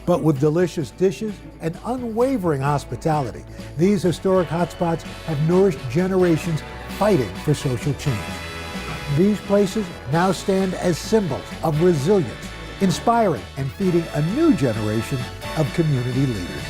But with delicious dishes and unwavering hospitality, these historic hotspots have nourished generations fighting for social change. These places now stand as symbols of resilience, inspiring and feeding a new generation of community leaders.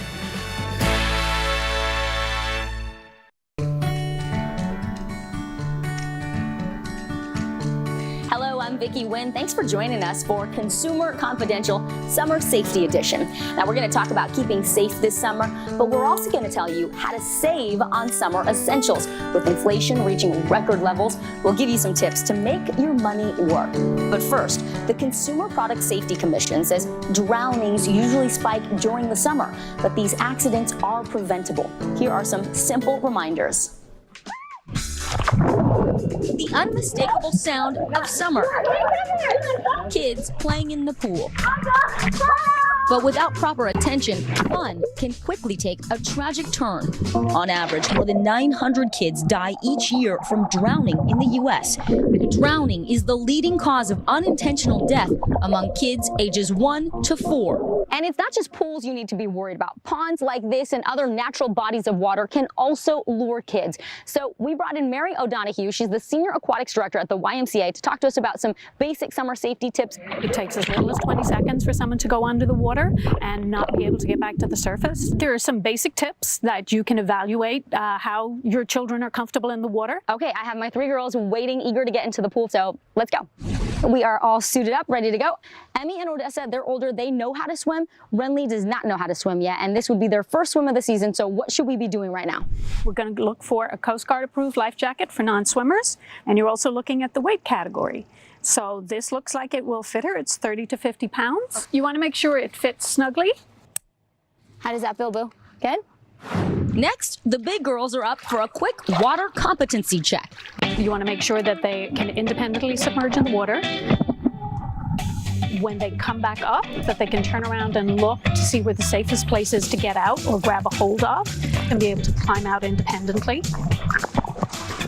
Vicki Wynn. Thanks for joining us for Consumer Confidential Summer Safety Edition. Now we're going to talk about keeping safe this summer, but we're also going to tell you how to save on summer essentials. With inflation reaching record levels, we'll give you some tips to make your money work. But first, the Consumer Product Safety Commission says drownings usually spike during the summer, but these accidents are preventable. Here are some simple reminders. The unmistakable sound of summer. Kids playing in the pool. But without proper attention, fun can quickly take a tragic turn. On average, more than 900 kids die each year from drowning in the U.S. Drowning is the leading cause of unintentional death among kids ages 1 to 4. And it's not just pools you need to be worried about. Ponds like this and other natural bodies of water can also lure kids. So we brought in Mary O'Donoghue. She's the Senior Aquatics Director at the YMCA to talk to us about some basic summer safety tips. It takes as little as 20 seconds for someone to go under the water and not be able to get back to the surface. There are some basic tips that you can evaluate how your children are comfortable in the water. Okay, I have my 3 girls waiting, eager to get into the pool, so let's go. We are all suited up, ready to go. Emmy and Odessa, they're older, they know how to swim. Renly does not know how to swim yet, and this would be their first swim of the season, so what should we be doing right now? We're going to look for a Coast Guard approved life jacket for non-swimmers, and you're also looking at the weight category. So this looks like it will fit her. It's 30 to 50 pounds. You want to make sure it fits snugly. How does that feel, Boo? Good? Next, the big girls are up for a quick water competency check. You want to make sure that they can independently submerge in the water. When they come back up, that they can turn around and look to see where the safest place is to get out or grab a hold of and be able to climb out independently.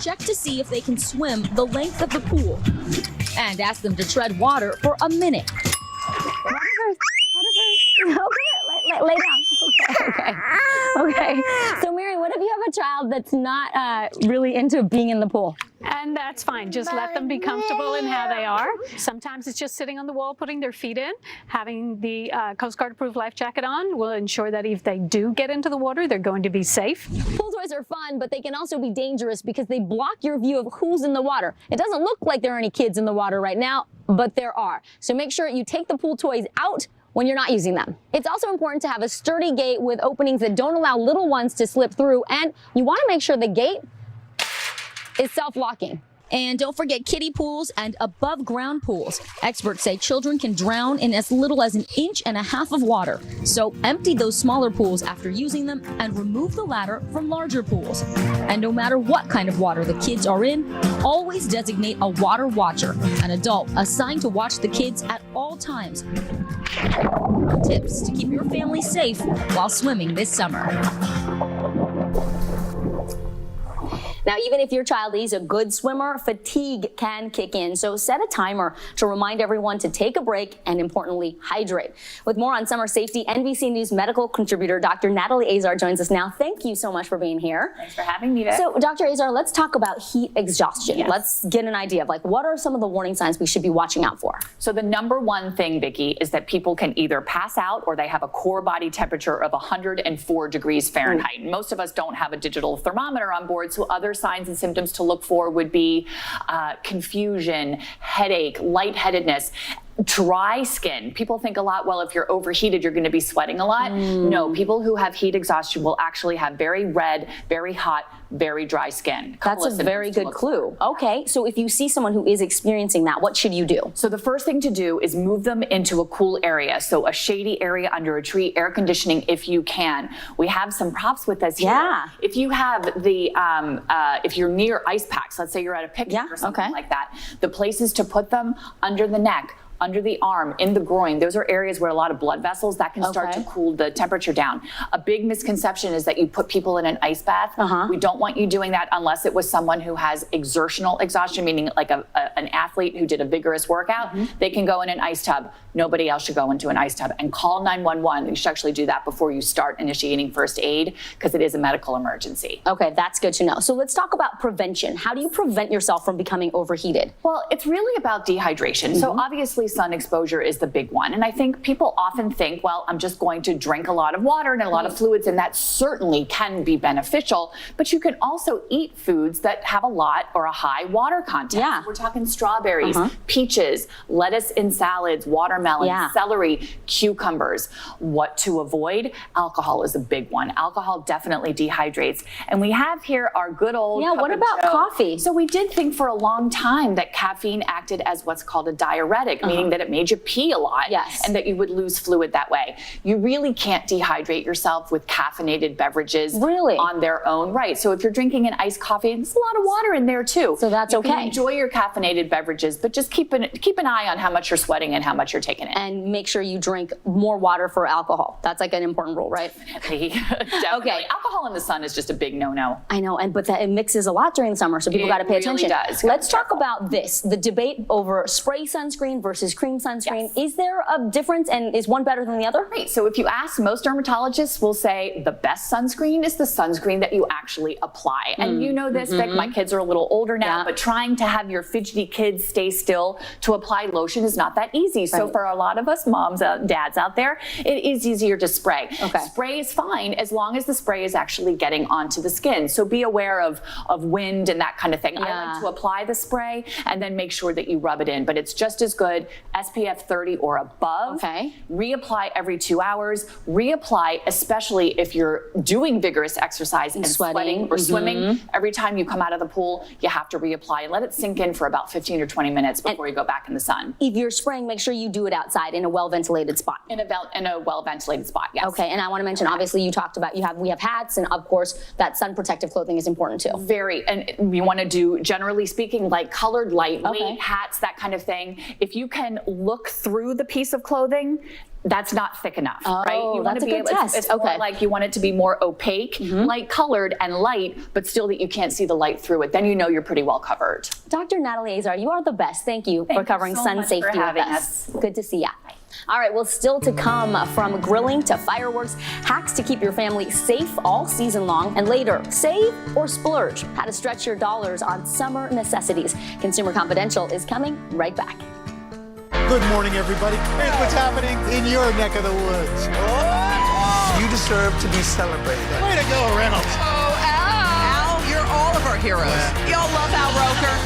Check to see if they can swim the length of the pool. And ask them to tread water for a minute. Okay, lay down. Okay. So Mary, what if you have a child that's not really into being in the pool? And that's fine. Just let them be comfortable in how they are. Sometimes it's just sitting on the wall, putting their feet in. Having the Coast Guard approved life jacket on will ensure that if they do get into the water, they're going to be safe. Pool toys are fun, but they can also be dangerous because they block your view of who's in the water. It doesn't look like there are any kids in the water right now, but there are. So make sure you take the pool toys out when you're not using them. It's also important to have a sturdy gate with openings that don't allow little ones to slip through, and you want to make sure the gate is self-locking. And don't forget kiddie pools and above ground pools. Experts say children can drown in as little as 1.5 inches of water. So empty those smaller pools after using them and remove the latter from larger pools. And no matter what kind of water the kids are in, always designate a water watcher, an adult assigned to watch the kids at all times. Tips to keep your family safe while swimming this summer. Now, even if your child is a good swimmer, fatigue can kick in. So set a timer to remind everyone to take a break and, importantly, hydrate. With more on summer safety, NBC News medical contributor Dr. Natalie Azar joins us now. Thank you so much for being here. Thanks for having me, Vic. So, Dr. Azar, let's talk about heat exhaustion. Yes. Let's get an idea of, what are some of the warning signs we should be watching out for? So the number one thing, Vicki, is that people can either pass out or they have a core body temperature of 104 degrees Fahrenheit. Most of us don't have a digital thermometer on board, so other signs and symptoms to look for would be confusion, headache, lightheadedness, dry skin. People think a lot, well, if you're overheated, you're going to be sweating a lot. No, people who have heat exhaustion will actually have very red, very hot, very dry skin. That's a very good clue. Okay, so if you see someone who is experiencing that, what should you do? So the first thing to do is move them into a cool area. So a shady area under a tree, air conditioning if you can. We have some props with us here. Yeah. If you have the, if you're near ice packs, let's say you're at a picnic or something like that, the places to put them under the neck, under the arm, in the groin. Those are areas where a lot of blood vessels that can start to cool the temperature down. A big misconception is that you put people in an ice bath. We don't want you doing that unless it was someone who has exertional exhaustion, meaning like an athlete who did a vigorous workout. They can go in an ice tub. nobody else should go into an ice tub, and call 911. You should actually do that before you start initiating first aid, because it is a medical emergency. Okay, that's good to know. So let's talk about prevention. How do you prevent yourself from becoming overheated? Well, it's really about dehydration. So obviously sun exposure is the big one. And I think people often think, well, I'm just going to drink a lot of water and a lot of fluids, and that certainly can be beneficial. But you can also eat foods that have a lot or a high water content. Yeah. So we're talking strawberries, peaches, lettuce in salads, watermelon, celery, cucumbers. What to avoid? Alcohol is a big one. Alcohol definitely dehydrates. And we have here our good old cup what of about joe. coffee? So we did think for a long time that caffeine acted as what's called a diuretic, meaning that it made you pee a lot and that you would lose fluid that way. You really can't dehydrate yourself with caffeinated beverages on their own right. So if you're drinking an iced coffee, there's a lot of water in there too. So that's you can okay. enjoy your caffeinated beverages, but just keep an eye on how much you're sweating and how much you're taking in. And make sure you drink more water for alcohol. That's like an important rule, right? Definitely. Okay. Alcohol in the sun is just a big no-no. I know, but it mixes a lot during the summer, so people got to pay attention. Does. Let's talk about this, the debate over spray sunscreen versus cream sunscreen. Is there a difference, and is one better than the other? Right. So if you ask, most dermatologists will say the best sunscreen is the sunscreen that you actually apply. And you know this, Vic, my kids are a little older now, but trying to have your fidgety kids stay still to apply lotion is not that easy. So for a lot of us moms, dads out there, it is easier to spray. Spray is fine as long as the spray is actually getting onto the skin. So be aware of wind and that kind of thing. I like to apply the spray and then make sure that you rub it in, but it's just as good SPF 30 or above. Reapply every 2 hours. Reapply, especially if you're doing vigorous exercise and sweating or swimming. Every time you come out of the pool, you have to reapply and let it sink in for about 15 or 20 minutes before you go back in the sun. If you're spraying, make sure you do it outside in a well-ventilated spot. In a well-ventilated spot, yes. Okay, and I want to mention, obviously, you talked about we have hats, and of course, that sun protective clothing is important too. Very, and we want to do, generally speaking, like colored lightweight hats, that kind of thing. If you can look through the piece of clothing, that's not thick enough, right? You want to be able, it's more like you want it to be more opaque, light colored and light, but still that you can't see the light through it. Then you know you're pretty well covered. Dr. Natalie Azar, you are the best. Thank you for covering sun safety with us. Good to see ya. All right, well, still to come, from grilling to fireworks, hacks to keep your family safe all season long, and later, save or splurge, how to stretch your dollars on summer necessities. Consumer Confidential is coming right back. Good morning, everybody. Here's what's happening in your neck of the woods. You deserve to be celebrated. Way to go, Reynolds. Oh, Al. Al, you're all of our heroes. Y'all love Al Roker.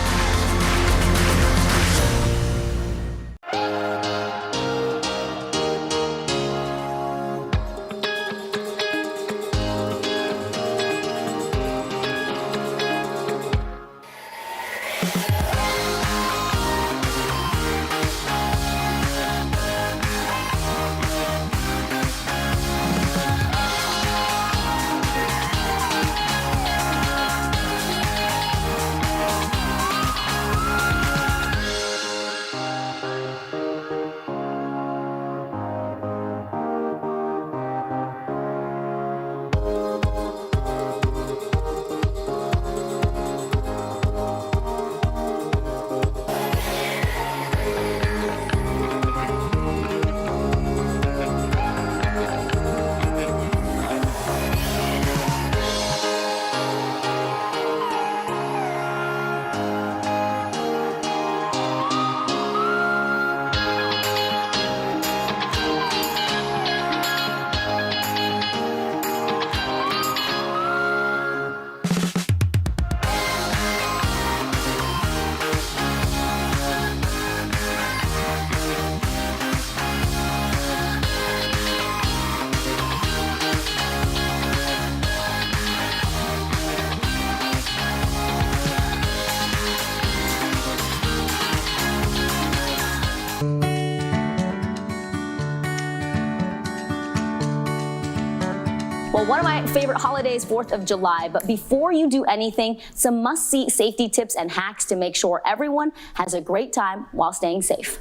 Well, one of my favorite holidays, 4th of July, but before you do anything, some must-see safety tips and hacks to make sure everyone has a great time while staying safe.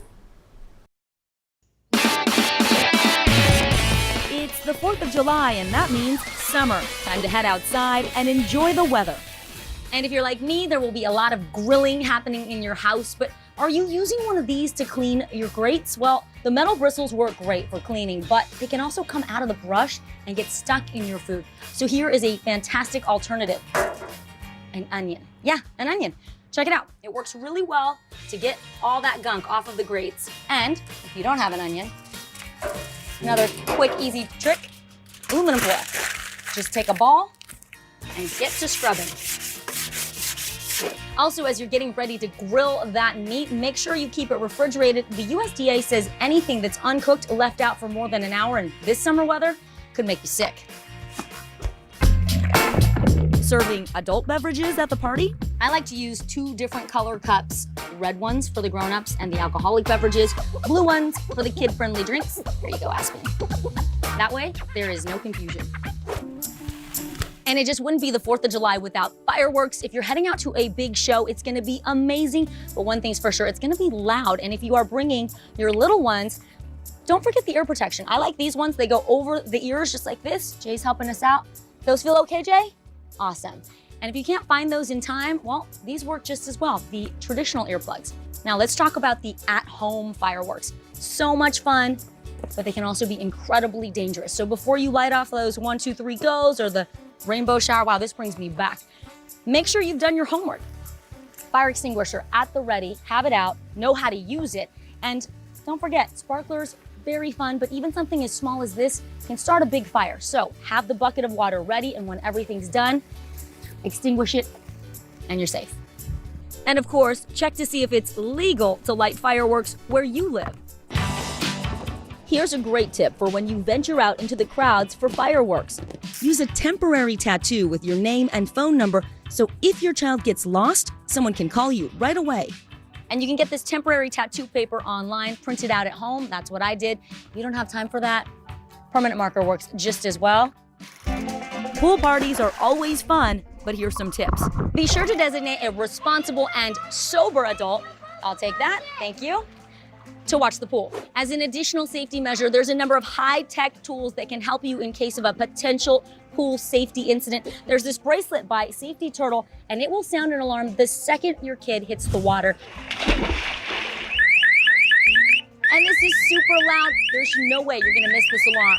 It's the 4th of July, and that means summer. Time to head outside and enjoy the weather. And if you're like me, there will be a lot of grilling happening in your house, but Are you using one of these to clean your grates? Well, the metal bristles work great for cleaning, but they can also come out of the brush and get stuck in your food. So here is a fantastic alternative. An onion. Yeah, an onion. Check it out. It works really well to get all that gunk off of the grates. And if you don't have an onion, another quick, easy trick, aluminum foil. Just take a ball and get to scrubbing. Also, as you're getting ready to grill that meat, make sure you keep it refrigerated. The USDA says anything that's uncooked, left out for more than an hour in this summer weather could make you sick. Serving adult beverages at the party? I like to use 2 different color cups, red ones for the grown-ups and the alcoholic beverages, blue ones for the kid-friendly drinks. There you go, Aspen. That way, there is no confusion. And it just wouldn't be the 4th of July without fireworks. If you're heading out to a big show, it's gonna be amazing. But one thing's for sure, it's gonna be loud. And if you are bringing your little ones, don't forget the ear protection. I like these ones, they go over the ears just like this. Jay's helping us out. Those feel okay, Jay? Awesome. And if you can't find those in time, well, these work just as well, the traditional earplugs. Now let's talk about the at-home fireworks. So much fun, but they can also be incredibly dangerous. So before you light off those 1, 2, 3 goes or the rainbow shower, wow, this brings me back. Make sure you've done your homework. Fire extinguisher at the ready, have it out, know how to use it. And don't forget, sparklers, very fun, but even something as small as this can start a big fire. So have the bucket of water ready, and when everything's done, extinguish it, and you're safe. And of course, check to see if it's legal to light fireworks where you live. Here's a great tip for when you venture out into the crowds for fireworks. Use a temporary tattoo with your name and phone number so if your child gets lost, someone can call you right away. And you can get this temporary tattoo paper online, print it out at home. That's what I did. If you don't have time for that, permanent marker works just as well. Pool parties are always fun, but here's some tips. Be sure to designate a responsible and sober adult, I'll take that, thank you, to watch the pool. As an additional safety measure, there's a number of high-tech tools that can help you in case of a potential pool safety incident. There's this bracelet by Safety Turtle, and it will sound an alarm the second your kid hits the water. And this is super loud. There's no way you're gonna miss this alarm.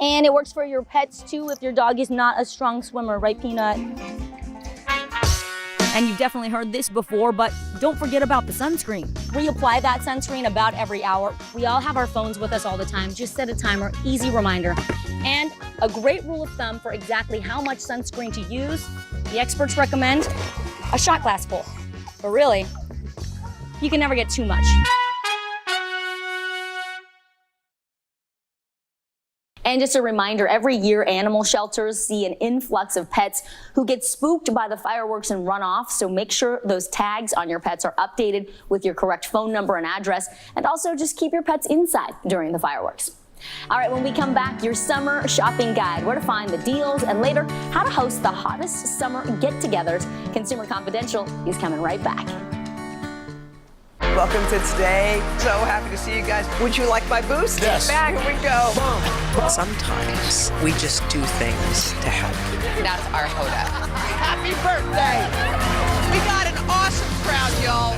And it works for your pets too if your dog is not a strong swimmer, right, Peanut? And you've definitely heard this before, but don't forget about the sunscreen. Reapply that sunscreen about every hour. We all have our phones with us all the time. Just set a timer, easy reminder. And a great rule of thumb for exactly how much sunscreen to use, the experts recommend a shot glass full. But really, you can never get too much. And just a reminder, every year animal shelters see an influx of pets who get spooked by the fireworks and run off. So make sure those tags on your pets are updated with your correct phone number and address. And also just keep your pets inside during the fireworks. All right, when we come back, your summer shopping guide, where to find the deals, and later, how to host the hottest summer get-togethers. Consumer Confidential is coming right back. Welcome to today. So happy to see you guys. Would you like my boost? Yes. Back, here we go. Sometimes we just do things to help. That's our Hoda. Happy birthday. We got an awesome crowd, y'all.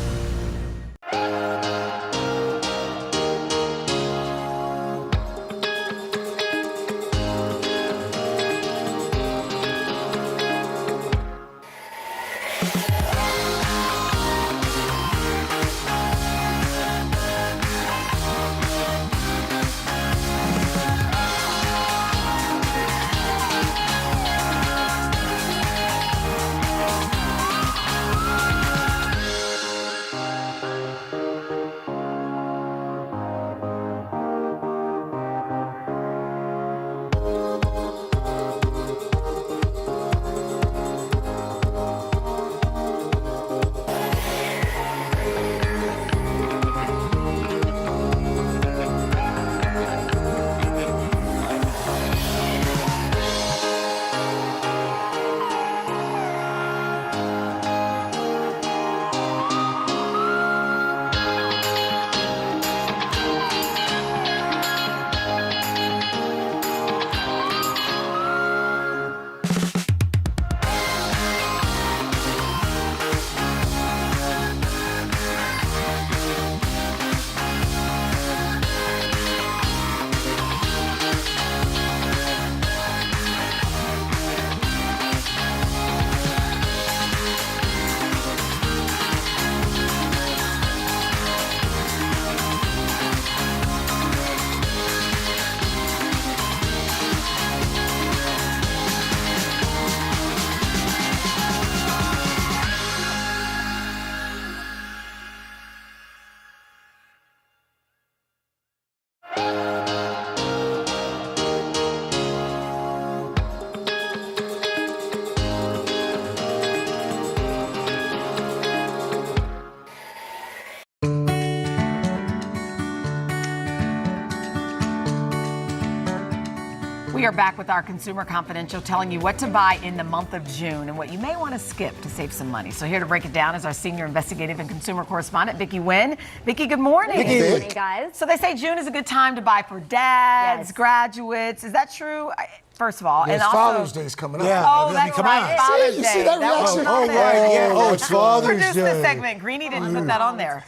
We are back with our Consumer Confidential, telling you what to buy in the month of June and what you may want to skip to save some money. So here to break it down is our senior investigative and consumer correspondent, Vicki Nguyen. Vicki, good morning. Good morning, guys. So they say June is a good time to buy for dads, graduates. Is that true? First of all, Yes, and also Father's Day's coming up. Yeah. Oh, that's Come right. on. Father's You Day. see that reaction? was Oh, not there. Oh, it's Father's Produced this Day. segment. Greenie didn't put that on there.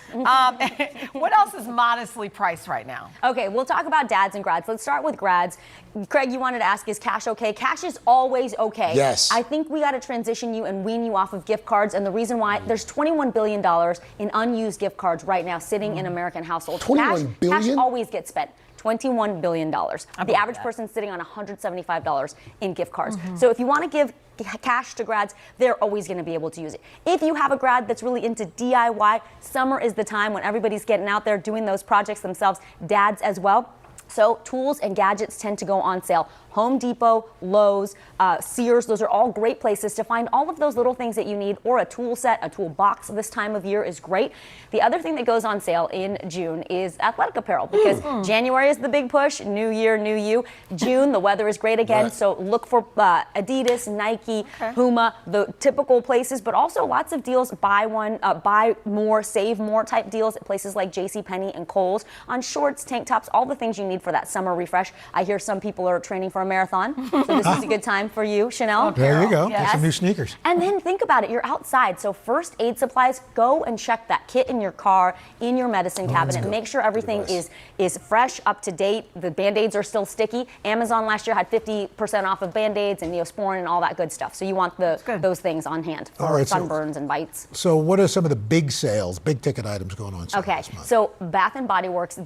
What else is modestly priced right now? Okay, we'll talk about dads and grads. Let's start with grads. Craig, you wanted to ask, is cash okay? Cash is always okay. Yes. I think we got to transition you and wean you off of gift cards. And the reason why, there's $21 billion in unused gift cards right now sitting in American households. 21 billion? Cash always gets spent. $21 billion. The average person's sitting on $175 in gift cards. So if you want to give cash to grads, they're always going to be able to use it. If you have a grad that's really into DIY, summer is the time when everybody's getting out there doing those projects themselves, dads as well. So tools and gadgets tend to go on sale. Home Depot, Lowe's, Sears, those are all great places to find all of those little things that you need, or a tool set, a toolbox this time of year is great. The other thing that goes on sale in June is athletic apparel, because January is the big push, new year, new you. June, the weather is great again, so look for Adidas, Nike, Puma, the typical places, but also lots of deals, buy one, buy more, save more type deals at places like JCPenney and Kohl's on shorts, tank tops, all the things you need for that summer refresh. I hear some people are training for a marathon, so this is a good time for you, Chanel. There you go. Yes. Get some new sneakers. And then think about it, you're outside, so first aid supplies, go and check that kit in your car, in your medicine cabinet. Make sure everything is fresh, up to date. The Band-Aids are still sticky. Amazon last year had 50% off of Band-Aids and Neosporin and all that good stuff. So you want those things on hand for sunburns and bites. So what are some of the big sales, big ticket items going on sale Okay, this month? so Bath & Body Works,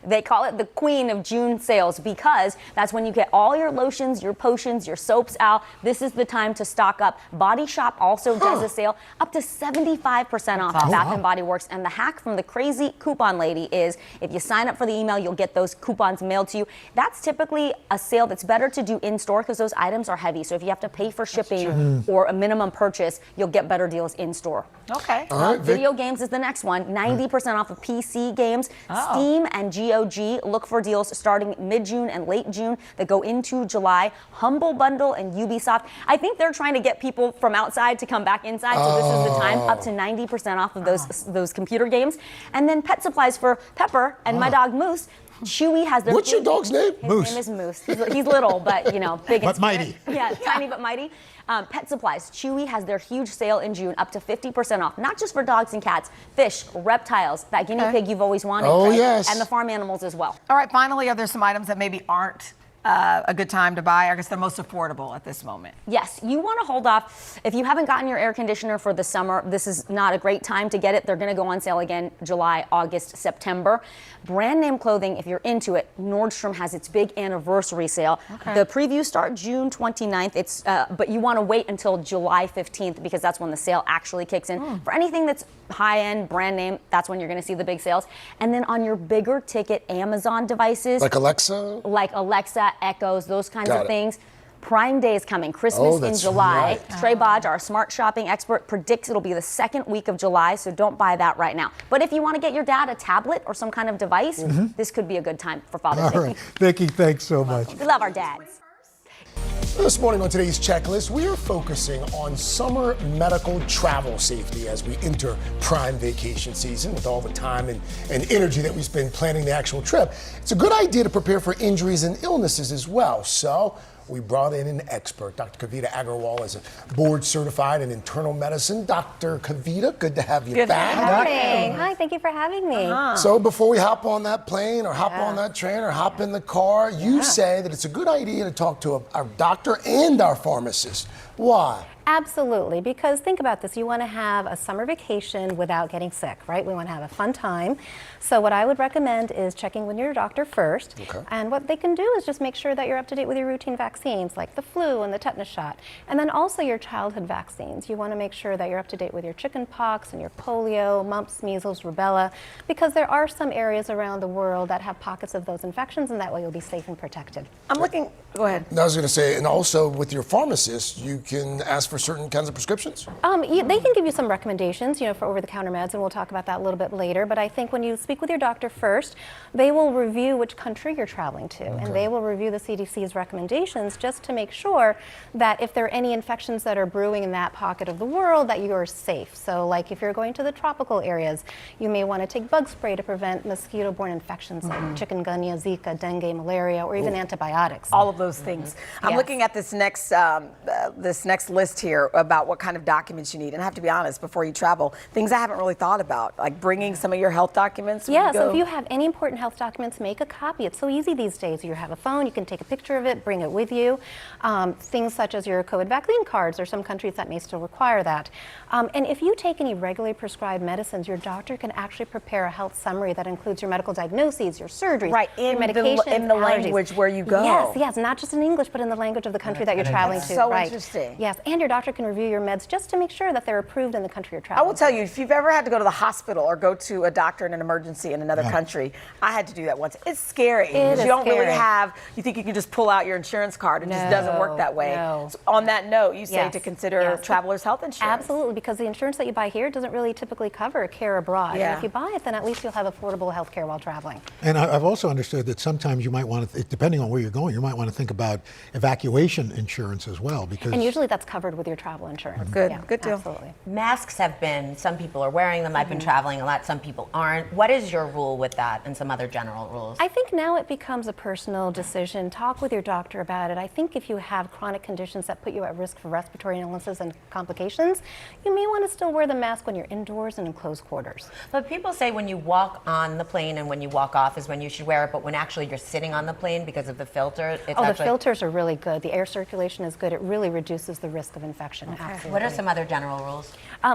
they call it the queen of June sales, because that's when you get all your lotions, your potions, your soaps out. This is the time to stock up. Body Shop also does a sale up to 75% off at Bath & Body Works. And the hack from the crazy coupon lady is, if you sign up for the email, you'll get those coupons mailed to you. That's typically a sale that's better to do in store because those items are heavy. So if you have to pay for shipping or a minimum purchase, you'll get better deals in store. Okay. All right, Video games is the next one. 90% off of PC games. Steam and GOG look for deals starting mid-June and late June that go into July. Humble Bundle and Ubisoft. I think they're trying to get people from outside to come back inside, so this is the time. Up to 90% off of those computer games. And then pet supplies for Pepper and my dog Moose. Chewy has their... What's your dog's name? His Moose. name is Moose. He's little, but, you know, big and But mighty. Yeah, tiny but mighty. Pet supplies. Chewy has their huge sale in June, up to 50% off. Not just for dogs and cats, fish, reptiles, that guinea pig you've always wanted. Oh, Craig, yes. and the farm animals as well. All right, finally, are there some items that maybe aren't a good time to buy? I guess they're most affordable at this moment. Yes, you want to hold off. If you haven't gotten your air conditioner for the summer, this is not a great time to get it. They're going to go on sale again July, August, September. Brand name clothing, if you're into it, Nordstrom has its big anniversary sale. The previews start June 29th. But you want to wait until July 15th because that's when the sale actually kicks in. For anything that's high-end, brand name, that's when you're going to see the big sales. And then on your bigger ticket Amazon devices. Like Alexa? Like Alexa, Echoes, those kinds of things. Prime Day is coming, Christmas in July. Right. Trey Bodge, our smart shopping expert, predicts it'll be the second week of July, so don't buy that right now. But if you want to get your dad a tablet or some kind of device, this could be a good time for Father's Day. All right. Vicki, thanks so much. We love our dads. This morning on today's checklist, we are focusing on summer medical travel safety as we enter prime vacation season with all the time and energy that we spend planning the actual trip. It's a good idea to prepare for injuries and illnesses as well. So we brought in an expert. Dr. Kavita Agarwal is a board certified in internal medicine. Dr. Kavita, good to have you back. Good morning. Hi, thank you for having me. So before we hop on that plane or hop on that train or hop in the car, you say that it's a good idea to talk to our doctor and our pharmacist. Why? Absolutely, because think about this. You want to have a summer vacation without getting sick, right? We want to have a fun time. So what I would recommend is checking with your doctor first. And what they can do is just make sure that you're up to date with your routine vaccines, like the flu and the tetanus shot. And then also your childhood vaccines. You want to make sure that you're up to date with your chicken pox and your polio, mumps, measles, rubella, because there are some areas around the world that have pockets of those infections, and that way you'll be safe and protected. I'm looking, go ahead. I was going to say, and also with your pharmacist, you can ask for for certain kinds of prescriptions? They can give you some recommendations, for over-the-counter meds, and we'll talk about that a little bit later. But I think when you speak with your doctor first, they will review which country you're traveling to, and they will review the CDC's recommendations just to make sure that if there are any infections that are brewing in that pocket of the world, that you are safe. So, like if you're going to the tropical areas, you may want to take bug spray to prevent mosquito-borne infections like chikungunya, Zika, dengue, malaria, or even antibiotics. All of those things. I'm looking at this next list here about what kind of documents you need. And I have to be honest, before you travel, things I haven't really thought about, like bringing some of your health documents. Yeah, so if you have any important health documents, make a copy. It's so easy these days. You have a phone, you can take a picture of it, bring it with you. Things such as your COVID vaccine cards, or some countries that may still require that. And if you take any regularly prescribed medicines, your doctor can actually prepare a health summary that includes your medical diagnoses, your surgeries, your medications, in the language where you go. Yes, not just in English, but in the language of the country that you're traveling to. So interesting. Yes, and your doctor can review your meds just to make sure that they're approved in the country you're traveling. I will tell you, if you've ever had to go to the hospital or go to a doctor in an emergency in another country, I had to do that once. It's scary. It is you don't really scary. have, you think you can just pull out your insurance card. It just doesn't work that way. No. So on that note, you say to consider travelers' health insurance. Absolutely, because the insurance that you buy here doesn't really typically cover care abroad. Yeah. And if you buy it, then at least you'll have affordable health care while traveling. And I've also understood that sometimes you might want to, depending on where you're going, you might want to think about evacuation insurance as well. And usually that's covered with your travel insurance. Good, Yeah, good deal. Absolutely. Masks have been, some people are wearing them. I've been traveling a lot, some people aren't. What is your rule with that and some other general rules? I think now it becomes a personal decision. Talk with your doctor about it. I think if you have chronic conditions that put you at risk for respiratory illnesses and complications, you may want to still wear the mask when you're indoors and in closed quarters. But people say when you walk on the plane and when you walk off is when you should wear it, but when actually you're sitting on the plane because of the filter, it's the filters are really good. The air circulation is good. It really reduces the risk of infection. Absolutely. What are some other general rules?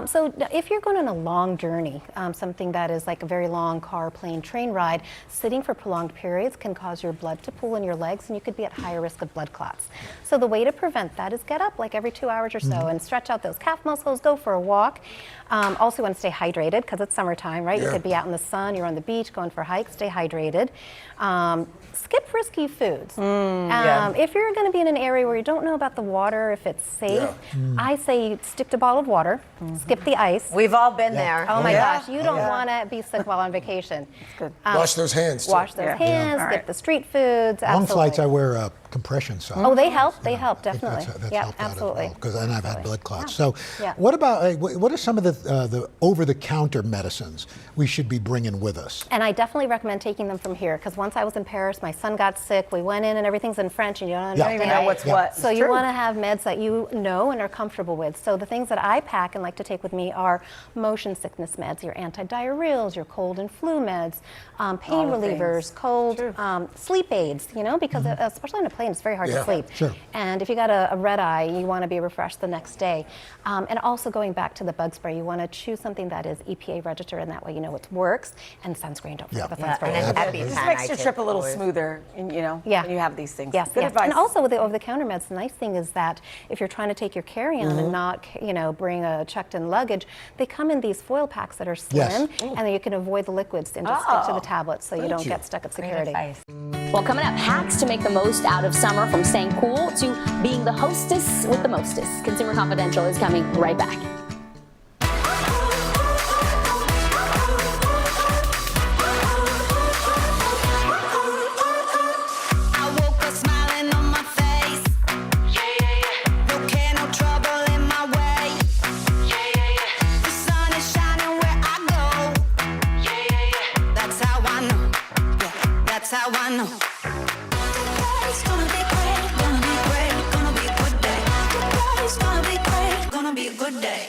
So if you're going on a long journey, something that is like a very long car, plane, train ride, sitting for prolonged periods can cause your blood to pool in your legs and you could be at higher risk of blood clots. So the way to prevent that is get up like every 2 hours or so and stretch out those calf muscles, go for a walk. Also want to stay hydrated because it's summertime, right? You could be out in the sun, you're on the beach, going for hikes, stay hydrated. Skip risky foods. If you're going to be in an area where you don't know about the water, if it's safe, I say stick to bottled water, skip the ice. We've all been there. Oh my gosh, you don't want to be sick while on vacation. Good. Wash those hands, too. Wash those hands, skip the street foods. Long Absolutely. flights, I wear compression socks. Oh, they help. They help, definitely. That's Yeah, helped out absolutely. as well, because then I've had blood clots. So, Yeah. what about what are some of the over-the-counter medicines we should be bringing with us? And I definitely recommend taking them from here because once I was in Paris, my son got sick. We went in and everything's in French and you don't understand. even know what's what. So you want to have meds that you know and are comfortable with. So the things that I pack and like to take with me are motion sickness meds, your antidiarrheals, your cold and flu meds, pain relievers, cold, sleep aids, because especially on a plane, it's very hard to sleep. Sure. And if you got a red eye, you want to be refreshed the next day. And also going back to the bug spray, you want to choose something that is EPA registered, and that way you know it works. And sunscreen, don't forget the sunscreen. And then This makes your trip a little smoother, when you have these things. Yes, Good yes. advice. And also with the over-the-counter meds, the nice thing is that if you're trying to take your carry-on and not, bring a checked-in luggage, they come in these foil packs that are slim, and then you can avoid the liquids and just stick to the tablets so you don't get stuck at security. Well, coming up, hacks to make the most out of summer, from staying cool to being the hostess with the mostest. Consumer Confidential is coming right back. That's how I know. It's gonna be great, gonna be great, gonna be a good day. It's gonna be great, gonna be a good day.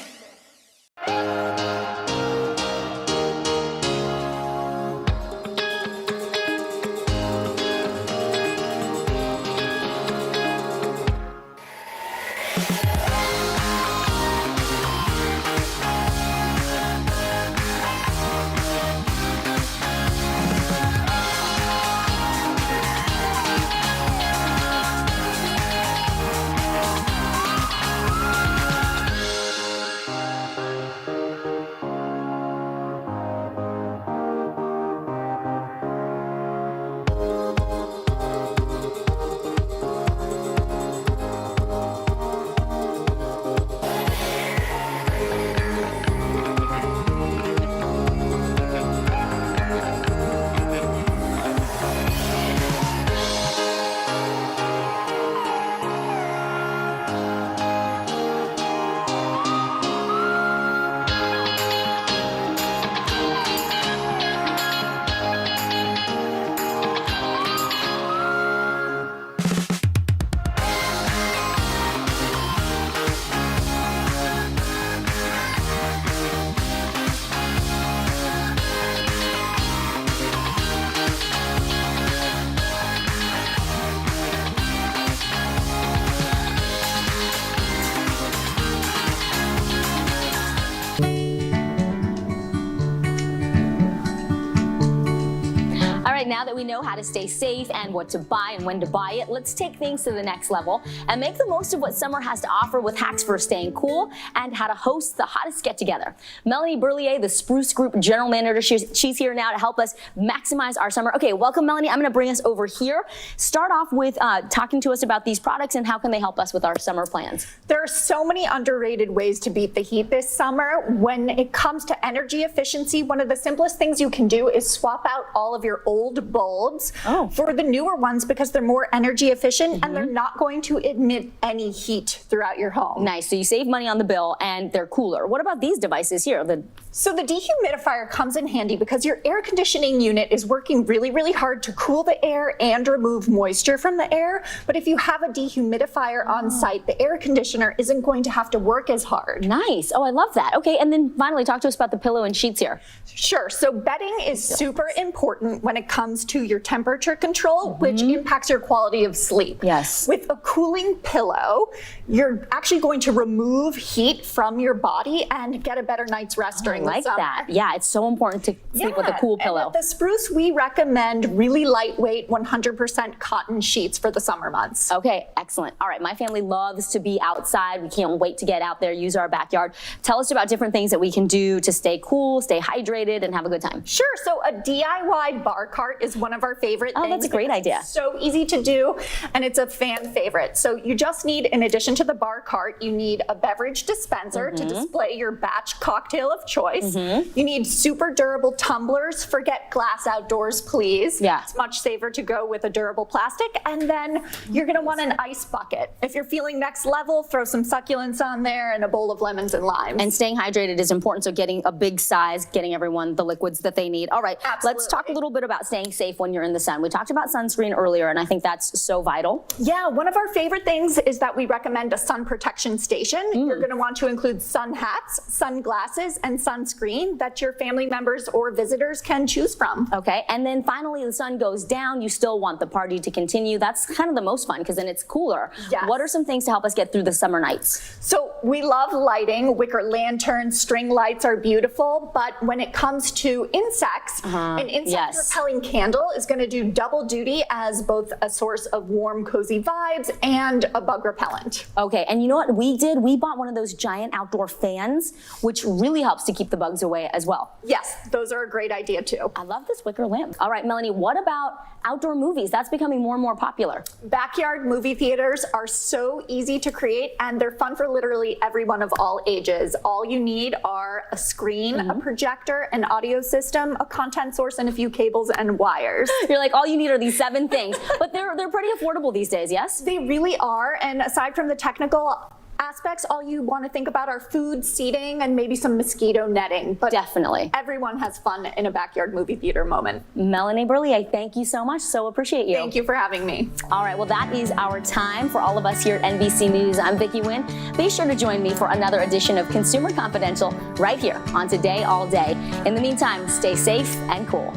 Now that we know how to stay safe and what to buy and when to buy it, let's take things to the next level and make the most of what summer has to offer with hacks for staying cool and how to host the hottest get-together. Melanie Berlier, the Spruce Group General Manager, she's here now to help us maximize our summer. Okay, welcome, Melanie. I'm going to bring us over here. Start off with talking to us about these products and how can they help us with our summer plans. There are so many underrated ways to beat the heat this summer. When it comes to energy efficiency, one of the simplest things you can do is swap out all of your old bulbs for the newer ones because they're more energy efficient and they're not going to emit any heat throughout your home. Nice. So you save money on the bill and they're cooler. What about these devices here? So the dehumidifier comes in handy because your air conditioning unit is working really, really hard to cool the air and remove moisture from the air. But if you have a dehumidifier on site, the air conditioner isn't going to have to work as hard. Nice. Oh, I love that. Okay, and then finally talk to us about the pillow and sheets here. Sure. So bedding is super important when it comes to your temperature control, which impacts your quality of sleep. Yes. With a cooling pillow, you're actually going to remove heat from your body and get a better night's rest during the summer. That. Yeah, it's so important to sleep with a cool pillow. And at the Spruce, we recommend really lightweight, 100% cotton sheets for the summer months. Okay, excellent. All right, my family loves to be outside. We can't wait to get out there, use our backyard. Tell us about different things that we can do to stay cool, stay hydrated, and have a good time. Sure. So a DIY bar cart is one of our favorite things. Oh, that's a great idea. It's so easy to do, and it's a fan favorite. So you just need, in addition to the bar cart, you need a beverage dispenser to display your batch cocktail of choice. You need super durable tumblers. Forget glass outdoors, please. Yeah. It's much safer to go with a durable plastic. And then you're going to want an ice bucket. If you're feeling next level, throw some succulents on there and a bowl of lemons and limes. And staying hydrated is important, so getting a big size, getting everyone the liquids that they need. All right, let's talk a little bit about staying safe when you're in the sun. We talked about sunscreen earlier, and I think that's so vital. Yeah, one of our favorite things is that we recommend a sun protection station. You're going to want to include sun hats, sunglasses, and sunscreen that your family members or visitors can choose from. Okay, and then finally the sun goes down, you still want the party to continue. That's kind of the most fun because then it's cooler. Yes. What are some things to help us get through the summer nights? So we love lighting. Wicker lanterns, string lights are beautiful, but when it comes to insects, an insect repelling candle is going to do double duty as both a source of warm, cozy vibes and a bug repellent. Okay, and you know what we did? We bought one of those giant outdoor fans, which really helps to keep the bugs away as well. Yes, those are a great idea too. I love this wicker lamp. All right, Melanie, what about outdoor movies? That's becoming more and more popular. Backyard movie theaters are so easy to create and they're fun for literally everyone of all ages. All you need are a screen, a projector, an audio system, a content source, and a few cables and wires. You're like, all you need are these 7 things, but they're pretty affordable these days, yes? They really are, and aside from the technical aspects, all you want to think about are food, seating, and maybe some mosquito netting. But definitely, everyone has fun in a backyard movie theater moment. Melanie Berlier, thank you so much. So appreciate you. Thank you for having me. All right, well, that is our time. For all of us here at NBC News, I'm Vicki Nguyen. Be sure to join me for another edition of Consumer Confidential right here on Today All Day. In the meantime, stay safe and cool.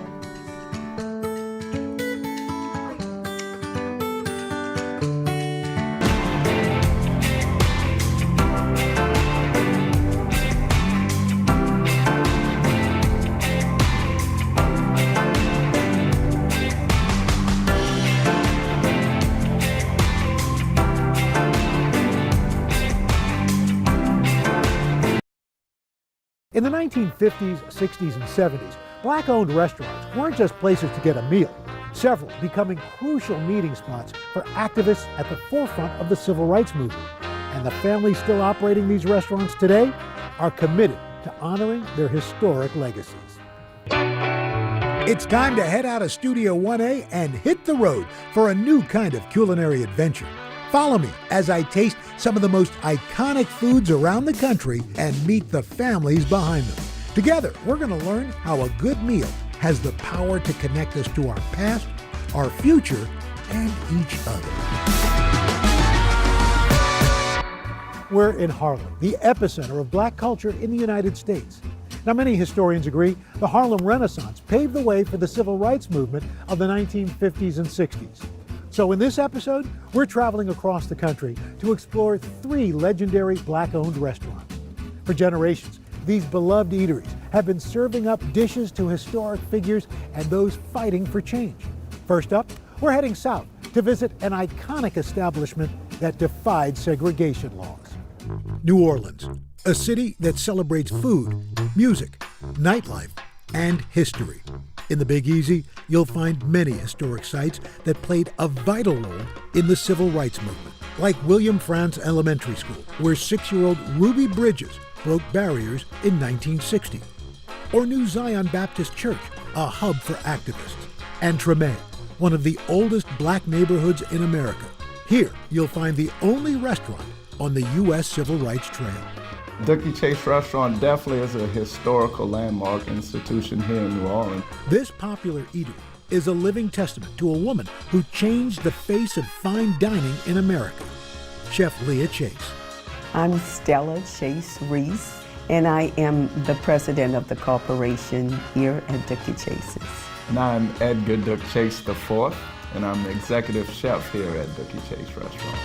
In the 1950s, 60s, and 70s, Black-owned restaurants weren't just places to get a meal, several becoming crucial meeting spots for activists at the forefront of the civil rights movement. And the families still operating these restaurants today are committed to honoring their historic legacies. It's time to head out of Studio 1A and hit the road for a new kind of culinary adventure. Follow me as I taste some of the most iconic foods around the country and meet the families behind them. Together, we're going to learn how a good meal has the power to connect us to our past, our future, and each other. We're in Harlem, the epicenter of Black culture in the United States. Now, many historians agree the Harlem Renaissance paved the way for the civil rights movement of the 1950s and 60s. So in this episode, we're traveling across the country to explore 3 legendary Black-owned restaurants. For generations, these beloved eateries have been serving up dishes to historic figures and those fighting for change. First up, we're heading south to visit an iconic establishment that defied segregation laws. New Orleans, a city that celebrates food, music, nightlife, and history. In the Big Easy, you'll find many historic sites that played a vital role in the civil rights movement, like William Frantz Elementary School, where 6-year-old Ruby Bridges broke barriers in 1960, or New Zion Baptist Church, a hub for activists, and Treme, one of the oldest black neighborhoods in America. Here, you'll find the only restaurant on the U.S. Civil Rights Trail. Dixie Chase Restaurant definitely is a historical landmark institution here in New Orleans. This popular eatery is a living testament to a woman who changed the face of fine dining in America, Chef Leah Chase. I'm Stella Chase Reese, and I am the president of the corporation here at Dixie Chase's. And I'm Edgar Duke Chase IV, and I'm the executive chef here at Dixie Chase Restaurant.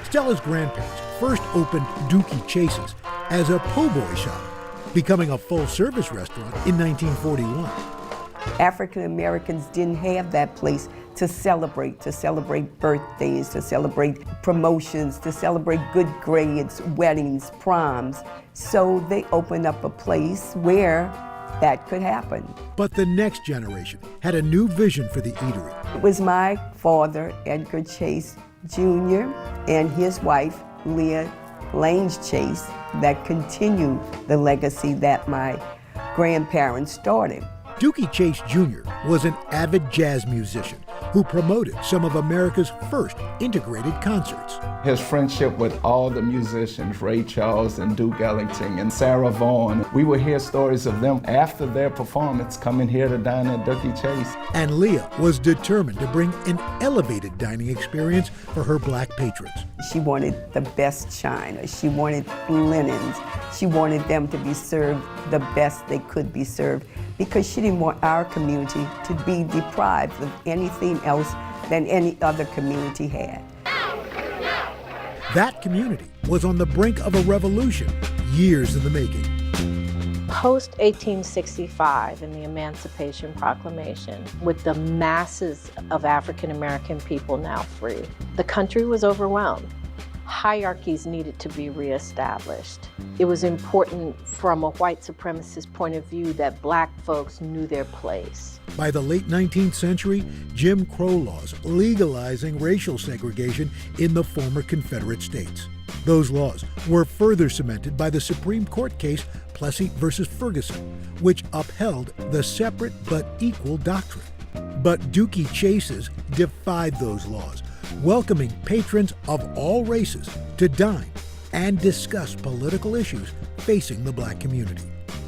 Stella's grandparents first opened Dookie Chase's as a po' boy shop, becoming a full-service restaurant in 1941. African Americans didn't have that place to celebrate birthdays, to celebrate promotions, to celebrate good grades, weddings, proms. So they opened up a place where that could happen. But the next generation had a new vision for the eatery. It was my father, Edgar Chase Jr., and his wife, Leah Lange Chase, that continued the legacy that my grandparents started. Dookie Chase Jr. was an avid jazz musician who promoted some of America's first integrated concerts. His friendship with all the musicians, Ray Charles and Duke Ellington and Sarah Vaughan, we would hear stories of them after their performance coming here to dine at Dookie Chase. And Leah was determined to bring an elevated dining experience for her black patrons. She wanted the best china, she wanted linens, she wanted them to be served the best they could be served, because she didn't want our community to be deprived of anything else than any other community had. That community was on the brink of a revolution, years in the making. Post-1865 and the Emancipation Proclamation, with the masses of African American people now free, the country was overwhelmed. Hierarchies needed to be reestablished. It was important from a white supremacist point of view that black folks knew their place. By the late 19th century, Jim Crow laws legalizing racial segregation in the former Confederate states. Those laws were further cemented by the Supreme Court case Plessy versus Ferguson, which upheld the separate but equal doctrine. But Dookie Chase's defied those laws, welcoming patrons of all races to dine and discuss political issues facing the black community.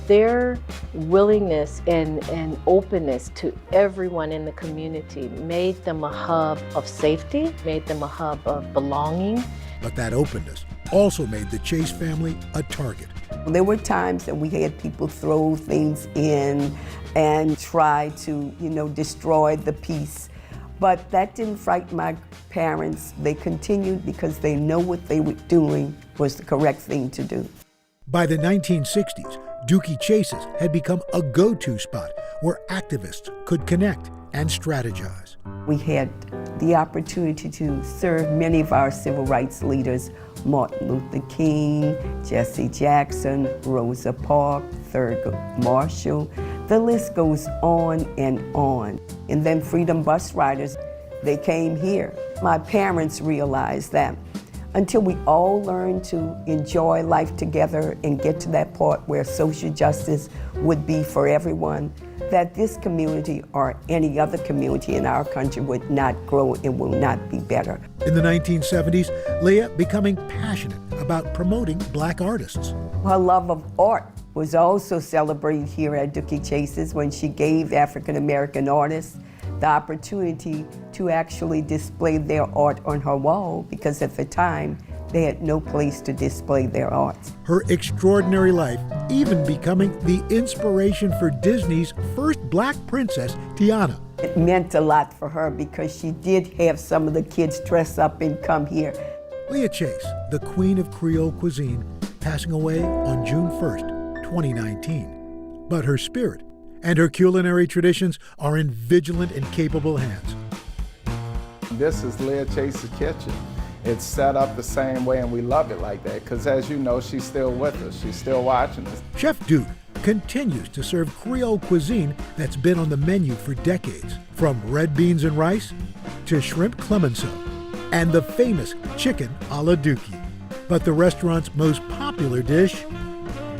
Their willingness and openness to everyone in the community made them a hub of safety, made them a hub of belonging. But that openness also made the Chase family a target. There were times that we had people throw things in and try to, destroy the peace. But that didn't frighten my parents. They continued because they know what they were doing was the correct thing to do. By the 1960s, Dookie Chase's had become a go-to spot where activists could connect and strategize. We had the opportunity to serve many of our civil rights leaders: Martin Luther King, Jesse Jackson, Rosa Parks, Thurgood Marshall. The list goes on and on. And then Freedom Bus Riders, they came here. My parents realized that until we all learn to enjoy life together and get to that part where social justice would be for everyone, that this community or any other community in our country would not grow and will not be better. In the 1970s, Leah becoming passionate about promoting black artists. Her love of art was also celebrated here at Dookie Chase's when she gave African American artists the opportunity to actually display their art on her wall, because at the time they had no place to display their art. Her extraordinary life even becoming the inspiration for Disney's first black princess, Tiana. It meant a lot for her because she did have some of the kids dress up and come here. Leah Chase, the queen of Creole cuisine, passing away on June 1st, 2019. But her spirit and her culinary traditions are in vigilant and capable hands. This is Leah Chase's kitchen. It's set up the same way, and we love it like that, because as you know, she's still with us. She's still watching us. Chef Duke continues to serve Creole cuisine that's been on the menu for decades, from red beans and rice to shrimp clemenceau and the famous chicken a la Dookie. But the restaurant's most popular dish,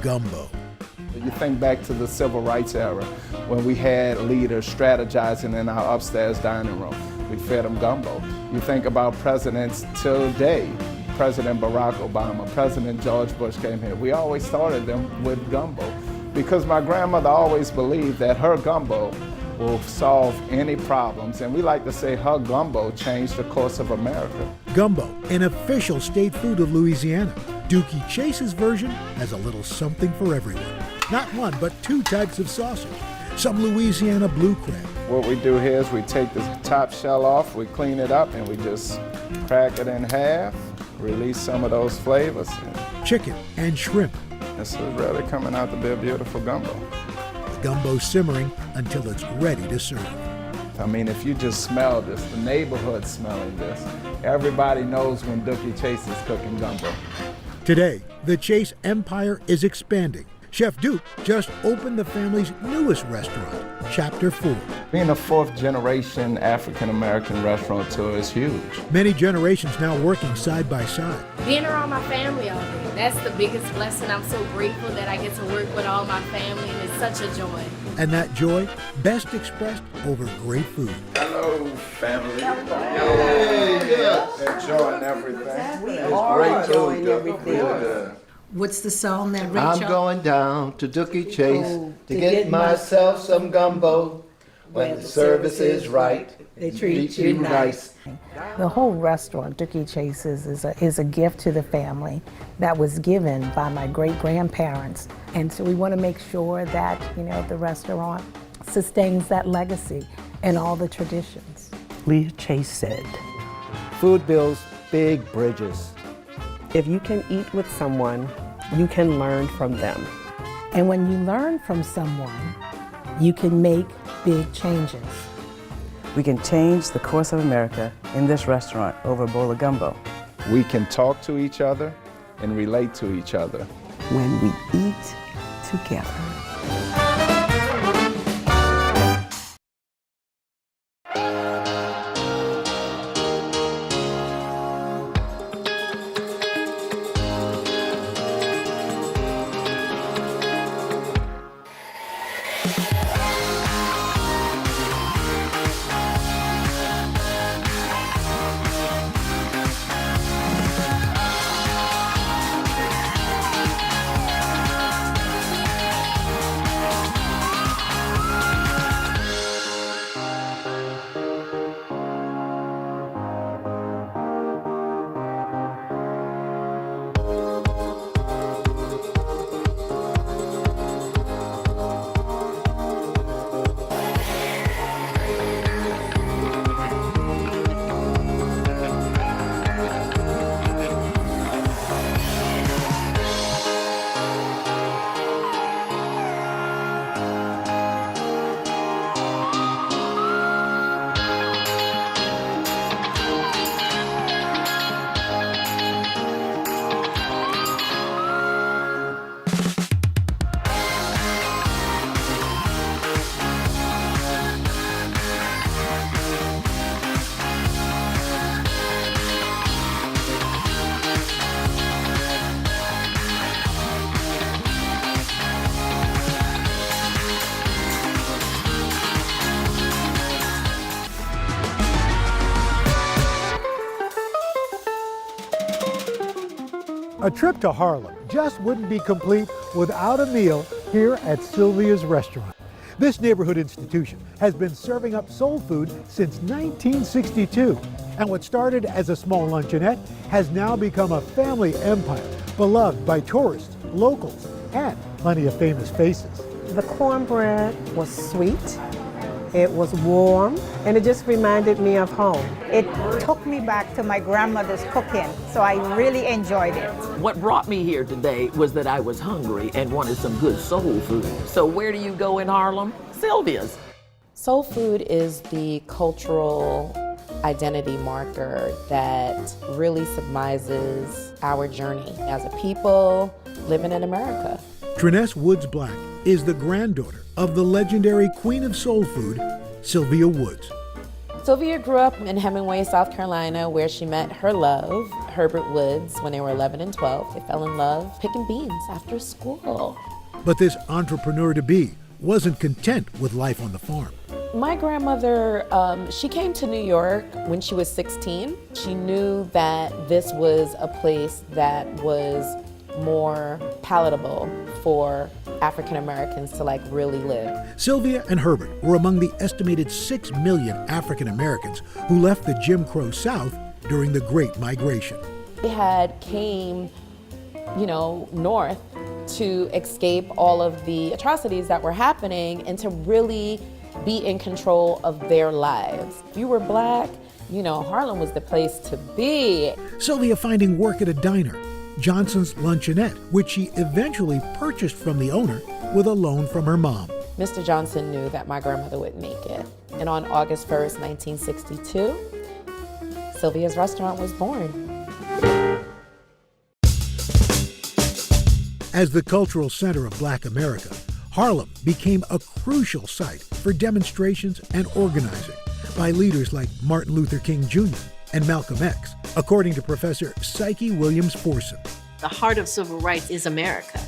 gumbo. You think back to the civil rights era when we had leaders strategizing in our upstairs dining room. We fed them gumbo. You think about presidents today, President Barack Obama, President George Bush came here. We always started them with gumbo because my grandmother always believed that her gumbo will solve any problems. And we like to say her gumbo changed the course of America. Gumbo, an official state food of Louisiana. Dookie Chase's version has a little something for everyone. Not one, but two types of sausage. Some Louisiana blue crab. What we do here is we take the top shell off, we clean it up, and we just crack it in half, release some of those flavors. Chicken and shrimp. This is really coming out to be a beautiful gumbo. The gumbo simmering until it's ready to serve. I mean, if you just smell this, the neighborhood smelling this, everybody knows when Dookie Chase is cooking gumbo. Today, the Chase empire is expanding. Chef Duke just opened the family's newest restaurant, Chapter 4. Being a fourth-generation African-American restaurateur is huge. Many generations now working side by side. Being around my family all day, that's the biggest blessing. I'm so grateful that I get to work with all my family, and it's such a joy. And that joy best expressed over great food. Hello, family. Enjoying everything. It's great food. What's the song that Rachel? I'm going down to Dookie Chase to get myself some gumbo. When the service is right, they treat you nice. The whole restaurant, Dookie Chase's, is a gift to the family that was given by my great-grandparents. And so we want to make sure that, the restaurant sustains that legacy and all the traditions. Leah Chase said, "Food builds big bridges." If you can eat with someone, you can learn from them. And when you learn from someone, you can make big changes. We can change the course of America in this restaurant over a bowl of gumbo. We can talk to each other and relate to each other. When we eat together. A trip to Harlem just wouldn't be complete without a meal here at Sylvias Restaurant. This neighborhood institution has been serving up soul food since 1962. And what started as a small luncheonette has now become a family empire, beloved by tourists, locals, and plenty of famous faces. The cornbread was sweet, it was warm, and it just reminded me of home. It took me back to my grandmother's cooking, so I really enjoyed it. What brought me here today was that I was hungry and wanted some good soul food. So where do you go in Harlem? Sylvias. Soul food is the cultural identity marker that really symbolizes our journey as a people living in America. Triness Woods Black is the granddaughter of the legendary queen of soul food, Sylvia Woods. Sylvia grew up in Hemingway, South Carolina, where she met her love, Herbert Woods, when they were 11 and 12. They fell in love picking beans after school. But this entrepreneur-to-be wasn't content with life on the farm. My grandmother, she came to New York when she was 16. She knew that this was a place that was more palatable for African Americans to really live. Sylvia and Herbert were among the estimated 6 million African Americans who left the Jim Crow South during the Great Migration. They came, north to escape all of the atrocities that were happening and to really be in control of their lives. If you were Black, Harlem was the place to be. Sylvia finding work at a diner, Johnson's Luncheonette, which she eventually purchased from the owner with a loan from her mom. Mr. Johnson knew that my grandmother would make it. And on August 1st, 1962, Sylvias Restaurant was born. As the cultural center of Black America, Harlem became a crucial site for demonstrations and organizing by leaders like Martin Luther King Jr. and Malcolm X, according to Professor Psyche Williams-Forson. The heart of civil rights is America,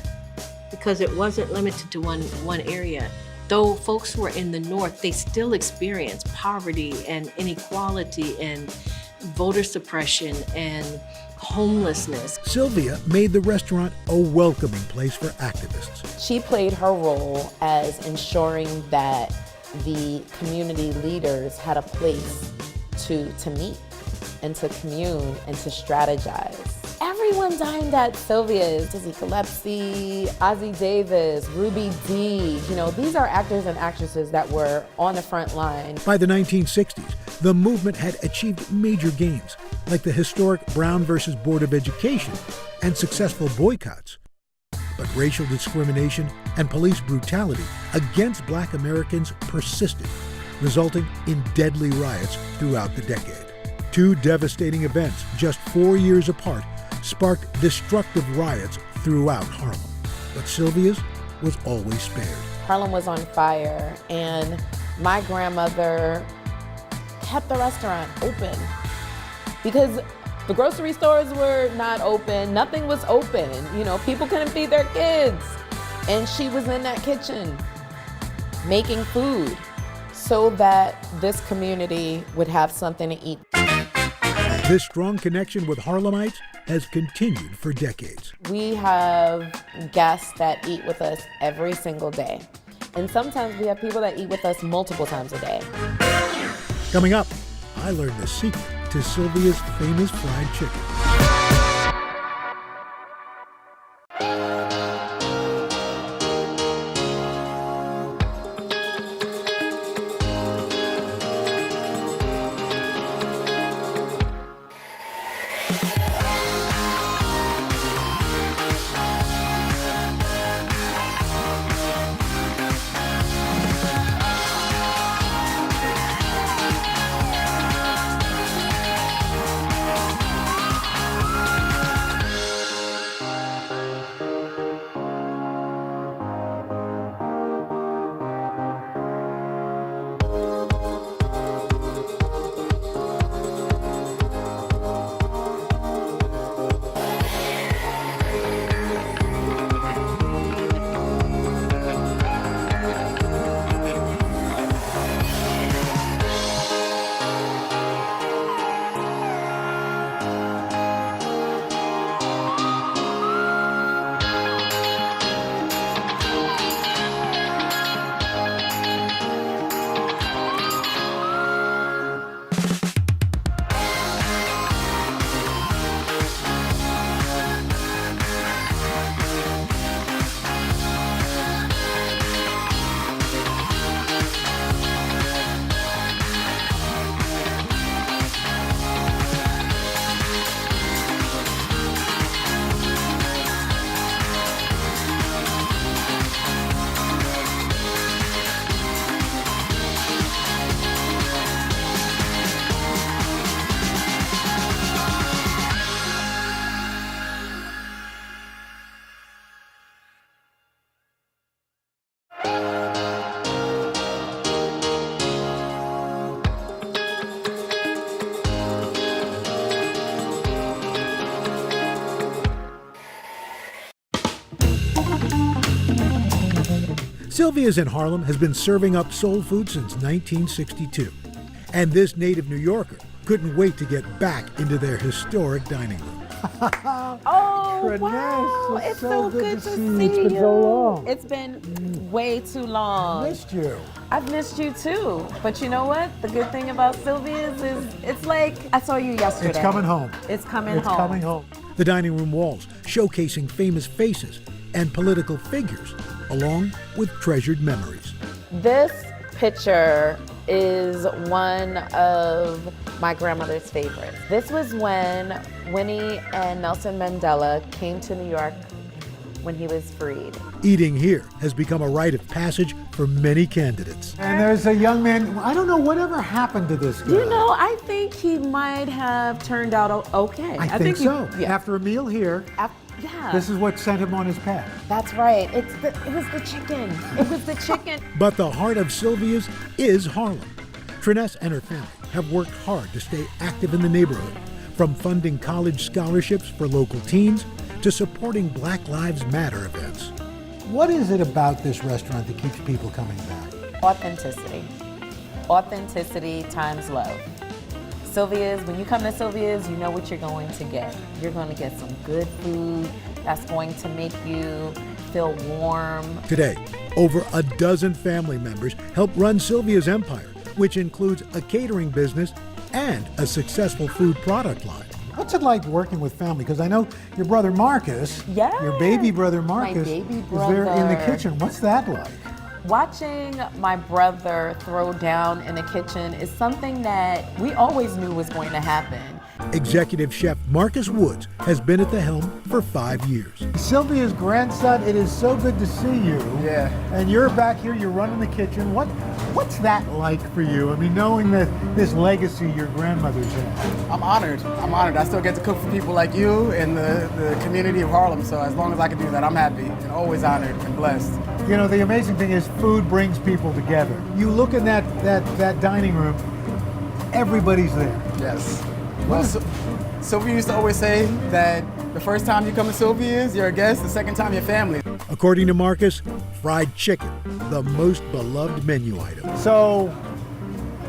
because it wasn't limited to one area. Though folks who were in the North, they still experienced poverty and inequality and voter suppression and homelessness. Sylvia made the restaurant a welcoming place for activists. She played her role as ensuring that the community leaders had a place to meet and to commune and to strategize. Everyone dined at Sylvia's. Dizzy Gillespie, Ossie Davis, Ruby Dee. These are actors and actresses that were on the front line. By the 1960s, the movement had achieved major gains, like the historic Brown versus Board of Education and successful boycotts. But racial discrimination and police brutality against Black Americans persisted, resulting in deadly riots throughout the decade. Two devastating events just 4 years apart sparked destructive riots throughout Harlem. But Sylvia's was always spared. Harlem was on fire, and my grandmother kept the restaurant open because the grocery stores were not open, nothing was open. People couldn't feed their kids. And she was in that kitchen making food so that this community would have something to eat. This strong connection with Harlemites has continued for decades. We have guests that eat with us every single day. And sometimes we have people that eat with us multiple times a day. Coming up, I learned the secret to Sylvia's famous fried chicken. Sylvias in Harlem has been serving up soul food since 1962. And this native New Yorker couldn't wait to get back into their historic dining room. Oh, wow. It's so good to see you. It's been so long. It's been way too long. Missed you. I've missed you too. But you know what? The good thing about Sylvia's is it's like I saw you yesterday. It's coming home. It's coming home. It's coming home. The dining room walls showcasing famous faces and political figures, along with treasured memories. This picture is one of my grandmother's favorites. This was when Winnie and Nelson Mandela came to New York when he was freed. Eating here has become a rite of passage for many candidates. And there's a young man, I don't know whatever happened to this guy. You know, I think he might have turned out okay. I think so. Yeah. After a meal here, yeah. This is what sent him on his path. That's right. It was the chicken. It was the chicken. But the heart of Sylvia's is Harlem. Triness and her family have worked hard to stay active in the neighborhood, from funding college scholarships for local teens to supporting Black Lives Matter events. What is it about this restaurant that keeps people coming back? Authenticity. Authenticity times love. Sylvia's, when you come to Sylvia's, you know what you're going to get. You're going to get some good food that's going to make you feel warm. Today, over a dozen family members help run Sylvia's empire, which includes a catering business and a successful food product line. What's it like working with family? Because I know your brother Marcus, your baby brother Marcus, baby is there in the brother. kitchen. What's that like? Watching my brother throw down in the kitchen is something that we always knew was going to happen. Executive Chef Marcus Woods has been at the helm for 5 years. Sylvia's grandson, it is so good to see you. Yeah. And you're back here, you're running the kitchen. What's that like for you? I mean, knowing that this legacy your grandmother's had. I'm honored. I still get to cook for people like you and the community of Harlem. So as long as I can do that, I'm happy and always honored and blessed. You know, the amazing thing is food brings people together. You look in that dining room, everybody's there. Yes. Well, Sylvia used to always say that the first time you come to Sylvia's, you're a guest, the second time you're family. According to Marcus, fried chicken, the most beloved menu item. So,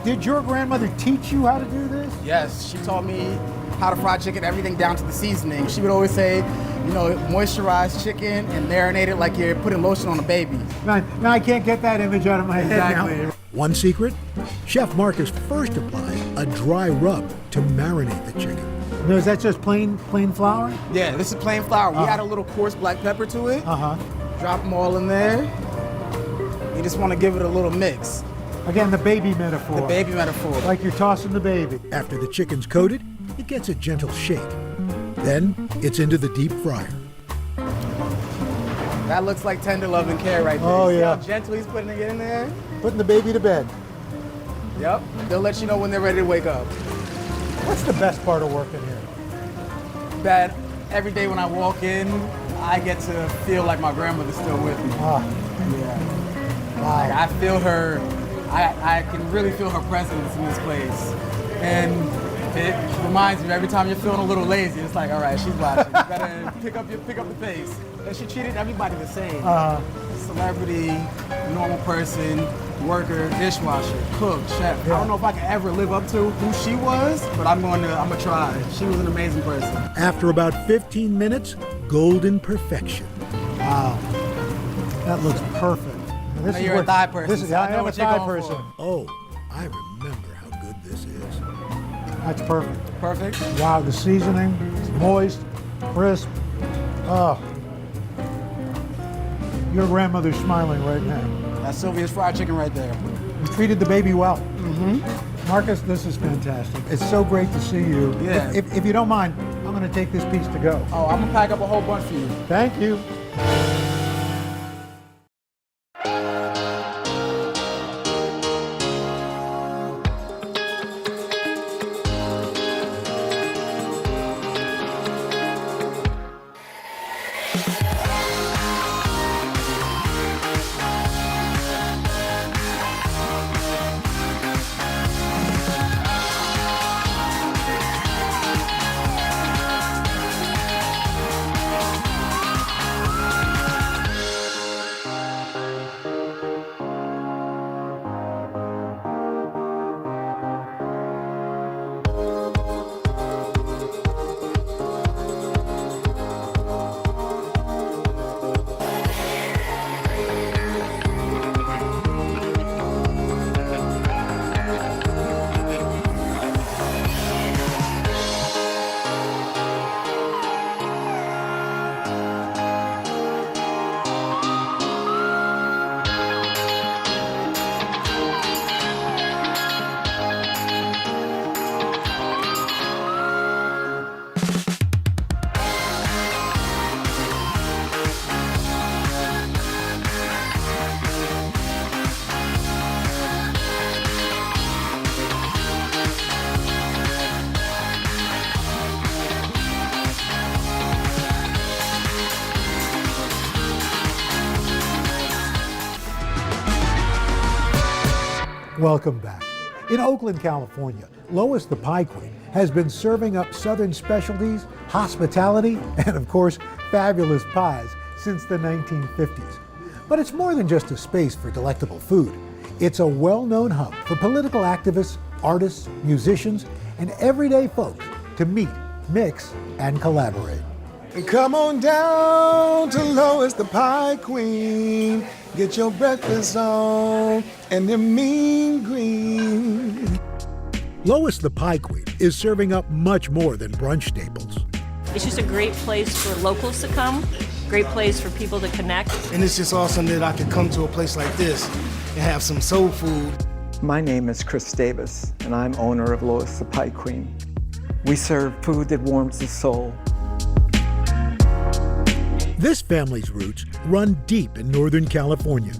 did your grandmother teach you how to do this? Yes, she taught me how to fry chicken, everything down to the seasoning. She would always say, you know, moisturize chicken and marinate it like you're putting lotion on a baby. Now I can't get that image out of my head Exactly. now. One secret, Chef Marcus first applies a dry rub to marinate the chicken. Now, is that just plain flour? Yeah, this is plain flour. We add a little coarse black pepper to it. Drop them all in there. You just want to give it a little mix. Again, the baby metaphor. The baby metaphor. Like you're tossing the baby. After the chicken's coated, it gets a gentle shake. Then it's into the deep fryer. That looks like tender love and care right there. Oh, See yeah. how gently he's putting it in there? Putting the baby to bed. Yep. They'll let you know when they're ready to wake up. What's the best part of working here? That every day when I walk in, I get to feel like my grandmother's still with me. Yeah. Wow. Like I feel her, I can really feel her presence in this place. And it reminds me, every time you're feeling a little lazy, it's like, all right, she's watching. You better pick up the pace. And she treated everybody the same. Celebrity, normal person, worker, dishwasher, cook, chef. I don't know if I can ever live up to who she was, but I'm gonna try. She was an amazing person. After about 15 minutes, golden perfection. Wow. That looks perfect. Now, Now you're a thigh person, so I know am a what you're thigh going person. for. Oh, I remember how good this is. That's perfect. Perfect? Wow, the seasoning, it's moist, crisp. Oh. Your grandmother's smiling right now. That's Sylvia's fried chicken right there. You treated the baby well. Marcus, this is fantastic. It's so great to see you. Yeah. If you don't mind, I'm going to take this piece to go. Oh, I'm gonna pack up a whole bunch for you. Thank you. Welcome back. In Oakland, California, Lois the Pie Queen has been serving up Southern specialties, hospitality, and of course, fabulous pies since the 1950s. But it's more than just a space for delectable food. It's a well-known hub for political activists, artists, musicians, and everyday folks to meet, mix, and collaborate. Come on down to Lois the Pie Queen. Get your breakfast on and them mean green. Lois the Pie Queen is serving up much more than brunch staples. It's just a great place for locals to come, great place for people to connect. And it's just awesome that I could come to a place like this and have some soul food. My name is Chris Davis, and I'm owner of Lois the Pie Queen. We serve food that warms the soul. This family's roots run deep in Northern California.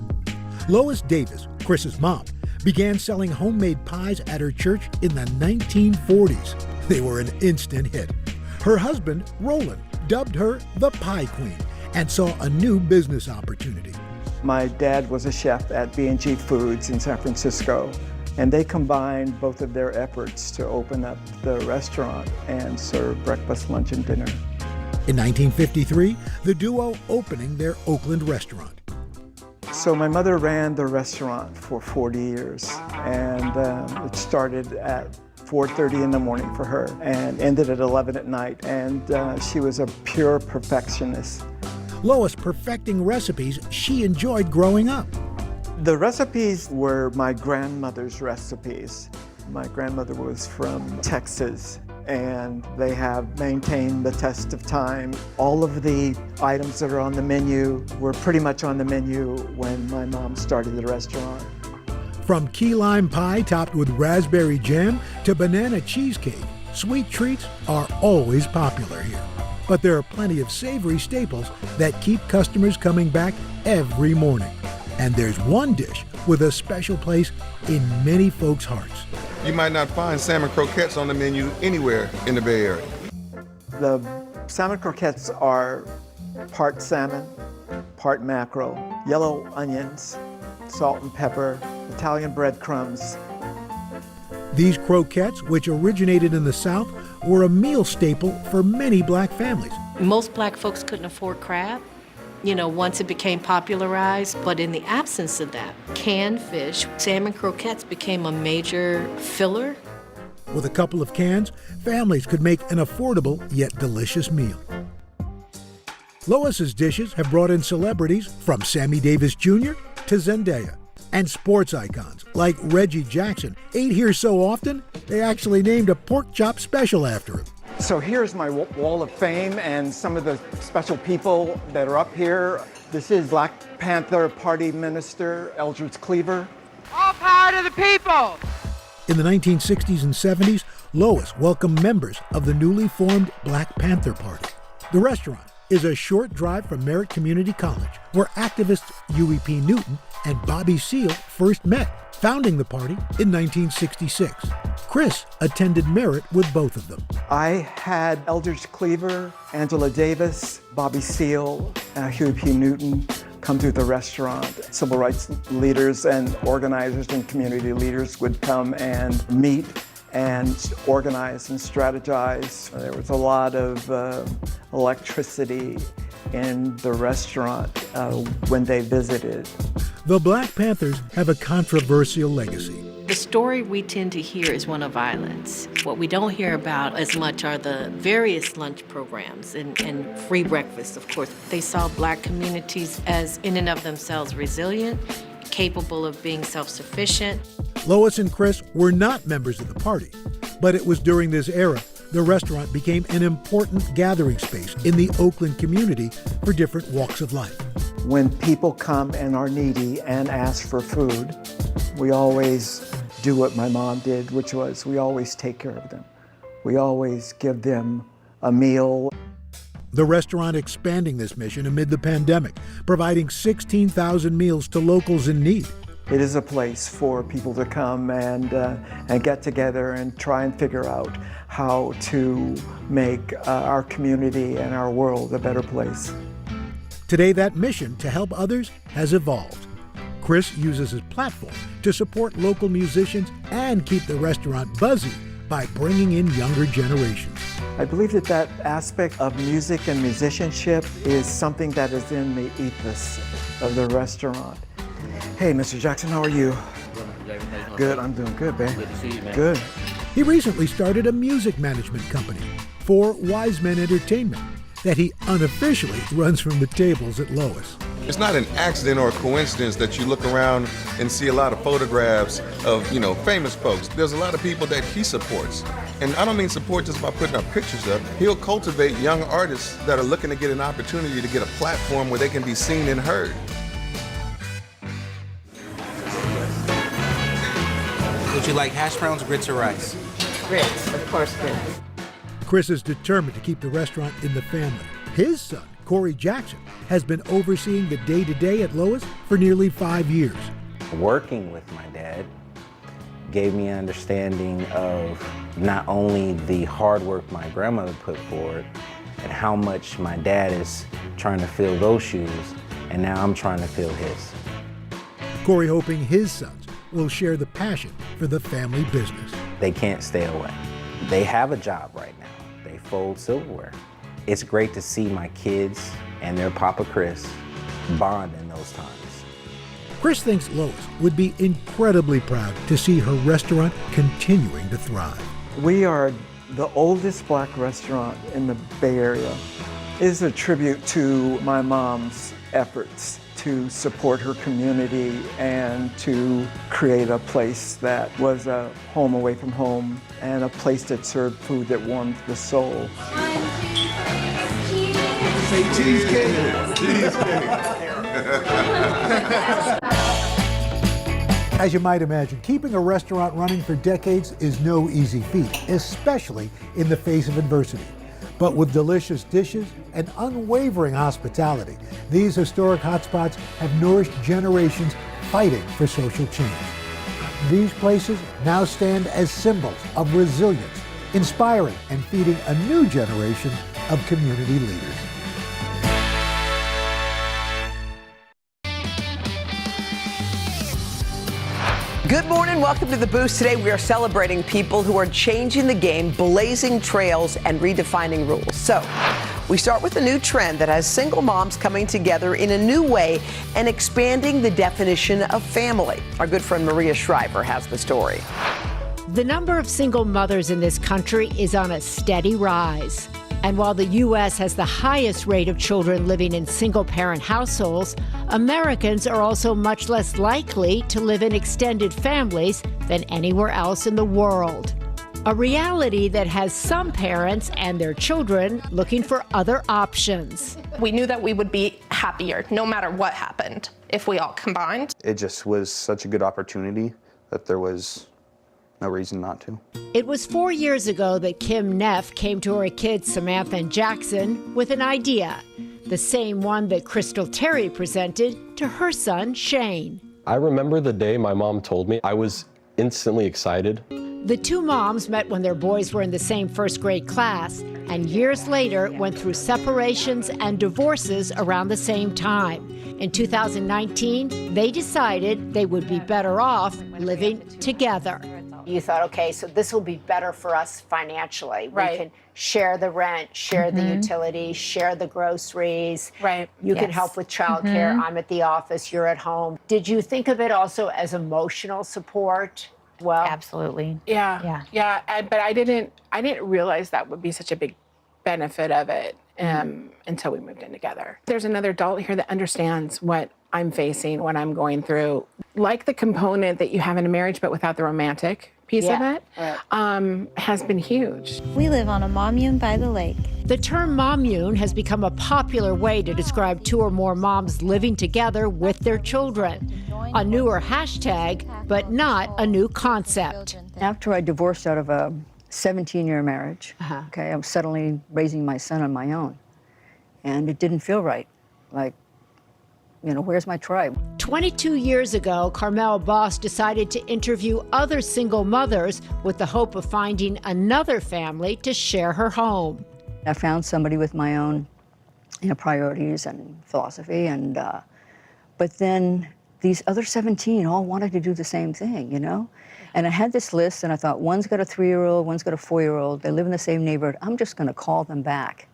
Lois Davis, Chris's mom, began selling homemade pies at her church in the 1940s. They were an instant hit. Her husband, Roland, dubbed her the Pie Queen and saw a new business opportunity. My dad was a chef at B&G Foods in San Francisco, and they combined both of their efforts to open up the restaurant and serve breakfast, lunch, and dinner. In 1953, the duo opening their Oakland restaurant. So my mother ran the restaurant for 40 years, and it started at 4:30 in the morning for her and ended at 11 at night, and she was a pure perfectionist. Lois perfecting recipes she enjoyed growing up. The recipes were my grandmother's recipes. My grandmother was from Texas, and they have maintained the test of time. All of the items that are on the menu were pretty much on the menu when my mom started the restaurant. From key lime pie topped with raspberry jam to banana cheesecake, sweet treats are always popular here. But there are plenty of savory staples that keep customers coming back every morning. And there's one dish with a special place in many folks' hearts. You might not find salmon croquettes on the menu anywhere in the Bay Area. The salmon croquettes are part salmon, part mackerel, yellow onions, salt and pepper, Italian breadcrumbs. These croquettes, which originated in the South, were a meal staple for many black families. Most black folks couldn't afford crab, once it became popularized, but in the absence of that, canned fish, salmon croquettes became a major filler. With a couple of cans, families could make an affordable yet delicious meal. Lois's dishes have brought in celebrities from Sammy Davis Jr. to Zendaya, and sports icons like Reggie Jackson ate here so often, they actually named a pork chop special after him. So here's my wall of fame and some of the special people that are up here. This is Black Panther Party Minister Eldridge Cleaver. All power to the people! In the 1960s and 70s, Lois welcomed members of the newly formed Black Panther Party. The restaurant is a short drive from Merritt Community College, where activists Huey P. Newton and Bobby Seale first met, founding the party in 1966. Chris attended Merritt with both of them. I had Eldridge Cleaver, Angela Davis, Bobby Seale, Huey P. Newton come to the restaurant. Civil rights leaders and organizers and community leaders would come and meet and organize and strategize. There was a lot of electricity in the restaurant when they visited. The Black Panthers have a controversial legacy. The story we tend to hear is one of violence. What we don't hear about as much are the various lunch programs and free breakfast, of course. They saw black communities as in and of themselves resilient, capable of being self-sufficient. Lois and Chris were not members of the party, but it was during this era the restaurant became an important gathering space in the Oakland community for different walks of life. When people come and are needy and ask for food, we always do what my mom did, which was we always take care of them. We always give them a meal. The restaurant expanding this mission amid the pandemic, providing 16,000 meals to locals in need. It is a place for people to come and get together and try and figure out how to make our community and our world a better place. Today, that mission to help others has evolved. Chris uses his platform to support local musicians and keep the restaurant buzzy by bringing in younger generations. I believe that that aspect of music and musicianship is something that is in the ethos of the restaurant. Hey, Mr. Jackson, how are you? Good, I'm doing good, man. Good to see you, man. Good. He recently started a music management company for Wise Men Entertainment that he unofficially runs from the tables at Lois. It's not an accident or a coincidence that you look around and see a lot of photographs of, famous folks. There's a lot of people that he supports. And I don't mean support just by putting up pictures up. He'll cultivate young artists that are looking to get an opportunity to get a platform where they can be seen and heard. Would you like hash browns, grits, or rice? Grits, of course, grits. Chris is determined to keep the restaurant in the family. His son, Corey Jackson, has been overseeing the day-to-day at Lois for nearly 5 years. Working with my dad gave me an understanding of not only the hard work my grandmother put forward and how much my dad is trying to fill those shoes, and now I'm trying to fill his. Corey hoping his sons will share the passion for the family business. They can't stay away. They have a job right now. They fold silverware. It's great to see my kids and their Papa Chris bond in those times. Chris thinks Lois would be incredibly proud to see her restaurant continuing to thrive. We are the oldest Black restaurant in the Bay Area. It is a tribute to my mom's efforts to support her community and to create a place that was a home away from home and a place that served food that warmed the soul. Say cheesecake. Cheesecake. As you might imagine, keeping a restaurant running for decades is no easy feat, especially in the face of adversity. But with delicious dishes and unwavering hospitality, these historic hotspots have nourished generations fighting for social change. These places now stand as symbols of resilience, inspiring and feeding a new generation of community leaders. Good morning, welcome to The Boost. Today we are celebrating people who are changing the game, blazing trails, and redefining rules. So, we start with a new trend that has single moms coming together in a new way and expanding the definition of family. Our good friend Maria Shriver has the story. The number of single mothers in this country is on a steady rise. And while the U.S. has the highest rate of children living in single-parent households, Americans are also much less likely to live in extended families than anywhere else in the world. A reality that has some parents and their children looking for other options. We knew that we would be happier no matter what happened if we all combined. It just was such a good opportunity that there was no reason not to. It was 4 years ago that Kim Neff came to her kids, Samantha and Jackson, with an idea, the same one that Crystal Terry presented to her son, Shane. I remember the day my mom told me. I was instantly excited. The two moms met when their boys were in the same first grade class, and years later went through separations and divorces around the same time. In 2019, they decided they would be better off living together. You thought, okay, so this will be better for us financially. Right. We can share the rent, share the utilities, share the groceries. Right. You can help with childcare. I'm at the office, you're at home. Did you think of it also as emotional support? Well, absolutely. Yeah. But I didn't realize that would be such a big benefit of it until we moved in together. There's another adult here that understands what I'm facing, what I'm going through. Like the component that you have in a marriage, but without the romantic piece of it, has been huge. We live on a commune by the lake. The term commune has become a popular way to describe two or more moms living together with their children. A newer hashtag, but not a new concept. After I divorced out of a 17-year marriage, I was suddenly raising my son on my own. And it didn't feel right. Like, where's my tribe? 22 years ago, Carmel Boss decided to interview other single mothers with the hope of finding another family to share her home. I found somebody with my own priorities and philosophy, but then these other 17 all wanted to do the same thing, you know? And I had this list, and I thought, one's got a 3-year-old, one's got a 4-year-old, they live in the same neighborhood. I'm just gonna call them back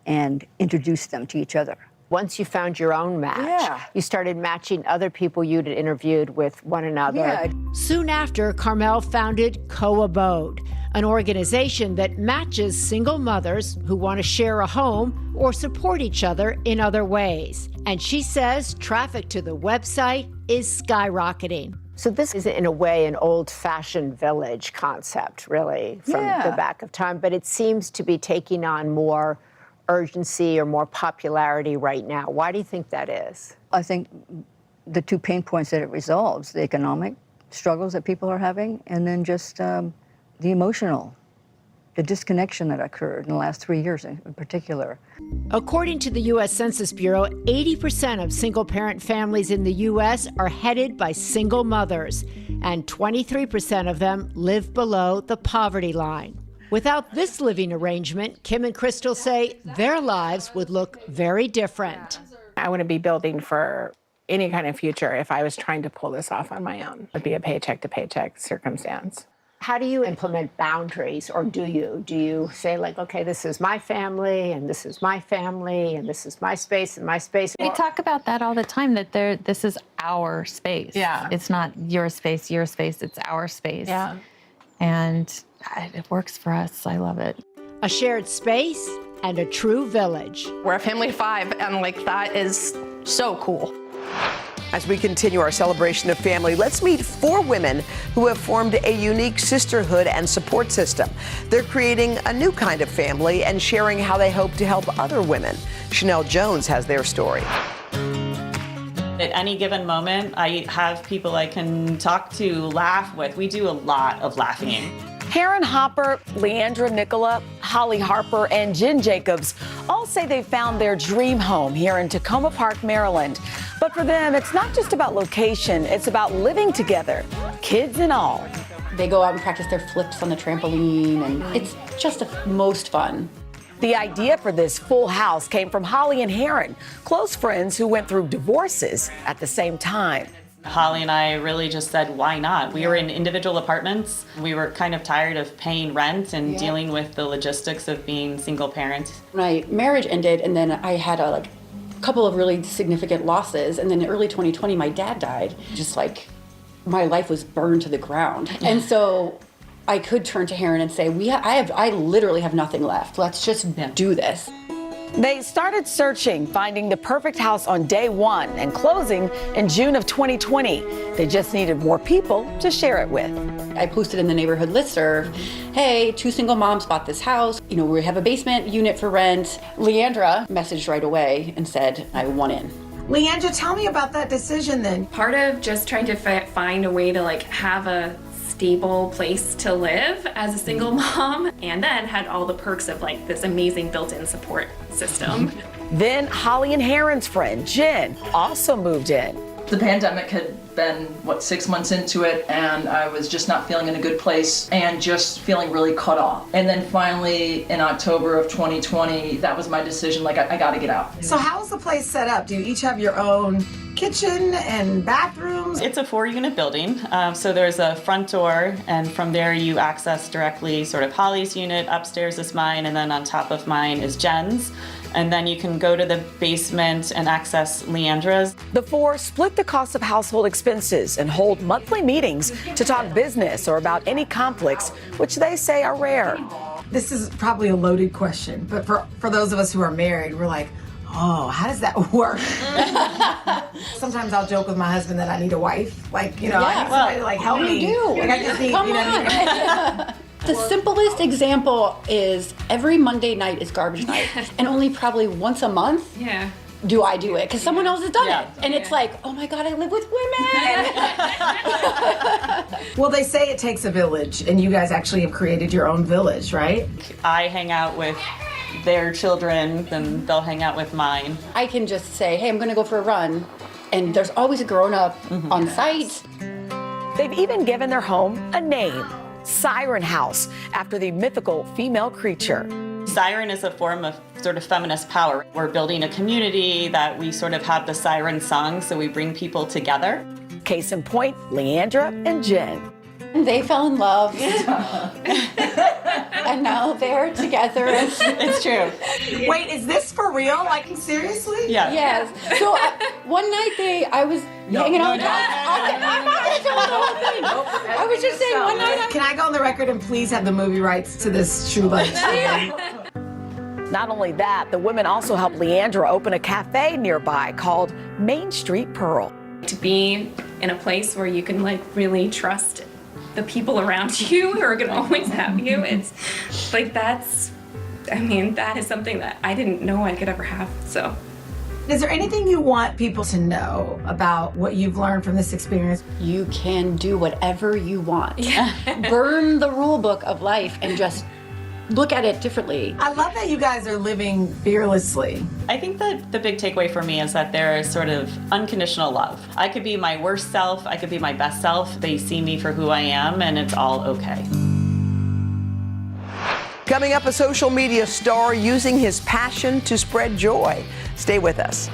and introduce them to each other. Once you found your own match, you started matching other people you'd interviewed with one another. Yeah. Soon after, Carmel founded Co-Abode, an organization that matches single mothers who want to share a home or support each other in other ways. And she says traffic to the website is skyrocketing. So this is, in a way, an old-fashioned village concept, really, from the back of time. But it seems to be taking on more urgency or more popularity right now. Why do you think that is? I think the 2 pain points that it resolves, the economic struggles that people are having, and then just the emotional, the disconnection that occurred in the last 3 years in particular. According to the U.S. Census Bureau, 80% of single-parent families in the U.S. are headed by single mothers, and 23% of them live below the poverty line. Without this living arrangement, Kim and Crystal say their lives would look very different. I wouldn't be building for any kind of future if I was trying to pull this off on my own. It would be a paycheck to paycheck circumstance. How do you implement boundaries, or do you? Do you say, like, okay, this is my family, and this is my family, and this is my space and my space? We talk about that all the time, that this is our space. Yeah. It's not your space, it's our space. Yeah. And it works for us. I love it. A shared space and a true village. We're a family of 5, and like that is so cool. As we continue our celebration of family, let's meet 4 women who have formed a unique sisterhood and support system. They're creating a new kind of family and sharing how they hope to help other women. Chanel Jones has their story. At any given moment, I have people I can talk to, laugh with. We do a lot of laughing. Karen Hopper, Leandra Nicola, Holly Harper, and Jen Jacobs all say they found their dream home here in Tacoma Park, Maryland. But for them, it's not just about location, it's about living together, kids and all. They go out and practice their flips on the trampoline, and it's just the most fun. The idea for this full house came from Holly and Heron, close friends who went through divorces at the same time. Holly and I really just said, why not? We were in individual apartments. We were kind of tired of paying rent and dealing with the logistics of being single parents. My marriage ended, and then I had a couple of really significant losses. And then in early 2020, my dad died. Just like my life was burned to the ground. And so I could turn to Heron and say, I literally have nothing left. Let's just do this. They started searching, finding the perfect house on day 1 and closing in June of 2020. They just needed more people to share it with. I posted in the neighborhood listserv, hey, 2 single moms bought this house. You know, we have a basement unit for rent. Leandra messaged right away and said, I want in. Leandra, tell me about that decision then. Part of just trying to find a way to have a stable place to live as a single mom, and then had all the perks of this amazing built-in support system. Then Holly and Heron's friend, Jen, also moved in. The pandemic had been, 6 months into it, and I was just not feeling in a good place and just feeling really cut off. And then finally, in October of 2020, that was my decision, I gotta get out. So how's the place set up? Do you each have your own kitchen and bathrooms? It's a 4-unit building, so there's a front door, and from there you access directly sort of Holly's unit, upstairs is mine, and then on top of mine is Jen's. And then you can go to the basement and access Leandra's. The 4 split the cost of household expenses and hold monthly meetings to talk business or about any conflicts, which they say are rare. This is probably a loaded question, but for those of us who are married, we're like, oh, how does that work? Sometimes I'll joke with my husband that I need a wife. I need somebody to help me. You do. I just need, Come on. The simplest example is every Monday night is garbage night, and only probably once a month do I do it, because someone else has done it. And it's like, oh my God, I live with women. Well, they say it takes a village, and you guys actually have created your own village, right? I hang out with their children, then they'll hang out with mine. I can just say, hey, I'm gonna go for a run, and there's always a grown-up on site. They've even given their home a name, Siren House, after the mythical female creature. Siren is a form of sort of feminist power. We're building a community that we sort of have the siren song, so we bring people together. Case in point, Leandra and Jen. They fell in love. And now they're together. It's true. Wait, is this for real? Like, seriously? Yeah. Yes. So one night I was hanging out. I'm not going to tell the whole thing. I was just saying one night. Can I go on the record and please have the movie rights to this true life story? Not only that, the women also helped Leandra open a cafe nearby called Main Street Pearl. To be in a place where you can like really trust the people around you who are gonna always have you, it's like that is something that I didn't know I could ever have, so. Is there anything you want people to know about what you've learned from this experience? You can do whatever you want. Burn the rule book of life and just look at it differently. I love that you guys are living fearlessly. I think that the big takeaway for me is that there is sort of unconditional love. I could be my worst self, I could be my best self. They see me for who I am, and it's all okay. Coming up, a social media star using his passion to spread joy. Stay with us.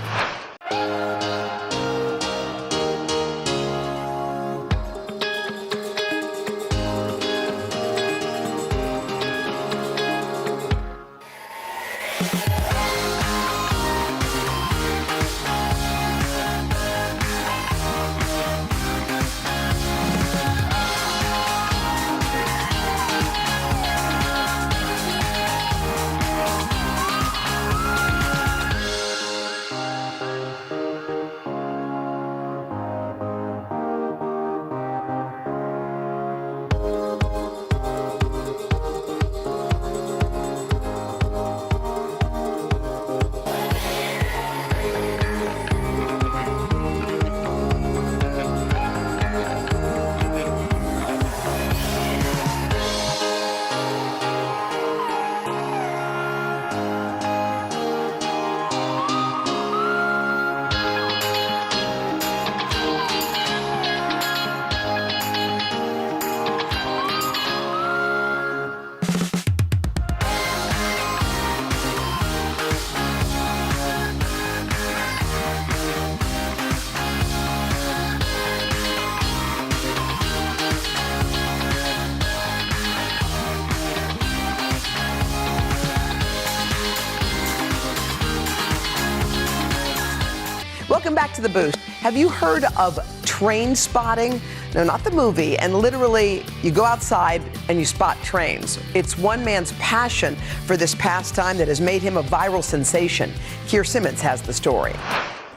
Welcome back to The Boost. Have you heard of train spotting? No, not the movie. And literally, you go outside and you spot trains. It's one man's passion for this pastime that has made him a viral sensation. Keir Simmons has the story.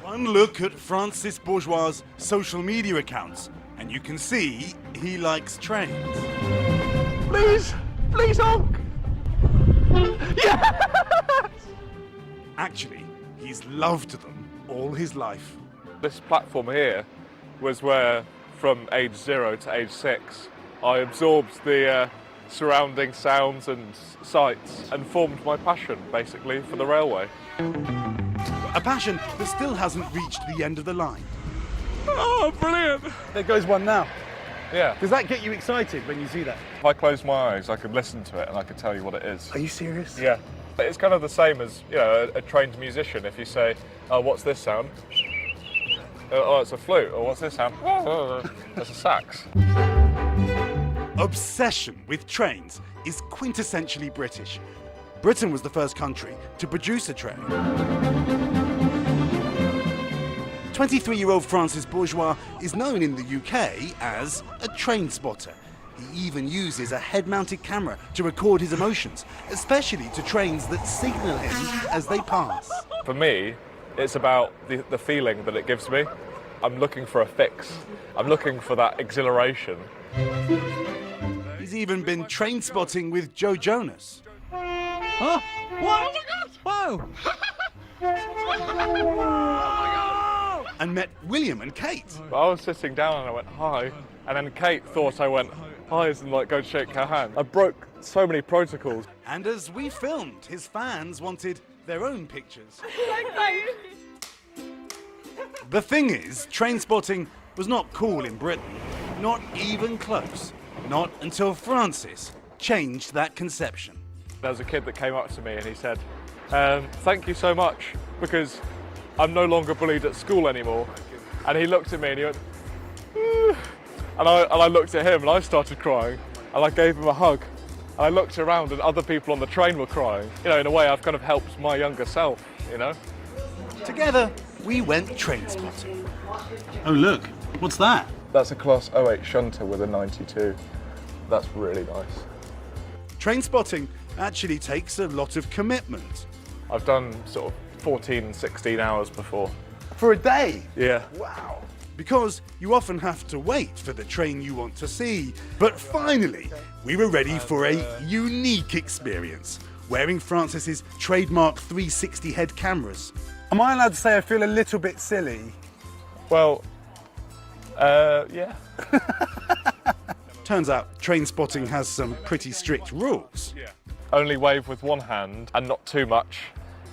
One look at Francis Bourgeois' social media accounts, and you can see he likes trains. Please, please honk. Yes! Actually, he's loved them all his life. This platform here was where, from age 0 to age 6, I absorbed the surrounding sounds and sights and formed my passion, basically, for the railway. A passion that still hasn't reached the end of the line. Oh, brilliant! There goes one now. Yeah. Does that get you excited when you see that? If I close my eyes, I could listen to it and I could tell you what it is. Are you serious? Yeah. It's kind of the same as, you know, a trained musician. If you say, oh, what's this sound? Oh, it's a flute. Or what's this sound? It's a sax. Obsession with trains is quintessentially British. Britain was the first country to produce a train. 23-year-old Francis Bourgeois is known in the UK as a train spotter. He even uses a head-mounted camera to record his emotions, especially to trains that signal him as they pass. For me, it's about the feeling that it gives me. I'm looking for a fix. I'm looking for that exhilaration. He's even been train spotting with Joe Jonas. Oh, what? Whoa! And met William and Kate. I was sitting down and I went, hi. And then Kate thought I went, hi, and like go shake her hand. I broke so many protocols. And as we filmed, his fans wanted their own pictures. The thing is, train spotting was not cool in Britain. Not even close. Not until Francis changed that conception. There was a kid that came up to me and he said, thank you so much, because I'm no longer bullied at school anymore. And he looked at me and he went, and I looked at him and I started crying, and I gave him a hug. And I looked around and other people on the train were crying. You know, in a way I've kind of helped my younger self, you know? Together, we went train spotting. Oh look, what's that? That's a Class 08 shunter with a 92. That's really nice. Train spotting actually takes a lot of commitment. I've done sort of 14, 16 hours before. For a day? Yeah. Wow. Because you often have to wait for the train you want to see. But finally, we were ready for a unique experience, wearing Francis's trademark 360 head cameras. Am I allowed to say I feel a little bit silly? Well, yeah. Turns out train spotting has some pretty strict rules. Yeah. Only wave with one hand and not too much.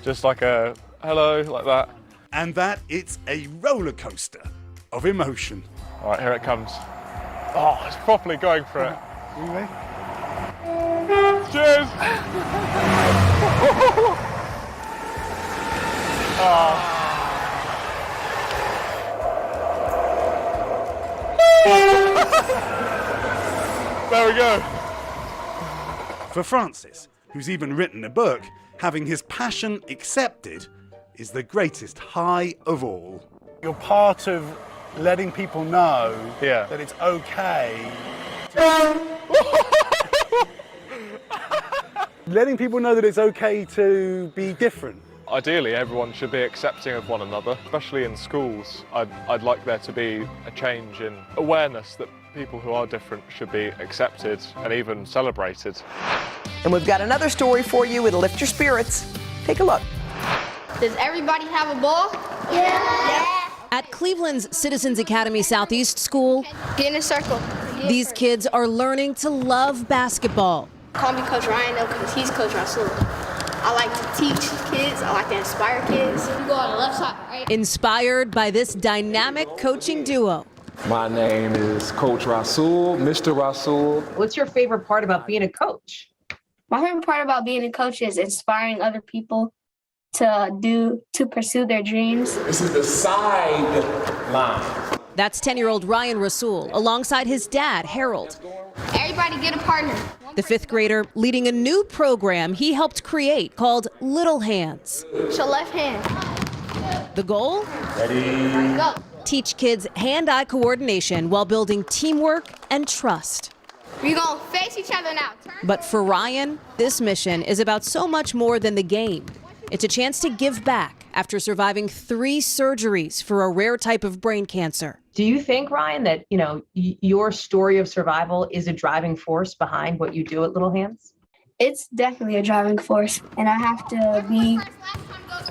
Just like a hello, like that. And that it's a roller coaster of emotion. All right, here it comes. Oh, it's properly going for it. Really? Cheers! Oh. There we go. For Francis, who's even written a book, having his passion accepted is the greatest high of all. You're part of letting people know that it's okay. Letting people know that it's okay to be different. Ideally, everyone should be accepting of one another, especially in schools. I'd like there to be a change in awareness that people who are different should be accepted and even celebrated. And we've got another story for you. It'll lift your spirits. Take a look. Does everybody have a ball? Yeah. At Cleveland's Citizens Academy Southeast School, Get in a circle. these kids are learning to love basketball. Call me Coach Ryan though, because he's Coach Rasul. I like to teach kids. I like to inspire kids. You go on the left side, right? Inspired by this dynamic coaching duo. My name is Coach Rasul, Mr. Rasul. What's your favorite part about being a coach? My favorite part about being a coach is inspiring other people to pursue their dreams. This is the sideline. That's 10-year-old Ryan Rasul alongside his dad, Harold. Everybody get a partner. The fifth grader leading a new program he helped create called Little Hands. So left hand. The goal? Ready? Go. Teach kids hand-eye coordination while building teamwork and trust. We're going to face each other now. But for Ryan, this mission is about so much more than the game. It's a chance to give back after surviving 3 surgeries for a rare type of brain cancer. Do you think, Ryan, that your story of survival is a driving force behind what you do at Little Hands? It's definitely a driving force, and I have to be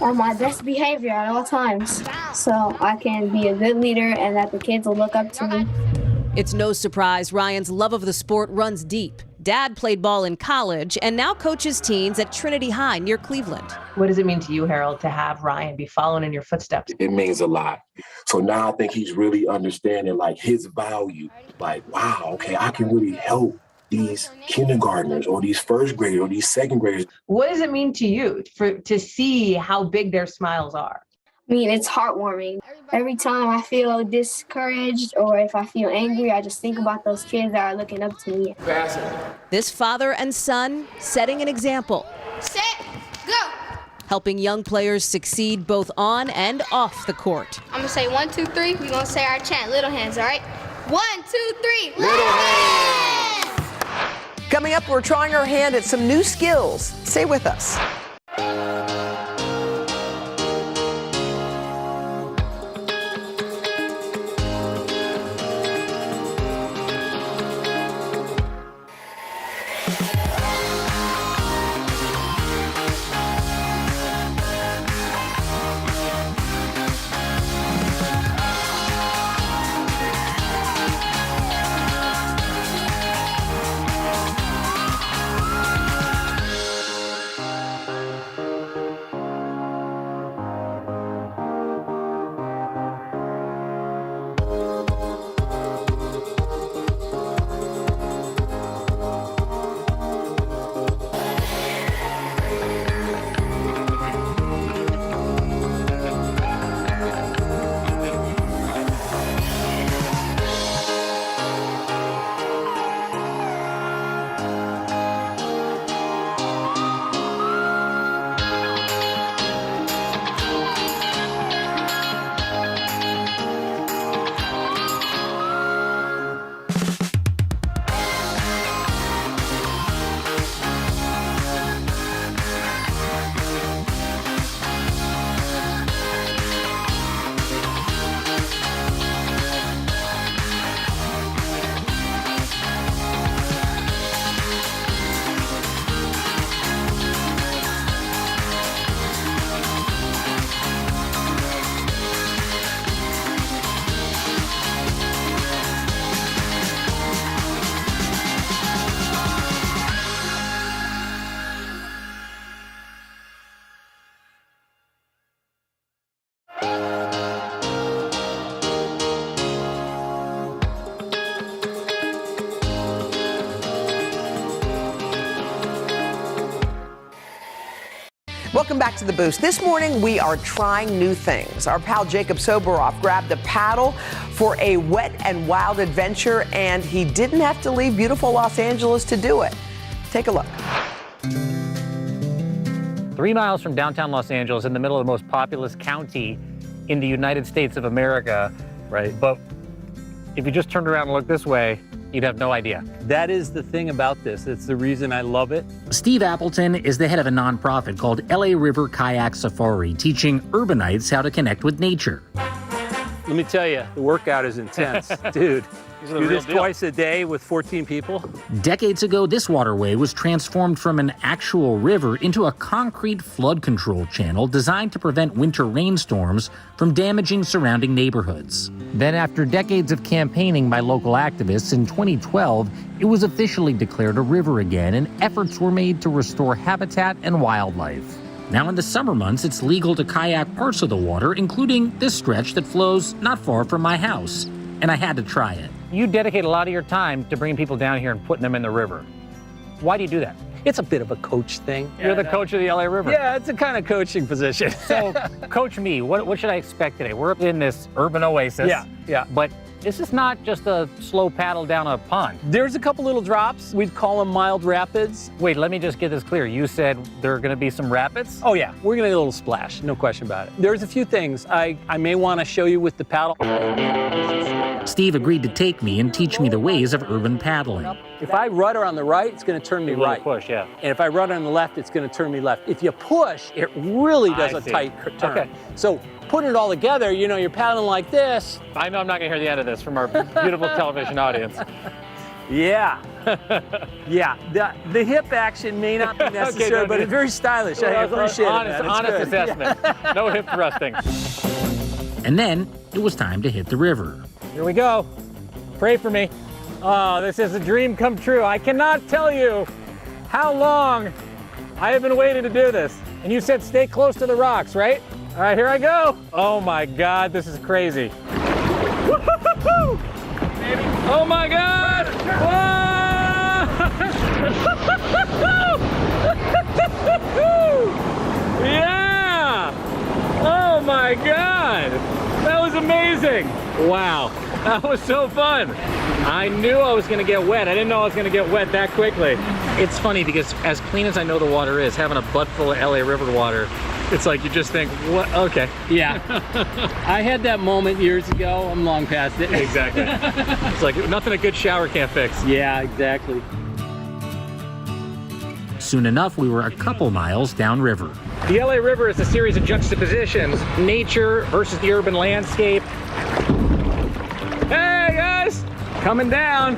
on my best behavior at all times so I can be a good leader and that the kids will look up to me. It's no surprise Ryan's love of the sport runs deep. Dad played ball in college and now coaches teens at Trinity High near Cleveland. What does it mean to you, Harold, to have Ryan be following in your footsteps? It means a lot. So now I think he's really understanding his value. Wow, okay, I can really help these kindergartners or these first graders or these second graders. What does it mean to you to see how big their smiles are? I mean, it's heartwarming. Every time I feel discouraged or if I feel angry, I just think about those kids that are looking up to me. This father and son setting an example. Set, go. Helping young players succeed both on and off the court. I'm going to say 1, 2, 3. We're going to say our chant, Little Hands, all right? 1, 2, 3, Little Hands! Coming up, we're trying our hand at some new skills. Stay with us. Welcome back to The Boost. This morning, we are trying new things. Our pal Jacob Soboroff grabbed a paddle for a wet and wild adventure, and he didn't have to leave beautiful Los Angeles to do it. Take a look. 3 miles from downtown Los Angeles, in the middle of the most populous county in the United States of America. Right. But if you just turned around and looked this way, you'd have no idea. That is the thing about this. It's the reason I love it. Steve Appleton is the head of a nonprofit called LA River Kayak Safari, teaching urbanites how to connect with nature. Let me tell you, the workout is intense. Dude, do this twice a day with 14 people. Decades ago, this waterway was transformed from an actual river into a concrete flood control channel designed to prevent winter rainstorms from damaging surrounding neighborhoods. Then, after decades of campaigning by local activists, in 2012, it was officially declared a river again, and efforts were made to restore habitat and wildlife. Now in the summer months, it's legal to kayak parts of the water, including this stretch that flows not far from my house. And I had to try it. You dedicate a lot of your time to bringing people down here and putting them in the river. Why do you do that? It's a bit of a coach thing. You're the coach of the LA River. Yeah, it's a kind of coaching position. So, coach me. What should I expect today? We're in this urban oasis. Yeah. But this is not just a slow paddle down a pond. There's a couple little drops. We'd call them mild rapids. Wait, let me just get this clear. You said there are going to be some rapids? Oh, yeah. We're going to get a little splash. No question about it. There's a few things I may want to show you with the paddle. Steve agreed to take me and teach me the ways of urban paddling. If I rudder on the right, it's going to turn me right. Push, yeah. And if I rudder on the left, it's going to turn me left. If you push, it really does a tight turn. Okay. So putting it all together, you know, you're paddling like this. I know I'm not going to hear the end of this from our beautiful television audience. Yeah. Yeah. The hip action may not be necessary, okay, but it's very stylish. I appreciate it. Honest assessment. Yeah. No hip thrusting. And then it was time to hit the river. Here we go. Pray for me. Oh, this is a dream come true. I cannot tell you how long I have been waiting to do this. And you said stay close to the rocks, right? All right, here I go. Oh my God, this is crazy. Woo-hoo-hoo-hoo! Oh my God! Whoa! Yeah! Oh my God! That was amazing! Wow, that was so fun. I knew I was gonna get wet. I didn't know I was gonna get wet that quickly. It's funny because as clean as I know the water is, having a butt full of LA River water, it's like you just think, what? Okay. Yeah. I had that moment years ago. I'm long past it. Exactly. It's like nothing a good shower can't fix. Yeah, exactly. Soon enough, we were a couple miles downriver. The LA River is a series of juxtapositions, nature versus the urban landscape. Hey guys, coming down.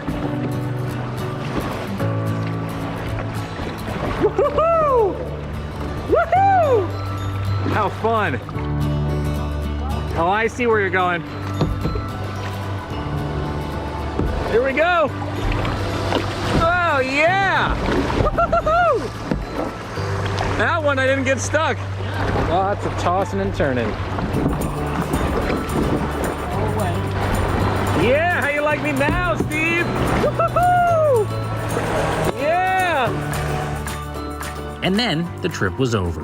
Woohoo! Woohoo! How fun. Oh, I see where you're going. Here we go. Oh yeah! Woo-hoo-hoo-hoo! That one I didn't get stuck. Lots of tossing and turning. Yeah, how you like me now, Steve? Woo-hoo-hoo! Yeah! And then the trip was over.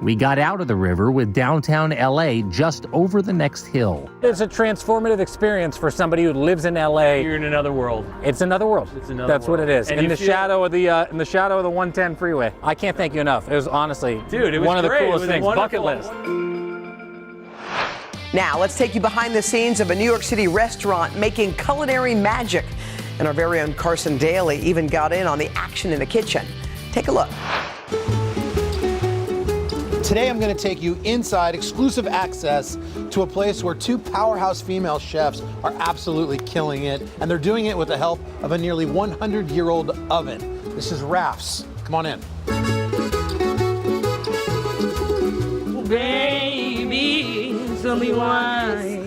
We got out of the river with downtown LA just over the next hill. It's a transformative experience for somebody who lives in LA. You're in another world. It's another world. It's another That's world. what it is. And In the shadow of the 110 freeway. I can't thank you enough. It was honestly, dude, it was one of the great. coolest things. Wonderful. Bucket list. Now, let's take you behind the scenes of a New York City restaurant making culinary magic. And our very own Carson Daly even got in on the action in the kitchen. Take a look. Today I'm going to take you inside exclusive access to a place where two powerhouse female chefs are absolutely killing it, and they're doing it with the help of a nearly 100-year-old oven. This is Raf's. Come on in. Baby, tell me why.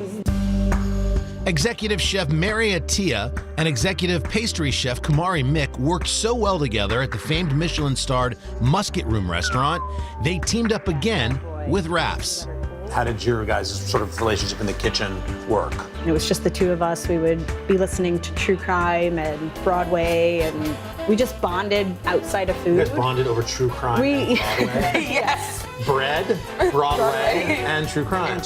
Executive Chef Mary Attia and Executive Pastry Chef Kumari Mick worked so well together at the famed Michelin-starred Musket Room restaurant, they teamed up again with Raps. How did your guys' sort of relationship in the kitchen work? It was just the two of us. We would be listening to true crime and Broadway, and we just bonded outside of food. You guys bonded over true crime and Broadway? Yes. Bread, Broadway, and true crime.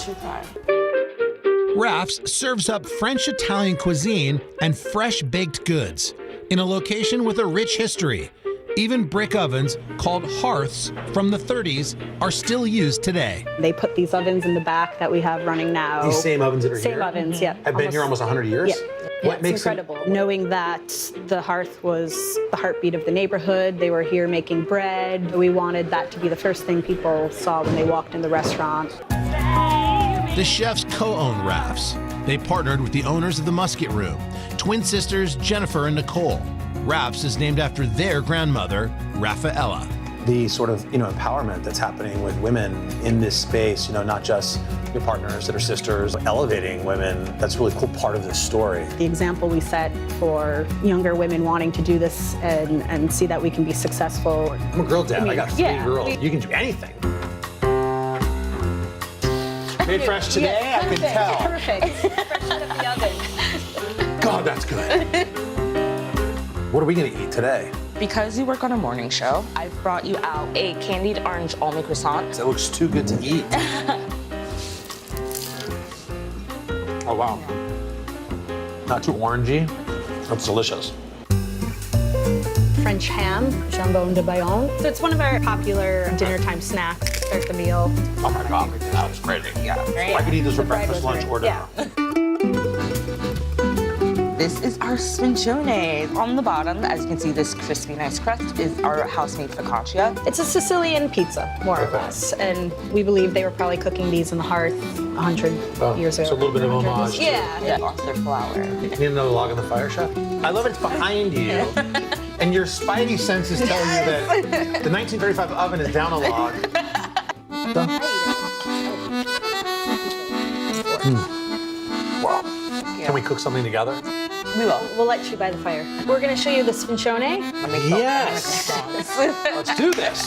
Raps serves up French Italian cuisine and fresh baked goods in a location with a rich history. Even brick ovens called hearths from the 30s are still used today. They put these ovens in the back that we have running now. These same ovens that are here? Same ovens, yeah. Have been here almost 100 years? Yeah. What makes incredible. Knowing that the hearth was the heartbeat of the neighborhood, they were here making bread. We wanted that to be the first thing people saw when they walked in the restaurant. The chefs co-own Raps. They partnered with the owners of the Musket Room, twin sisters Jennifer and Nicole. Raps is named after their grandmother, Rafaela. The sort of, empowerment that's happening with women in this space, not just your partners that are sisters, elevating women, that's a really cool part of this story. The example we set for younger women wanting to do this and see that we can be successful. I'm a girl dad. I got 3 girls. You can do anything. Made fresh today, I can tell. Perfect. Fresh out of the oven. God, that's good. What are we going to eat today? Because you work on a morning show, I've brought you out a candied orange almond croissant. That looks too good to eat. Oh, wow. Not too orangey. That's delicious. French ham, jambon de Bayonne. So it's one of our popular dinner time snacks to start the meal. Oh my God, that was crazy. Yeah. I could eat this for breakfast, lunch, or dinner. Yeah. This is our spincione. On the bottom, as you can see, this crispy, nice crust is our house-made focaccia. It's a Sicilian pizza, more or less. And we believe they were probably cooking these in the hearth 100 years ago. So a little bit of homage. Yeah. They lost their flour. You need another log on the fire, chef? I love it's behind you. And your spidey senses tell you that the 1935 oven is down a log. Wow. Can we cook something together? We will. We'll let you by the fire. We're going to show you the spincione. Yes. Let's do this.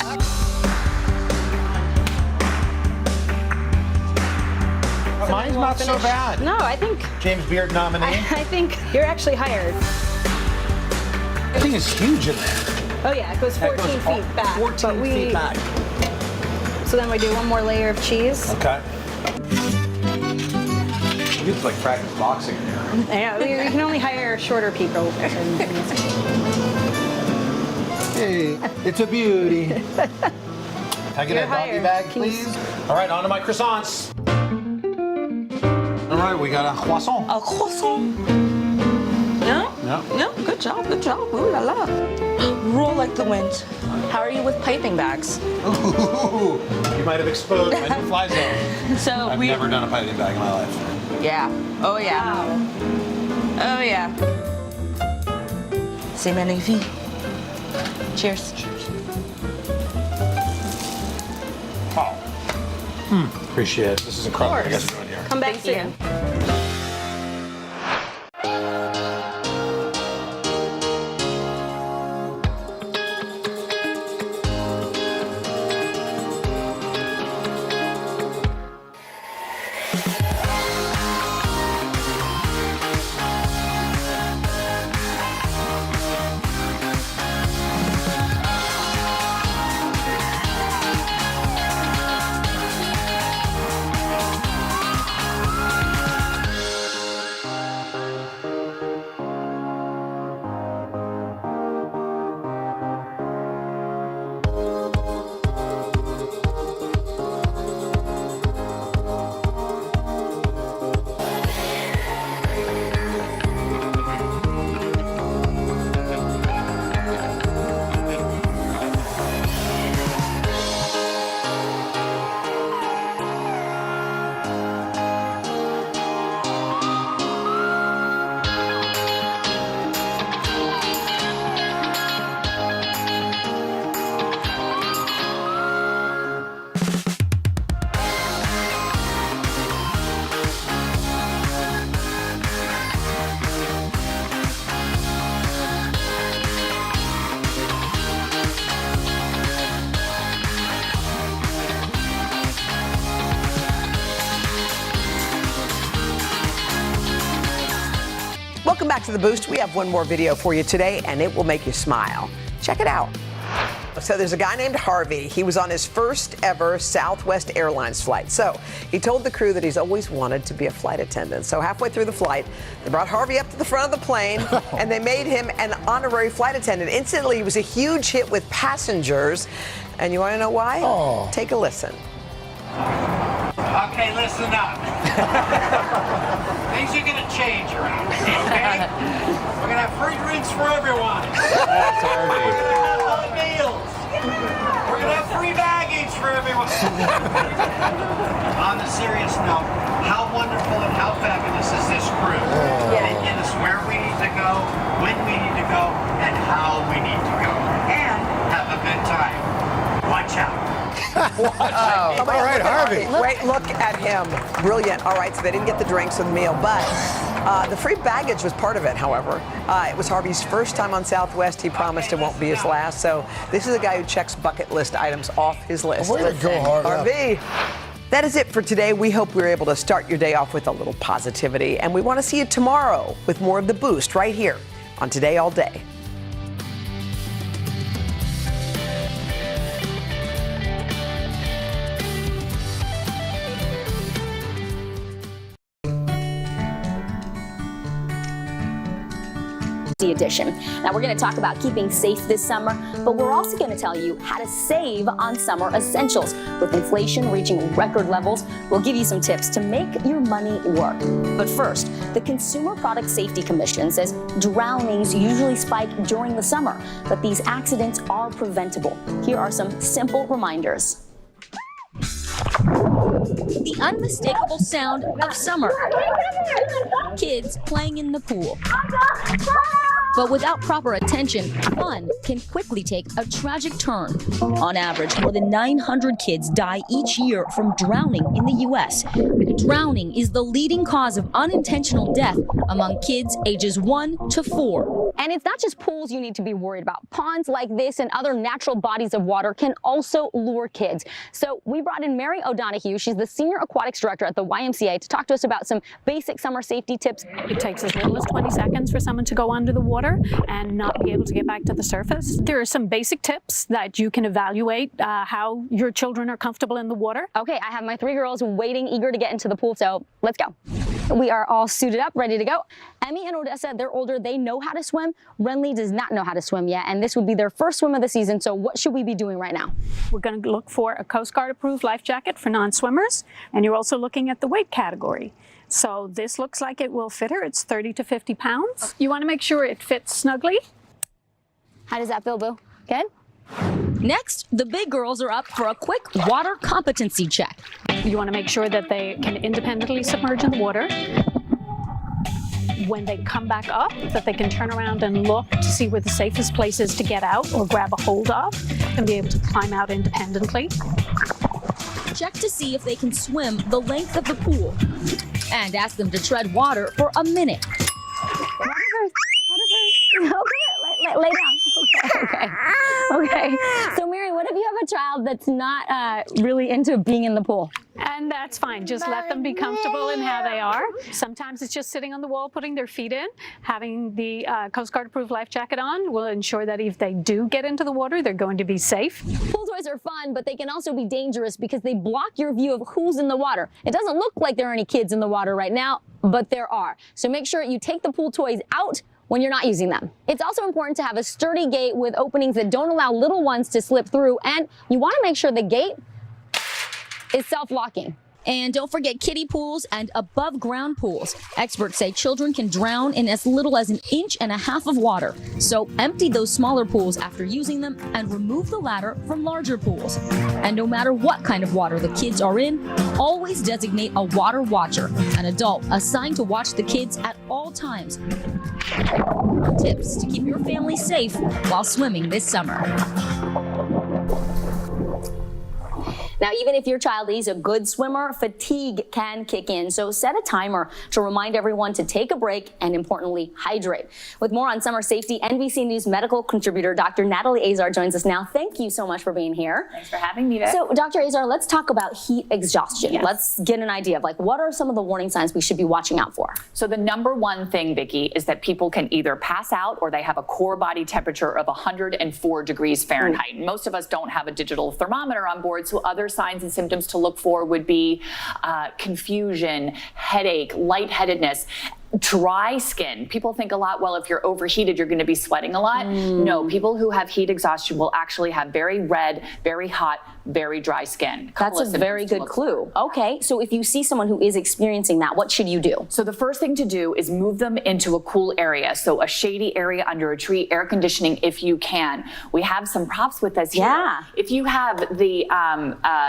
Mine's not so bad. No, I think... James Beard nominee. I think you're actually hired. I think it's huge in there. Oh yeah, it goes 14 feet back. 14 feet back. So then we do one more layer of cheese. Okay. You have to practice boxing in here. Yeah, we can only hire shorter people. Hey, it's a beauty. Can I get a doggy bag, please? All right, on to my croissants. All right, we got a croissant. A croissant. Yeah? Yeah, good job, good job. Ooh la la. Roll like the wind. How are you with piping bags? Ooh, you might have exposed my new fly zone. So I've never done a piping bag in my life. Yeah. Oh yeah. Wow. Oh yeah. C'est magnifique. Cheers. Cheers. Oh. Appreciate it. This is incredible. What are you guys doing here? Come back soon. back to the Boost. We have one more video for you today, and it will make you smile. Check it out. So there's a guy named Harvey. He was on his first ever Southwest Airlines flight. So he told the crew that he's always wanted to be a flight attendant. So halfway through the flight, they brought Harvey up to the front of the plane, and they made him an honorary flight attendant. Instantly, he was a huge hit with passengers. And you want to know why? Oh. Take a listen. Okay, listen up. Things are going to change around here, okay? We're going to have free drinks for everyone. That's Harvey. We're going to have hot meals. We're going to have free baggage for everyone. On a serious note, how wonderful and how fabulous is this crew? They get us where we need to go, when we need to go, and how we need to go. And have a good time. Watch out. All right, Harvey. Wait, look at him. Brilliant. All right, so they didn't get the drinks or the meal, but the free baggage was part of it, however. It was Harvey's first time on Southwest. He promised it won't be his last. So this is a guy who checks bucket list items off his list. Way to go, Harvey. That is it for today. We hope we were able to start your day off with a little positivity. And we want to see you tomorrow with more of the Boost right here on Today All Day. Edition. Now we're going to talk about keeping safe this summer, but we're also going to tell you how to save on summer essentials. With inflation reaching record levels, we'll give you some tips to make your money work. But first, the Consumer Product Safety Commission says drownings usually spike during the summer, but these accidents are preventable. Here are some simple reminders. The unmistakable sound of summer. Kids playing in the pool. But without proper attention, fun can quickly take a tragic turn. On average, more than 900 kids die each year from drowning in the U.S. Drowning is the leading cause of unintentional death among kids ages 1 to 4. And it's not just pools you need to be worried about. Ponds like this and other natural bodies of water can also lure kids. So we brought in Mary O'Donoghue. She's the Senior Aquatics Director at the YMCA to talk to us about some basic summer safety tips. It takes as little as 20 seconds for someone to go under the water and not be able to get back to the surface. There are some basic tips that you can evaluate how your children are comfortable in the water. Okay, I have my 3 girls waiting, eager to get into the pool, so let's go. We are all suited up, ready to go. Emmy and Odessa, they're older, they know how to swim. Renly does not know how to swim yet, and this would be their first swim of the season, so what should we be doing right now? We're going to look for a Coast Guard approved life jacket for non-swimmers, and you're also looking at the weight category. So this looks like it will fit her. It's 30 to 50 pounds. You want to make sure it fits snugly. How does that feel, Boo? Good? Next, the big girls are up for a quick water competency check. You want to make sure that they can independently submerge in the water. When they come back up, that they can turn around and look to see where the safest place is to get out or grab a hold of and be able to climb out independently. Check to see if they can swim the length of the pool. And ask them to tread water for a minute. Lay down. Okay. So Mary, what if you have a child that's not really into being in the pool? And that's fine. Just let them be comfortable in how they are. Sometimes it's just sitting on the wall, putting their feet in. Having the Coast Guard approved life jacket on will ensure that if they do get into the water, they're going to be safe. Pool toys are fun, but they can also be dangerous because they block your view of who's in the water. It doesn't look like there are any kids in the water right now, but there are. So make sure you take the pool toys out when you're not using them. It's also important to have a sturdy gate with openings that don't allow little ones to slip through, and you want to make sure the gate is self-locking. And don't forget kiddie pools and above ground pools. Experts say children can drown in as little as 1.5 inches of water. So empty those smaller pools after using them and remove the latter from larger pools. And no matter what kind of water the kids are in, always designate a water watcher, an adult assigned to watch the kids at all times. Tips to keep your family safe while swimming this summer. Now, even if your child is a good swimmer, fatigue can kick in. So set a timer to remind everyone to take a break and, importantly, hydrate. With more on summer safety, NBC News medical contributor Dr. Natalie Azar joins us now. Thank you so much for being here. Thanks for having me, Vic. So, Dr. Azar, let's talk about heat exhaustion. Yes. Let's get an idea of what are some of the warning signs we should be watching out for? So the number one thing, Vicki, is that people can either pass out or they have a core body temperature of 104 degrees Fahrenheit. Most of us don't have a digital thermometer on board, so other signs and symptoms to look for would be confusion, headache, lightheadedness. Dry skin. People think a lot, well, if you're overheated, you're going to be sweating a lot. No, people who have heat exhaustion will actually have very red, very hot, very dry skin. That's a very good clue. Okay, so if you see someone who is experiencing that, what should you do? So the first thing to do is move them into a cool area. So a shady area under a tree, air conditioning if you can. We have some props with us here. Yeah. If you have the,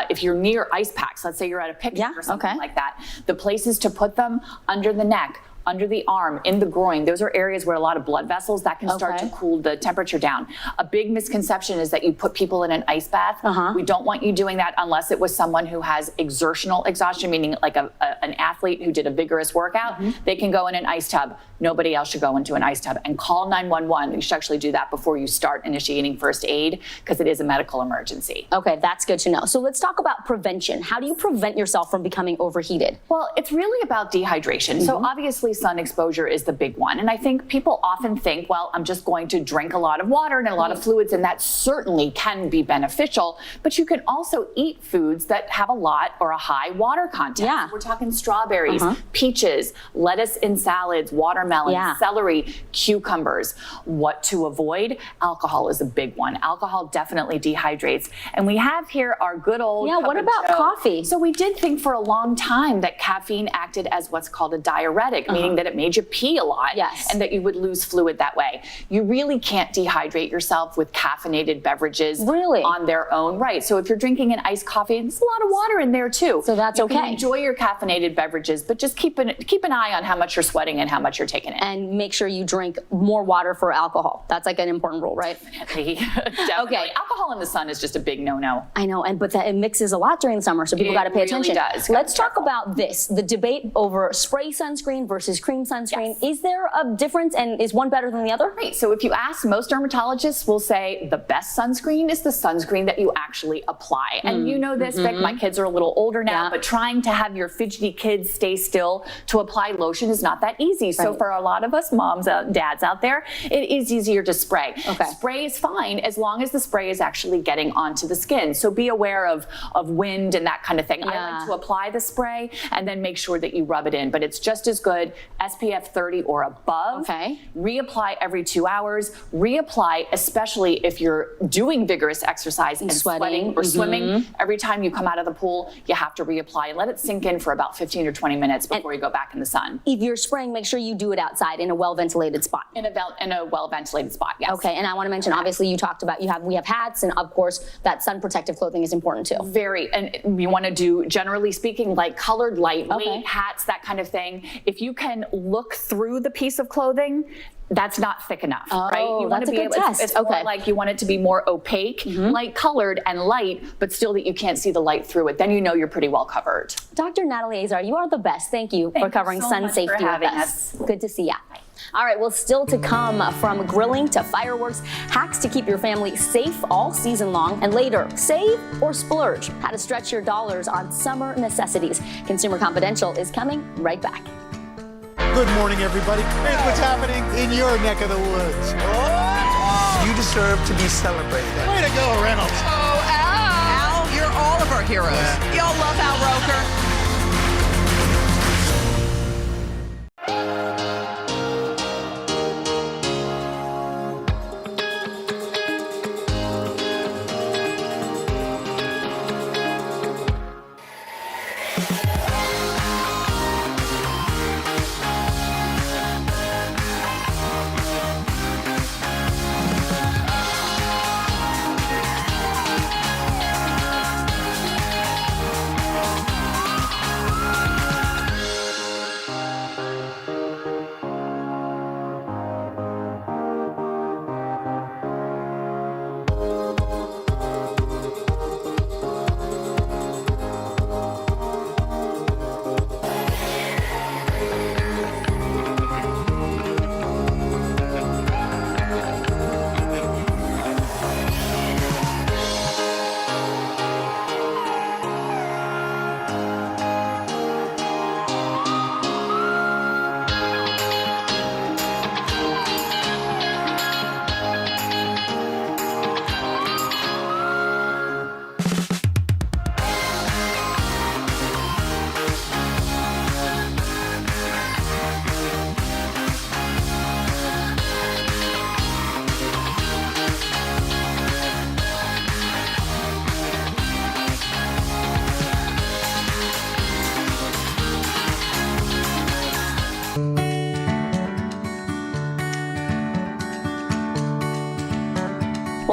if you're near ice packs, let's say you're at a picnic or something like that, the places to put them under the neck, under the arm, in the groin. Those are areas where a lot of blood vessels that can start to cool the temperature down. A big misconception is that you put people in an ice bath. We don't want you doing that unless it was someone who has exertional exhaustion, meaning like an athlete who did a vigorous workout. They can go in an ice tub. Nobody else should go into an ice tub. And call 911. You should actually do that before you start initiating first aid because it is a medical emergency. Okay, that's good to know. So let's talk about prevention. How do you prevent yourself from becoming overheated? Well, it's really about dehydration. So obviously sun exposure is the big one. And I think people often think, well, I'm just going to drink a lot of water and a lot of fluids, and that certainly can be beneficial. But you can also eat foods that have a lot or a high water content. Yeah. We're talking strawberries, peaches, lettuce in salads, watermelon, celery, cucumbers. What to avoid? Alcohol is a big one. Alcohol definitely dehydrates. And we have here our good old cup what of about Joe. coffee? So we did think for a long time that caffeine acted as what's called a diuretic, meaning that it made you pee a lot and that you would lose fluid that way. You really can't dehydrate yourself with caffeinated beverages on their own. Right. So if you're drinking an iced coffee, there's a lot of water in there too. So that's you can enjoy your caffeinated beverages, but just keep an eye on how much you're sweating and how much you're taking in. And make sure you drink more water for alcohol. That's like an important rule, right? Definitely. Okay. Alcohol in the sun is just a big no-no. I know, but it mixes a lot during the summer, so people got to pay attention. Does. Let's talk about this, the debate over spray sunscreen versus cream sunscreen. Is there a difference, and is one better than the other? Right. So if you ask, most dermatologists will say the best sunscreen is the sunscreen that you actually apply. And you know this, Vic, my kids are a little older now, but trying to have your fidgety kids stay still to apply lotion is not that easy. So for a lot of us moms, dads out there, it is easier to spray. Spray is fine as long as the spray is actually getting onto the skin. So be aware of wind and that kind of thing. I like to apply the spray and then make sure that you rub it in, but it's just as good. SPF 30 or above. Reapply every 2 hours. Reapply, especially if you're doing vigorous exercise and sweating or swimming. Every time you come out of the pool, you have to reapply and let it sink in for about 15 or 20 minutes before you go back in the sun. If you're spraying, make sure you do it outside in a well-ventilated spot. In a well-ventilated spot, yes. Okay, and I want to mention, obviously, you talked about we have hats, and of course, that sun protective clothing is important too. Very, and you want to do, generally speaking, like colored, lightweight hats, that kind of thing. If you can look through the piece of clothing, that's not thick enough, right? You want that's to be a good test. It's more like you want it to be more opaque, light colored and light, but still that you can't see the light through it. Then you know you're pretty well covered. Dr. Natalie Azar, you are the best. Thank you for covering sun safety with us. Good to see ya. All right, well, still to come, from grilling to fireworks, hacks to keep your family safe all season long, and later, save or splurge, how to stretch your dollars on summer necessities. Consumer Confidential is coming right back. Good morning, everybody. Here's what's happening in your neck of the woods. You deserve to be celebrated. Way to go, Reynolds. Oh, Al. Al, you're all of our heroes. Y'all love Al Roker.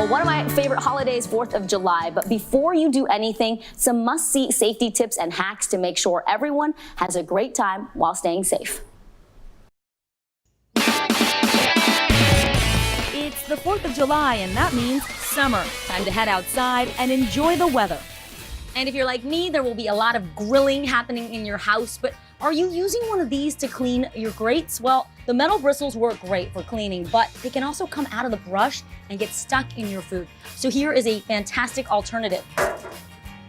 one of my favorite holidays, 4th of July. But before you do anything, some must-see safety tips and hacks to make sure everyone has a great time while staying safe. It's the 4th of July, and that means summer. Time to head outside and enjoy the weather. And if you're like me, there will be a lot of grilling happening in your house, but are you using one of these to clean your grates? Well, the metal bristles work great for cleaning, but they can also come out of the brush and get stuck in your food. So here is a fantastic alternative.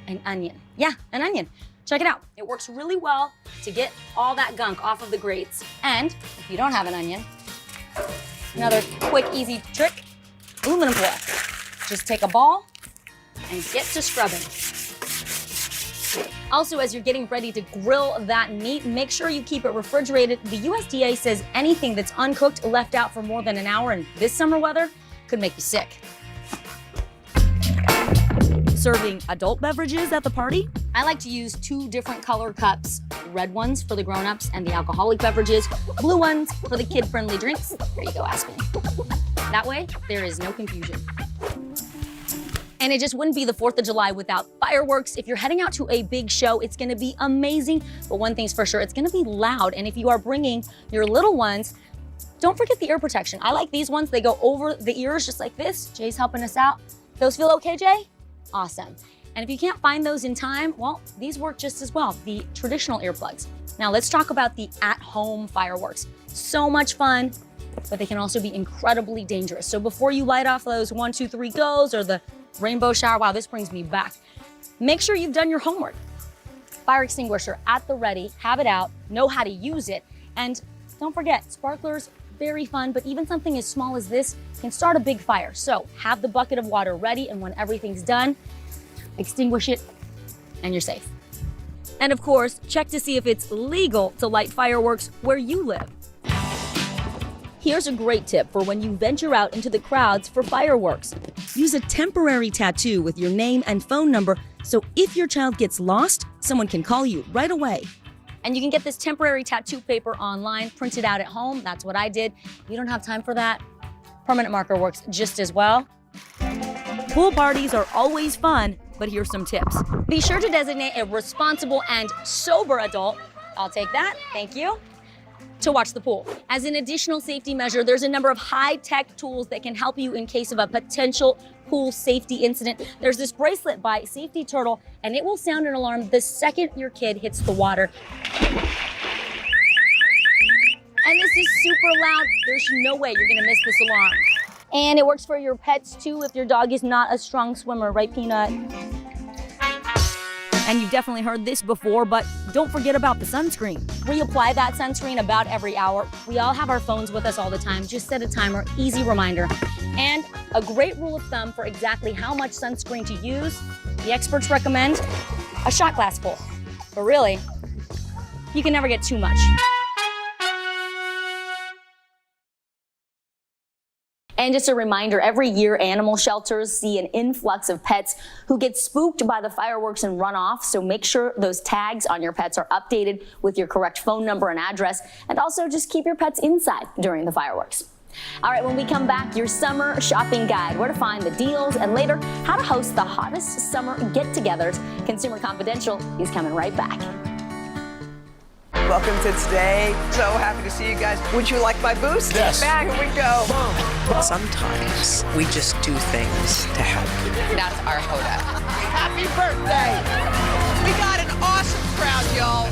An onion. Yeah, an onion. Check it out. It works really well to get all that gunk off of the grates. And if you don't have an onion, another quick, easy trick, aluminum foil. Just take a ball and get to scrubbing. Also, as you're getting ready to grill that meat, make sure you keep it refrigerated. The USDA says anything that's uncooked, left out for more than an hour in this summer weather, could make you sick. Serving adult beverages at the party? I like to use 2 different color cups. Red ones for the grown-ups and the alcoholic beverages, blue ones for the kid-friendly drinks. There you go, Aspen. That way, there is no confusion. And it just wouldn't be the 4th of July without fireworks. If you're heading out to a big show, it's gonna be amazing. But one thing's for sure, it's gonna be loud. And if you are bringing your little ones, don't forget the ear protection. I like these ones. They go over the ears just like this. Jay's helping us out. Those feel okay, Jay? Awesome. And if you can't find those in time, well, these work just as well, the traditional earplugs. Now let's talk about the at-home fireworks. So much fun, but they can also be incredibly dangerous. So before you light off those 1, 2, 3 goes or the rainbow shower, wow, this brings me back. Make sure you've done your homework. Fire extinguisher at the ready, have it out, know how to use it. And don't forget, sparklers, very fun, but even something as small as this can start a big fire. So have the bucket of water ready, and when everything's done, extinguish it, and you're safe. And of course, check to see if it's legal to light fireworks where you live. Here's a great tip for when you venture out into the crowds for fireworks. Use a temporary tattoo with your name and phone number, so if your child gets lost, someone can call you right away. And you can get this temporary tattoo paper online, print it out at home. That's what I did. If you don't have time for that, permanent marker works just as well. Pool parties are always fun, but here's some tips. Be sure to designate a responsible and sober adult, I'll take that, thank you, to watch the pool. As an additional safety measure, there's a number of high-tech tools that can help you in case of a potential pool safety incident. There's this bracelet by Safety Turtle, and it will sound an alarm the second your kid hits the water. And this is super loud. There's no way you're gonna miss this alarm. And it works for your pets too if your dog is not a strong swimmer, right, Peanut? And you've definitely heard this before, but don't forget about the sunscreen. Reapply that sunscreen about every hour. We all have our phones with us all the time. Just set a timer, easy reminder. And a great rule of thumb for exactly how much sunscreen to use, the experts recommend a shot glass full. But really, you can never get too much. And just a reminder, every year animal shelters see an influx of pets who get spooked by the fireworks and run off. So make sure those tags on your pets are updated with your correct phone number and address. And also just keep your pets inside during the fireworks. All right, when we come back, your summer shopping guide, where to find the deals, and later, how to host the hottest summer get-togethers. Consumer Confidential is coming right back. Welcome to today. So happy to see you guys. Would you like my boost? Yes. Back we go. Sometimes we just do things to help. That's our Hoda. Happy birthday. We got an awesome crowd, y'all.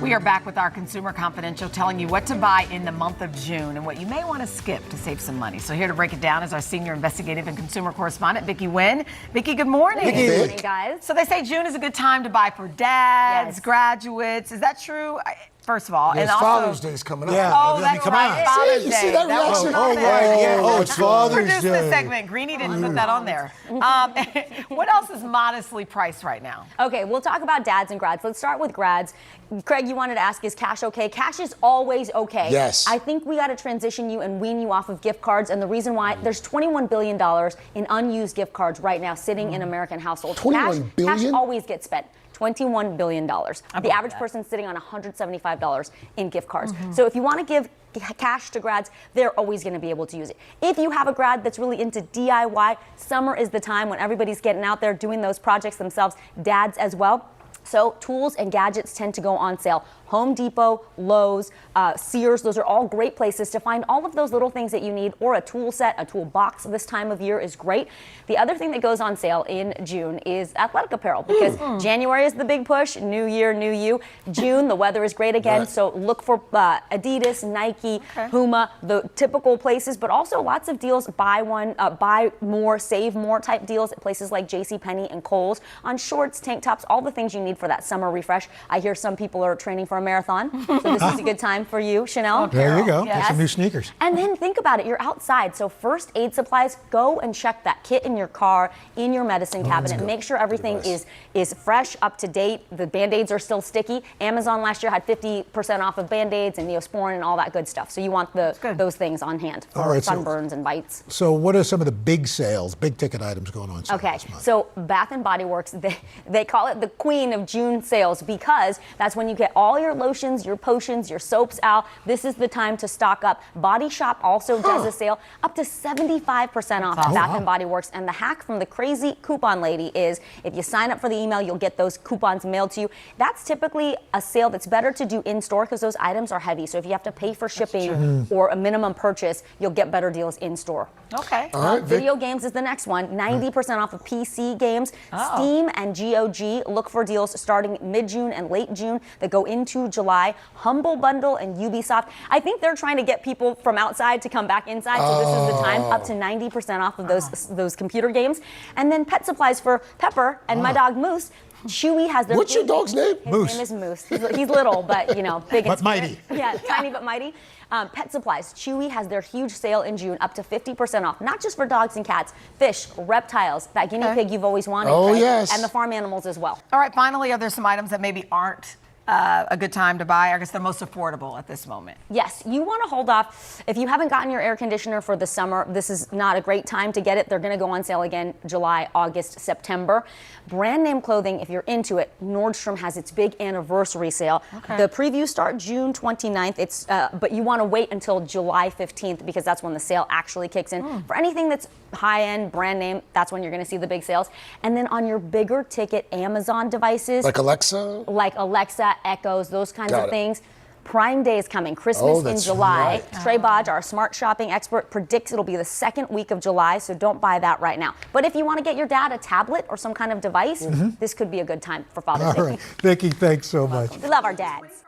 We are back with our Consumer Confidential, telling you what to buy in the month of June and what you may want to skip to save some money. So here to break it down is our senior investigative and consumer correspondent, Vicki Nguyen. Vicki, good morning. Good morning, guys. So they say June is a good time to buy for dads, graduates. Is that true? First of all, Yes, and also Father's Day is coming up. Yeah. Oh, that's right. Father's Day. You see that reaction? Oh, it's Father's Produced Day. this segment. Greenie didn't put that on there. What else is modestly priced right now? Okay, we'll talk about dads and grads. Let's start with grads. Craig, you wanted to ask, is cash okay? Cash is always okay. Yes. I think we got to transition you and wean you off of gift cards. And the reason why, there's $21 billion in unused gift cards right now sitting in American households. $21 billion? Cash always gets spent. $21 billion. The average person's sitting on $175 in gift cards. So if you want to give cash to grads, they're always going to be able to use it. If you have a grad that's really into DIY, summer is the time when everybody's getting out there doing those projects themselves, dads as well. So tools and gadgets tend to go on sale. Home Depot, Lowe's, Sears, those are all great places to find all of those little things that you need, or a tool set, a toolbox this time of year is great. The other thing that goes on sale in June is athletic apparel, because January is the big push, new year, new you. June, the weather is great again, so look for Adidas, Nike, Puma, the typical places, but also lots of deals, buy one, buy more, save more type deals at places like JCPenney and Kohl's on shorts, tank tops, all the things you need for that summer refresh. I hear some people are training for a marathon, so this is a good time for you, Chanel. There you go. Yes. Get some new sneakers. And then think about it, you're outside, so first aid supplies, go and check that kit in your car, in your medicine cabinet, make sure everything is fresh, up to date. The Band-Aids are still sticky. Amazon last year had 50% off of Band-Aids and Neosporin and all that good stuff. So you want those things on hand for sunburns and bites. So what are some of the big sales, big ticket items going on? Okay, so Bath & Body Works, they call it the queen of June sales because that's when you get all your lotions, your potions, your soaps out. This is the time to stock up. Body Shop also does a sale up to 75% off at Bath & Body Works. And the hack from the crazy coupon lady is if you sign up for the email, you'll get those coupons mailed to you. That's typically a sale that's better to do in store because those items are heavy. So if you have to pay for shipping or a minimum purchase, you'll get better deals in store. Okay. Video games is the next one. 90% off of PC games. Steam and GOG look for deals starting mid-June and late June that go into July. Humble Bundle and Ubisoft. I think they're trying to get people from outside to come back inside, so this is the time, up to 90% off of those computer games. And then pet supplies for Pepper and my dog Moose. Chewy has their... What's your dog's name? His name is Moose. He's little, but, you know, big and but mighty. Yeah, tiny but mighty. Pet supplies. Chewy has their huge sale in June, up to 50% off. Not just for dogs and cats, fish, reptiles, that guinea pig you've always wanted. Yes. And the farm animals as well. All right, finally, are there some items that maybe aren't a good time to buy? I guess they're most affordable at this moment. Yes, you want to hold off. If you haven't gotten your air conditioner for the summer, this is not a great time to get it. They're going to go on sale again July, August, September. Brand name clothing, if you're into it, Nordstrom has its big anniversary sale. The previews start June 29th. But you want to wait until July 15th because that's when the sale actually kicks in. For anything that's high-end, brand name, that's when you're going to see the big sales. And then on your bigger ticket Amazon devices. Like Alexa? Like Alexa, Echoes, those kinds of things. Prime Day is coming, Christmas in July. Right. Trey Bodge, our smart shopping expert, predicts it'll be the second week of July, so don't buy that right now. But if you want to get your dad a tablet or some kind of device, this could be a good time for Father's Day. All right. Vicki, thanks so much. We love our dads.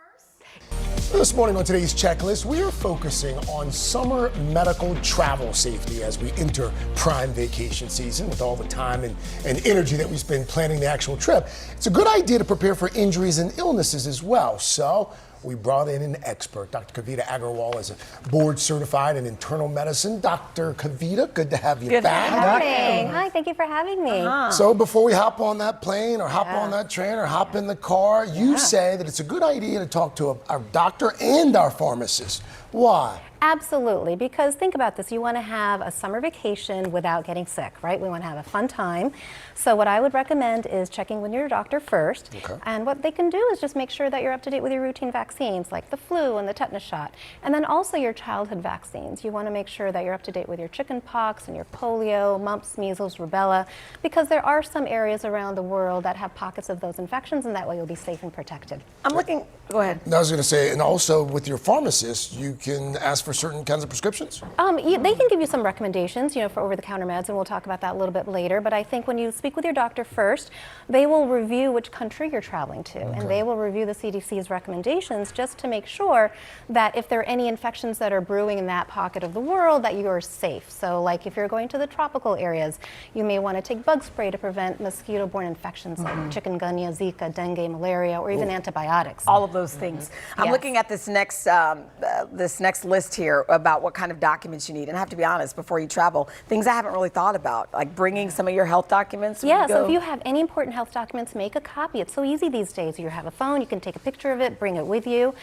This morning on today's checklist, we are focusing on summer medical travel safety as we enter prime vacation season with all the time and energy that we spend planning the actual trip. It's a good idea to prepare for injuries and illnesses as well. So we brought in an expert. Dr. Kavita Agarwal is a board certified in internal medicine. Dr. Kavita, good to have you back. Good morning. Hi, thank you for having me. So before we hop on that plane or hop on that train or hop in the car, you say that it's a good idea to talk to our doctor and our pharmacist. Why? Absolutely, because think about this, you want to have a summer vacation without getting sick, right? We want to have a fun time. So what I would recommend is checking with your doctor first. And what they can do is just make sure that you're up to date with your routine vaccines, like the flu and the tetanus shot. And then also your childhood vaccines. You want to make sure that you're up to date with your chicken pox and your polio, mumps, measles, rubella, because there are some areas around the world that have pockets of those infections, and that way you'll be safe and protected. I'm looking, go ahead. I was going to say, and also with your pharmacist, you can ask for for certain kinds of prescriptions? They can give you some recommendations, for over-the-counter meds, and we'll talk about that a little bit later. But I think when you speak with your doctor first, they will review which country you're traveling to, and they will review the CDC's recommendations just to make sure that if there are any infections that are brewing in that pocket of the world, that you are safe. So, like if you're going to the tropical areas, you may want to take bug spray to prevent mosquito-borne infections like chikungunya, Zika, dengue, malaria, or even antibiotics. All of those things. I'm looking at this next list here about what kind of documents you need. And I have to be honest, before you travel, things I haven't really thought about, like bringing some of your health documents. Yeah, so if you have any important health documents, make a copy. It's so easy these days. You have a phone, you can take a picture of it, bring it with you.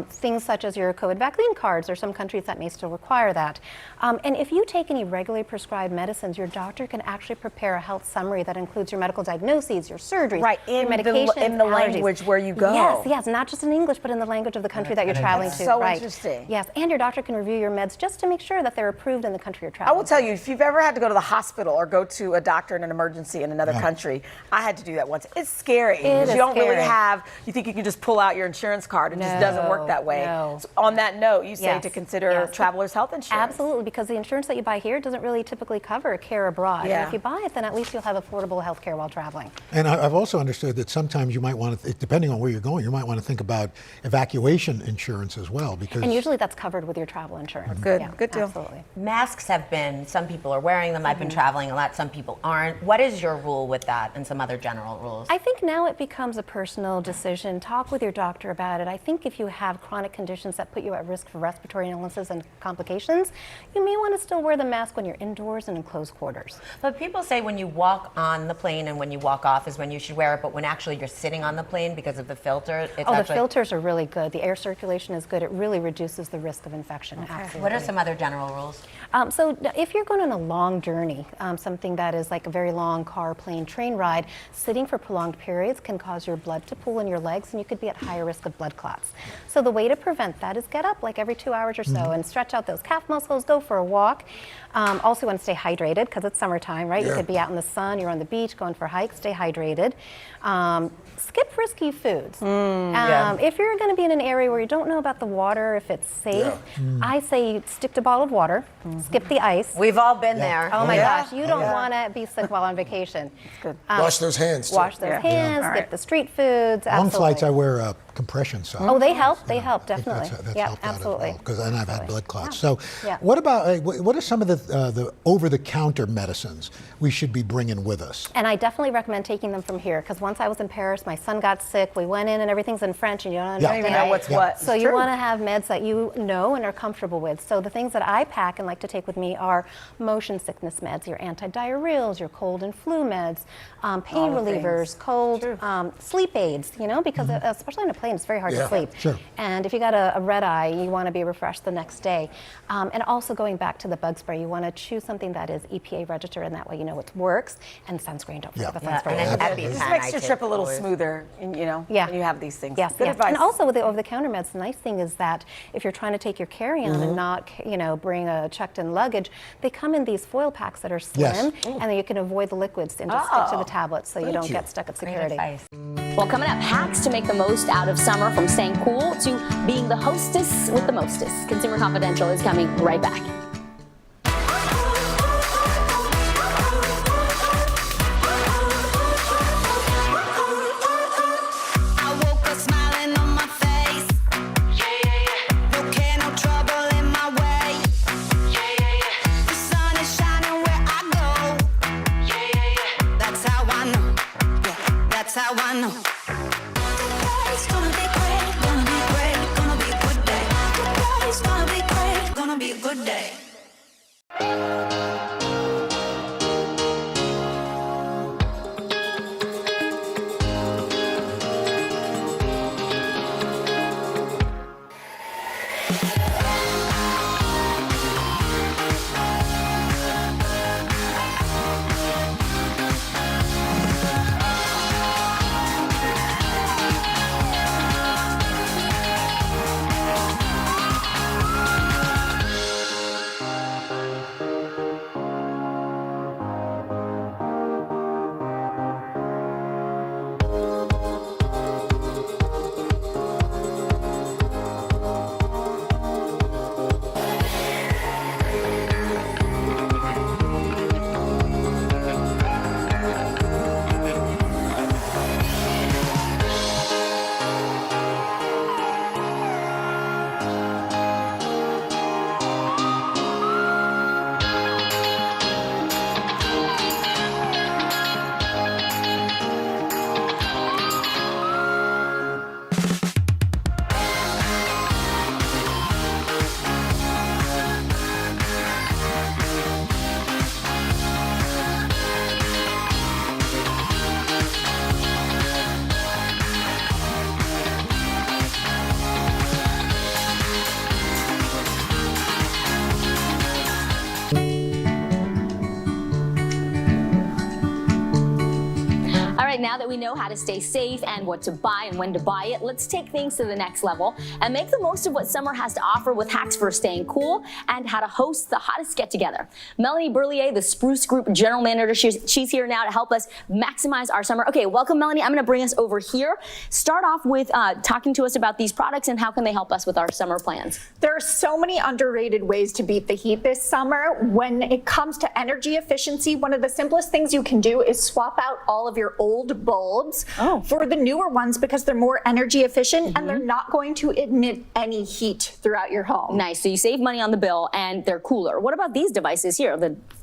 Things such as your COVID vaccine cards, or some countries that may still require that. And if you take any regularly prescribed medicines, your doctor can actually prepare a health summary that includes your medical diagnoses, your surgeries, your medications, in the allergies. language where you go. Yes, not just in English, but in the language of the country that you're traveling to. So interesting. Yes, and your doctor can review your meds just to make sure that they're approved in the country you're traveling. I will tell you, if you've ever had to go to the hospital or go to a doctor in an emergency in another country, I had to do that once. It's scary. It is you don't really scary. you think you can just pull out your insurance card. It just doesn't work that way. No. So on that note, you say to consider travelers' health insurance. Absolutely, because the insurance that you buy here doesn't really typically cover care abroad. And if you buy it, then at least you'll have affordable health care while traveling. And I've also understood that sometimes you might want to, depending on where you're going, you might want to think about evacuation insurance as well. And usually that's covered with your travel insurance. Good, Yeah, good deal. Absolutely. Masks have been, some people are wearing them. I've been traveling a lot, some people aren't. What is your rule with that and some other general rules? I think now it becomes a personal decision. Talk with your doctor about it. I think if you have chronic conditions that put you at risk for respiratory illnesses and complications, you may want to still wear the mask when you're indoors and in closed quarters. But people say when you walk on the plane and when you walk off is when you should wear it, but when actually you're sitting on the plane because of the filter, it's the filters are really good. The air circulation is good. It really reduces the risk of infection. Absolutely. What are some other general rules? So if you're going on a long journey, something that is like a very long car, plane, train ride, sitting for prolonged periods can cause your blood to pool in your legs, and you could be at higher risk of blood clots. So the way to prevent that is get up like every 2 hours or so and stretch out those calf muscles, go for a walk. Also you want to stay hydrated because it's summertime, right? You could be out in the sun, you're on the beach, going for hikes, stay hydrated. Skip risky foods. If you're going to be in an area where you don't know about the water, if it's safe, I say stick to bottled water, skip the ice. We've all been there. Oh my gosh, you don't want to be sick while on vacation. Wash those hands, too. Wash those hands, skip the street foods. Long Absolutely. flights, I wear compression socks. Oh, they help. They help, definitely. That's Yeah, helped absolutely. out because then I've had blood clots. So, Yeah. what about what are some of the over-the-counter medicines we should be bringing with us? And I definitely recommend taking them from here because once I was in Paris, my son got sick. We went in and everything's in French, and you don't understand. even know what's what. So you want to have meds that you know and are comfortable with. So the things that I pack and like to take with me are motion sickness meds, your antidiarrheals, your cold and flu meds, pain relievers, cold sleep aids. Because especially on a plane, it's very hard to sleep. Sure. And if you got a red eye, you want to be refreshed the next day. And also going back to the bug spray, you want to choose something that is EPA registered, and that way you know it works. And sunscreen, don't forget the sunscreen. This makes your trip a little smoother, when you have these things. Yes, Good advice. And also with the over-the-counter meds, the nice thing is that if you're trying to take your carry-on and not, bring a checked-in luggage, they come in these foil packs that are slim, and then you can avoid the liquids and just stick to the tablets so you don't get stuck at security. Well, coming up, hacks to make the most out of summer, from staying cool to being the hostess with the mostest. Consumer Confidential is coming right back. That's how I know. It's gonna be great, gonna be great, gonna be a good day. It's gonna be great, gonna be a good day. Now that we know how to stay safe and what to buy and when to buy it, let's take things to the next level and make the most of what summer has to offer with hacks for staying cool and how to host the hottest get-together. Melanie Berlier, the Spruce Group General Manager, she's here now to help us maximize our summer. Okay, welcome, Melanie. I'm going to bring us over here. Start off with talking to us about these products and how can they help us with our summer plans. There are so many underrated ways to beat the heat this summer. When it comes to energy efficiency, one of the simplest things you can do is swap out all of your old bulbs for the newer ones because they're more energy efficient and they're not going to emit any heat throughout your home. Nice. So you save money on the bill and they're cooler. What about these devices here?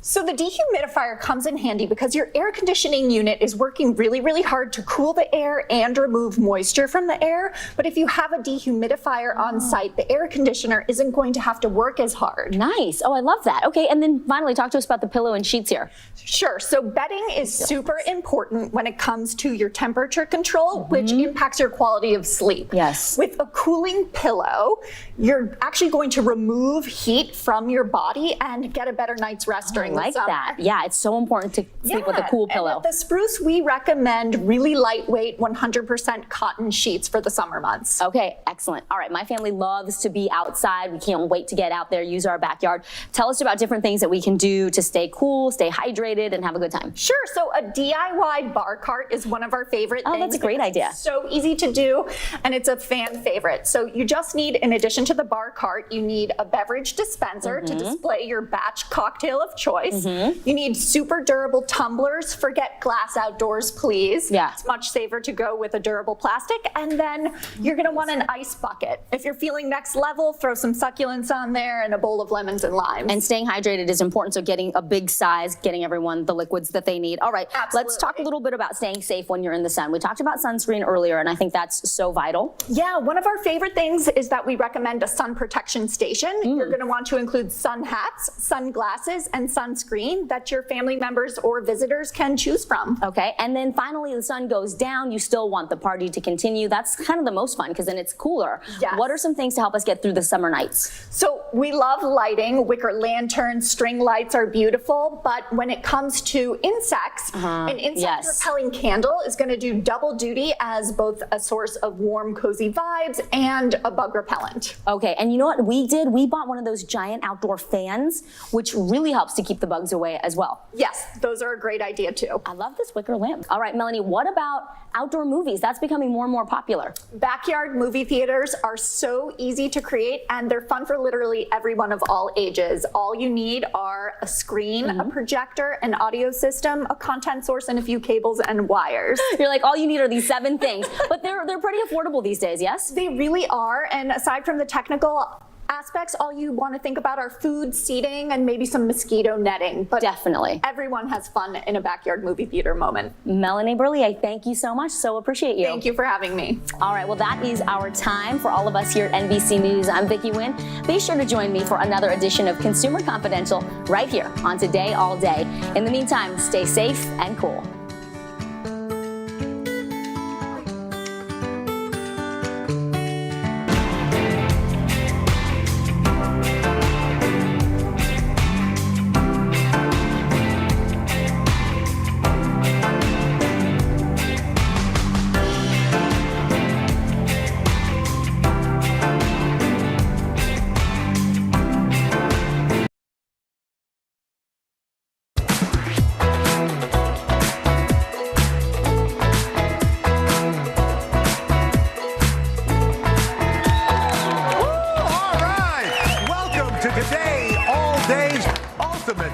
So the dehumidifier comes in handy because your air conditioning unit is working really, really hard to cool the air and remove moisture from the air. But if you have a dehumidifier on site, the air conditioner isn't going to have to work as hard. Nice. Oh, I love that. Okay, and then finally talk to us about the pillow and sheets here. Sure. So bedding is super important when it comes to your temperature control, which impacts your quality of sleep. Yes. With a cooling pillow, you're actually going to remove heat from your body and get a better night's rest during the summer. That. Yeah, it's so important to sleep with a cool pillow. And at the Spruce, we recommend really lightweight, 100% cotton sheets for the summer months. Okay, excellent. All right, my family loves to be outside. We can't wait to get out there, use our backyard. Tell us about different things that we can do to stay cool, stay hydrated, and have a good time. Sure. So a DIY bar cart is one of our favorite things. Oh, that's a great idea. It's so easy to do, and it's a fan favorite. So you just need, in addition to the bar cart, you need a beverage dispenser to display your batch cocktail of choice. You need super durable tumblers. Forget glass outdoors, please. Yeah. It's much safer to go with a durable plastic. And then you're going to want an ice bucket. If you're feeling next level, throw some succulents on there and a bowl of lemons and limes. And staying hydrated is important, so getting a big size, getting everyone the liquids that they need. All right, let's talk a little bit about staying safe when you're in the sun. We talked about sunscreen earlier, and I think that's so vital. Yeah, one of our favorite things is that we recommend a sun protection station. You're going to want to include sun hats, sunglasses, and sunscreen that your family members or visitors can choose from. Okay, and then finally the sun goes down, you still want the party to continue. That's kind of the most fun because then it's cooler. Yes. What are some things to help us get through the summer nights? So we love lighting. Wicker lanterns, string lights are beautiful, but when it comes to insects, an insect repelling candle is going to do double duty as both a source of warm, cozy vibes and a bug repellent. Okay, and you know what we did? We bought one of those giant outdoor fans, which really helps to keep the bugs away as well. Yes, those are a great idea too. I love this wicker lamp. All right, Melanie, what about outdoor movies? That's becoming more and more popular. Backyard movie theaters are so easy to create and they're fun for literally everyone of all ages. All you need are a screen, a projector, an audio system, a content source, and a few cables and wires. You're like, all you need are these 7 things, but they're pretty affordable these days, yes? They really are, and aside from the technical aspects, all you want to think about are food, seating, and maybe some mosquito netting. But definitely, everyone has fun in a backyard movie theater moment. Melanie Berlier, thank you so much. So appreciate you. Thank you for having me. All right, well, that is our time. For all of us here at NBC News, I'm Vicki Nguyen. Be sure to join me for another edition of Consumer Confidential right here on Today All Day. In the meantime, stay safe and cool.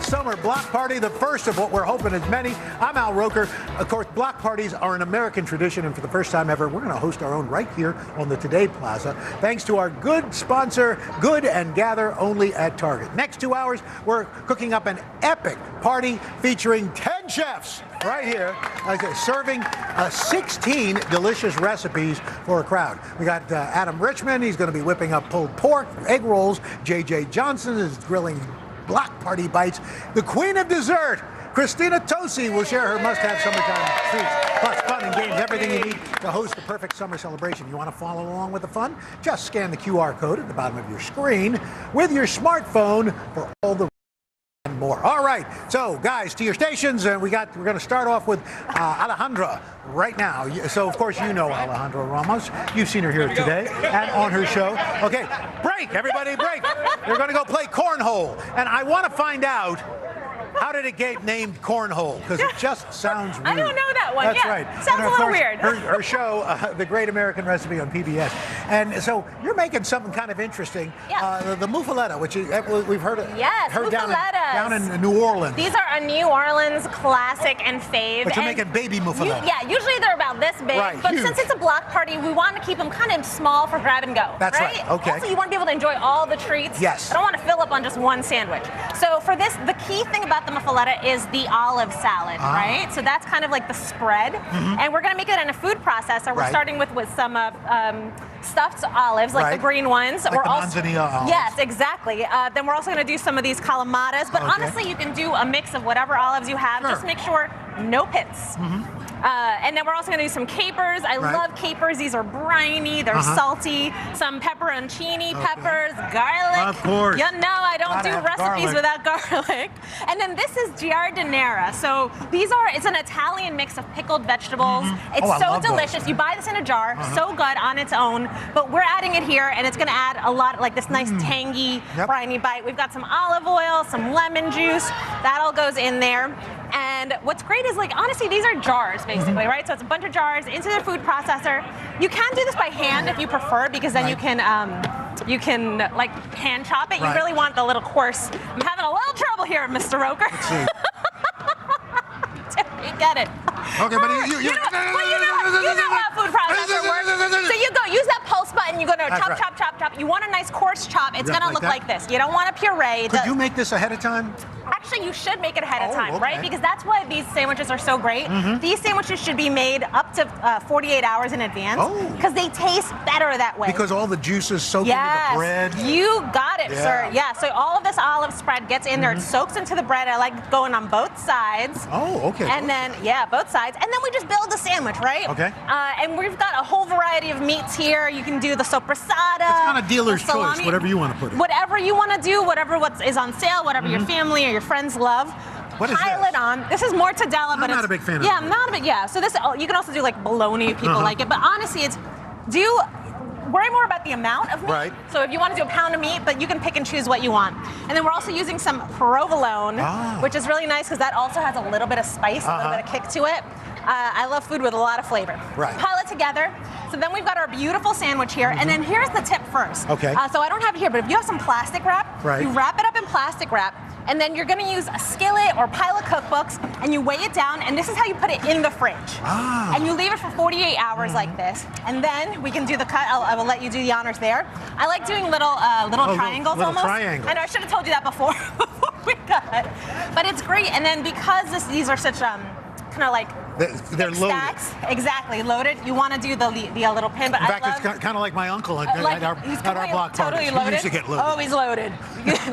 Summer block party, the first of what we're hoping is many. I'm Al Roker. Of course, block parties are an American tradition, and for the first time ever, we're going to host our own right here on the Today Plaza, thanks to our good sponsor, Good and Gather, only at Target. Next 2 hours, we're cooking up an epic party featuring 10 chefs right here, serving 16 delicious recipes for a crowd. We got Adam Richmond. He's going to be whipping up pulled pork, egg rolls. J.J. Johnson is grilling block party bites. The queen of dessert, Christina Tosi, will share her must-have summertime treats, plus fun and games, everything you need to host the perfect summer celebration. You want to follow along with the fun? Just scan the QR code at the bottom of your screen with your smartphone for all the and more. All right, so guys, to your stations, and we're going to start off with Alejandra right now. So of course you know Alejandra Ramos. You've seen her here today and on her show. Okay, break, everybody, break. You're going to go play cornhole, and I want to find out, how did it get named cornhole? Because it just sounds weird. I don't know that one. That's yeah. right. Sounds And a of little course, weird. Her show, The Great American Recipe on PBS. And so you're making something kind of interesting. Yeah. The muffaletta, which we've heard of. Yes, heard muffaletas. down in New Orleans. These are a New Orleans classic and fave. But you're and making baby muffaletta. Yeah, usually they're about this big. Right, but huge. since it's a block party, we want to keep them kind of small for grab and go. That's right, okay. Also, you want to be able to enjoy all the treats. Yes. I don't want to fill up on just one sandwich. So for this, the key thing about the muffaletta is the olive salad, right? So that's kind of like the spread. And we're going to make it in a food processor. We're Right. starting with some stuffed olives, like the green ones. Like we're the also, manzanilla olives. Yes, exactly. Then we're also going to do some of these calamatas. But Okay. honestly, you can do a mix of whatever olives you have. Sure. Just make sure no pits. And then we're also going to do some capers. I Right. love capers. These are briny. They're salty. Some pepperoncini peppers, garlic. Of course. You know I don't Gotta do have recipes garlic. without garlic. And then this is giardiniera. So it's an Italian mix of pickled vegetables. It's Oh, I so love those. delicious. You buy this in a jar, so good on its own. But we're adding it here, and it's going to add a lot, like this nice tangy, briny bite. We've got some olive oil, some lemon juice. That all goes in there. And what's great is, like, honestly, these are jars, basically, right? So it's a bunch of jars into the food processor. You can do this by hand if you prefer, because then you can like hand chop it. You Right. really want the little coarse. I'm having a little trouble here, Mr. Roker. Let's see. You get it. Okay, but you know how food processor works. So you go use that pulse button. You go to That's chop, right. chop, chop, chop. You want a nice coarse chop. It's Yeah, gonna like look that? like this. You don't want a puree. Could you make this ahead of time? Actually, you should make it ahead of Oh, time, okay. right? Because that's why these sandwiches are so great. These sandwiches should be made up to 48 hours in advance because they taste better that way. Because all the juices soak Yes, into the bread. you got it, Yeah. sir. Yeah, so all of this olive spread gets in there. It soaks into the bread. I like going on both sides. Oh, okay. And then, both sides. And then we just build the sandwich, right? Okay. And we've got a whole variety of meats here. You can do the sopressata. It's kind of dealer's the salami. choice, whatever you want to put it. Whatever you want to do, whatever is on sale, whatever your family or your friends love. What is Pile this? it on. This is mortadella, but I'm not a big fan of Yeah, it. I'm not a big. Yeah, so this you can also do like bologna if people like it, but honestly, worry more about the amount of meat. Right. So if you want to do a pound of meat, but you can pick and choose what you want. And then we're also using some provolone, which is really nice because that also has a little bit of spice, a little bit of kick to it. I love food with a lot of flavor. Right. Pile it together. So then we've got our beautiful sandwich here. And then here's the tip first. Okay. So I don't have it here, but if you have some plastic wrap, Right. you wrap it up in plastic wrap. And then you're going to use a skillet or pile of cookbooks, and you weigh it down, and this is how you put it in the fridge. And you leave it for 48 hours like this. And then we can do the cut. I will let you do the honors there. I like doing little triangles little almost. triangles. I know I should have told you that before we cut. But it's great. And then because these are such kind of like They're loaded. stacks, exactly loaded. You want to do the little pin, but In fact, I it's love. kind of like my uncle at our He's block totally parties. loaded. He used to get loaded. Oh, he's loaded.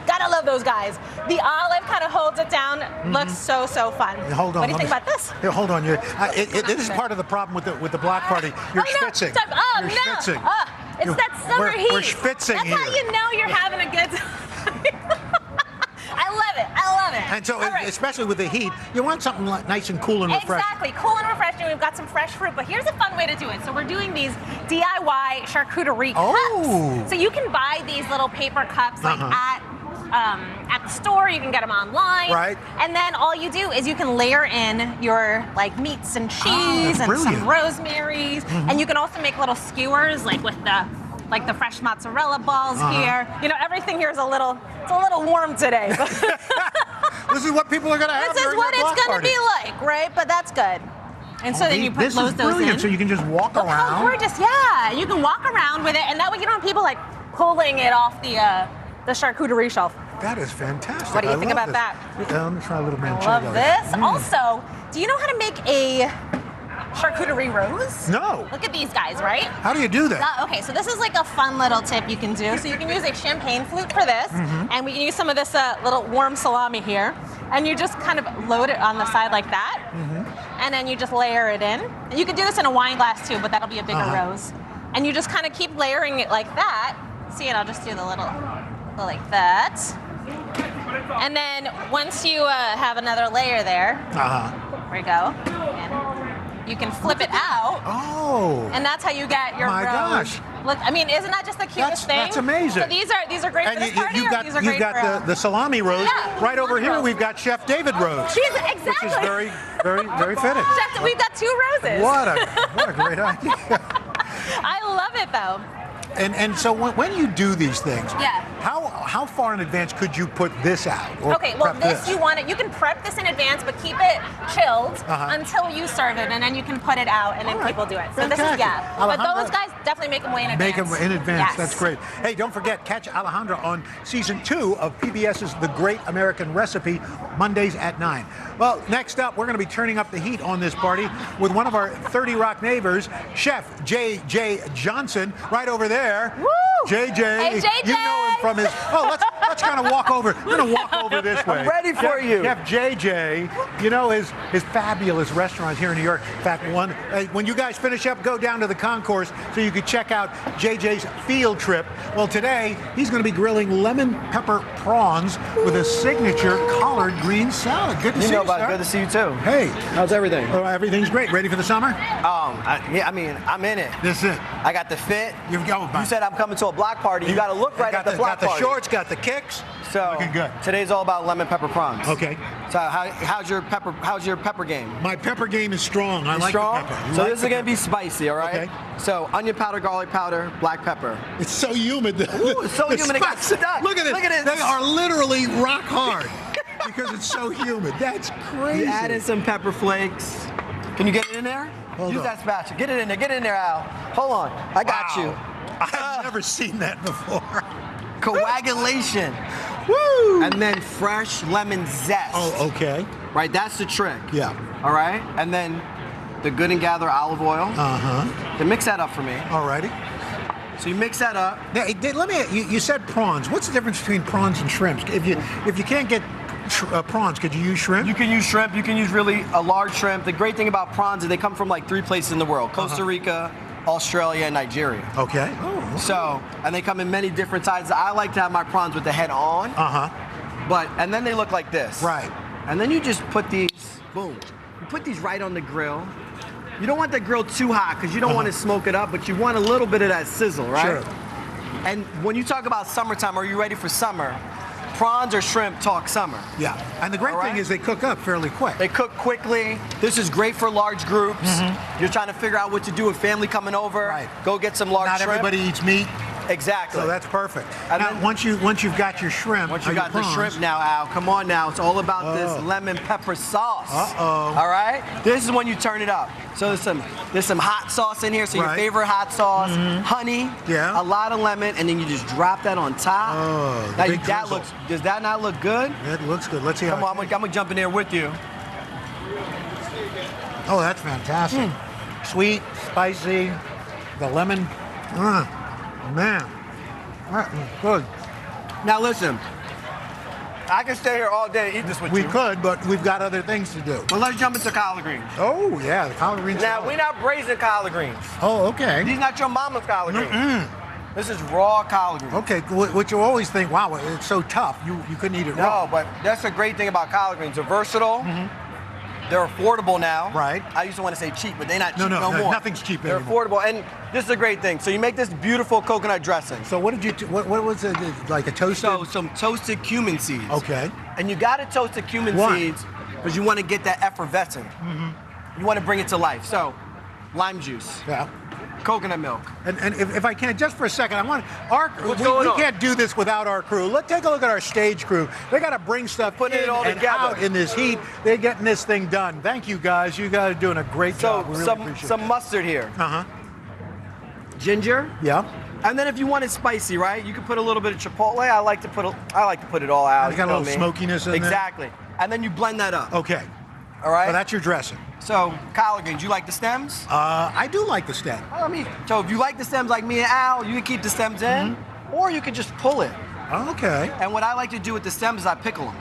Gotta love those guys. The olive kind of holds it down. Looks so fun. Hold on. What do you think about this? Here, hold on. This is part of the problem with the block party. You're schwitzing. Oh, You're no. schwitzing. It's You're- that summer heat. We're schwitzing That's here. how you know you're having a good time. I love it. I love it. And so, All right. especially with the heat, you want something like nice and cool and refreshing. Exactly, cool and refreshing. We've got some fresh fruit, but here's a fun way to do it. So we're doing these DIY charcuterie cups. So you can buy these little paper cups like at the store. You can get them online. Right. And then all you do is you can layer in your like meats and cheese and brilliant. some rosemary, and you can also make little skewers like with the fresh mozzarella balls here. You know, everything here is a little warm today. This is what people are going to have. This is during what their it's block going to party. be like, right? But that's good. And so then you This load is those brilliant. in. So you can just walk Look around. how gorgeous, yeah. You can walk around with it, and that way you don't have people like pulling it off the charcuterie shelf. That is fantastic. What do you I think love about this. that? Let me try a little manchego. Love this. Also, do you know how to make a charcuterie rose? No. Look at these guys, right? How do you do that? Okay, so this is like a fun little tip you can do. So you can use a champagne flute for this, and we can use some of this little warm salami here, and you just kind of load it on the side like that, and then you just layer it in. And you can do this in a wine glass too, but that'll be a bigger rose. And you just kind of keep layering it like that. See, and I'll just do the little like that. And then once you have another layer there, there you go. And you can flip it out. Oh. And that's how you get your My rose. gosh. Look, I mean, isn't that just the cutest thing? That's amazing. So these are great for this party, you've or got, these are great you've got for the salami rose. Yeah, right over here, rose. we've got Chef David Rose. Exactly. Which is very, very, very fitting. Chef, we've got 2 roses. What a great idea. I love it, though. And so when you do these things, Yeah. how far in advance could you put this out? Or Okay, well, prep this you want it. You can prep this in advance, but keep it chilled until you serve it, and then you can put it out, and then people do it. So this is Fantastic. But those guys definitely make them way in advance. Make them in advance. Yes. That's great. Hey, don't forget, catch Alejandra on season 2 of PBS's The Great American Recipe, Mondays at 9. Well, next up, we're going to be turning up the heat on this party with one of our 30 Rock neighbors, Chef J.J. Johnson, right over there. Woo! JJ, Hey, JJ. you know him from his. Oh, let's kind of walk over. We're gonna walk over this way. I'm ready for you. Chef JJ, you know his fabulous restaurant here in New York. In fact, when you guys finish up, go down to the concourse so you can check out JJ's field trip. Well, today he's going to be grilling lemon pepper prawns with a signature collard green salad. Good to see you, about it. sir. Good to see you too. Hey, how's everything? Oh, everything's great. Ready for the summer? Yeah, I mean, I'm in it. This is it. I got the fit. You said I'm coming to a block party. You got to look right at the block party. Got the party. shorts, got the kicks. So looking good. Today's all about lemon pepper prawns. Okay. So how's your pepper game? My pepper game is strong. I like strong? the pepper. So this is gonna be spicy, all right? Okay. So onion powder, garlic powder, black pepper. It's so humid. Ooh, it's so humid. It got stuck. Look at it. Look at it. They are literally rock hard because it's so humid. That's crazy. You add in some pepper flakes. Can you get it in there? Hold Use on. that spatula. Get it in there. Get it in there, Al. Hold on. I got you. I've never seen that before. Coagulation. Woo! And then fresh lemon zest. Oh, okay. Right, that's the trick. Yeah. All right? And then the Good and Gather olive oil. Then mix that up for me. All righty. So you mix that up. Now, let me. You said prawns. What's the difference between prawns and shrimps? If you can't get prawns, could you use shrimp? You can use shrimp. You can use really a large shrimp. The great thing about prawns is they come from like 3 places in the world: Costa Rica, Australia, and Nigeria. Okay. So, and they come in many different sizes. I like to have my prawns with the head on. And then they look like this. Right. And then you just put these, boom. You put these right on the grill. You don't want the grill too hot because you don't want to smoke it up, but you want a little bit of that sizzle, right? Sure. And when you talk about summertime, are you ready for summer? Prawns or shrimp talk summer. Yeah. And the great thing is they cook up fairly quick. They cook quickly. This is great for large groups. You're trying to figure out what to do with family coming over. Right. Go get some large Not shrimp. everybody eats meat. Exactly. So that's perfect. And now, then- once you've got your shrimp, Once you or got your the prawns, shrimp now, Al, come on now. It's all about this lemon pepper sauce. All right? This is when you turn it up. So there's some hot sauce in here. So your Right. favorite hot sauce, honey, Yeah. a lot of lemon, and then you just drop that on top. Oh, now big that drizzle. does that not look good? It looks good. Let's see how. Come on, I'm gonna jump in there with you. Oh, that's fantastic. Sweet, spicy, the lemon. Man, that is good. Now listen, I can stay here all day and eat this with We you. could, but we've got other things to do. But let's jump into collard greens. Oh, yeah, the collard greens. Now, we're not braising collard greens. Oh, okay. These not your mama's collard greens. This is raw collard greens. Okay, which you always think, wow, it's so tough. You couldn't eat it raw. No, but that's the great thing about collard greens. They're versatile. They're affordable now. Right. I used to want to say cheap, but they're not cheap No, no more. nothing's cheap They're anymore. affordable, and this is a great thing. So you make this beautiful coconut dressing. So what did you? What was it? Like a toasted? So some toasted cumin seeds. Okay. And you got to toast the cumin Why? seeds because you want to get that effervescent. You want to bring it to life. So lime juice. Yeah. Coconut milk. And if I can, just for a second, I want What's we going on? can't do this without our crew. Let's take a look at our stage crew. They got to bring stuff Putting in it all and together. out in this heat. They're getting this thing done. Thank you guys. You guys are doing a great job. We really appreciate some it. mustard here. Ginger. Yeah. And then if you want it spicy, right, you can put a little bit of chipotle. I like to put it all out. It's got a you know little me. smokiness in there. Exactly. And then you blend that up. Okay. All right. So that's your dressing. So collard greens, you like the stems? I do like the stem. So if you like the stems like me and Al, you can keep the stems in, or you can just pull it. Okay. And what I like to do with the stems is I pickle them.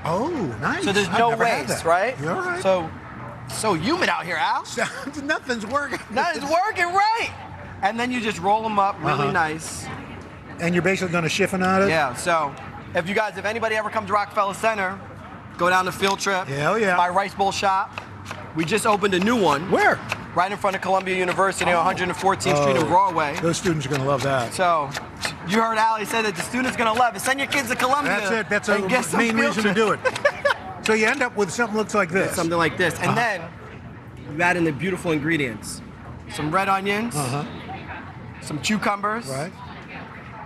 Oh, nice. So there's I've no never had waste, that. right? You're right. So humid out here, Al. Nothing's working. Nothing's working right. And then you just roll them up really nice. And you're basically going to chiffon out it? Yeah, so if anybody ever comes to Rockefeller Center, go down the field trip. Hell yeah. My Rice Bowl shop. We just opened a new one. Where? Right in front of Columbia University on 114th Street in Broadway. Those students are going to love that. So, you heard Allie say that the students are going to love it. Send your kids to Columbia. That's it. That's and get a some main field reason to trip. do it. So you end up with something that looks like this. Something like this. And then you add in the beautiful ingredients. Some red onions, some cucumbers,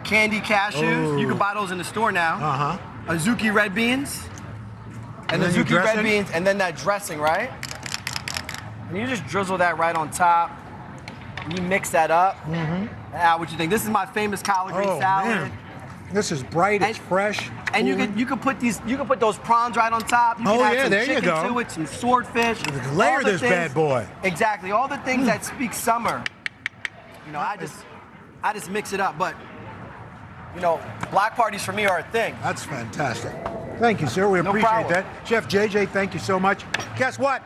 candy cashews. You can buy those in the store now. Azuki red beans. And the Azuki red beans, and then that dressing, right? And you just drizzle that right on top. And you mix that up. What you think? This is my famous collard green salad. Man. This is bright, it's fresh. And you can put those prawns right on top. You can add some there you chicken go. to it, some swordfish. Layer this bad boy. Exactly. All the things that speak summer. You know, I just mix it up. But you know, block parties for me are a thing. That's fantastic. Thank you, sir. We appreciate that. Chef JJ, thank you so much. Guess what?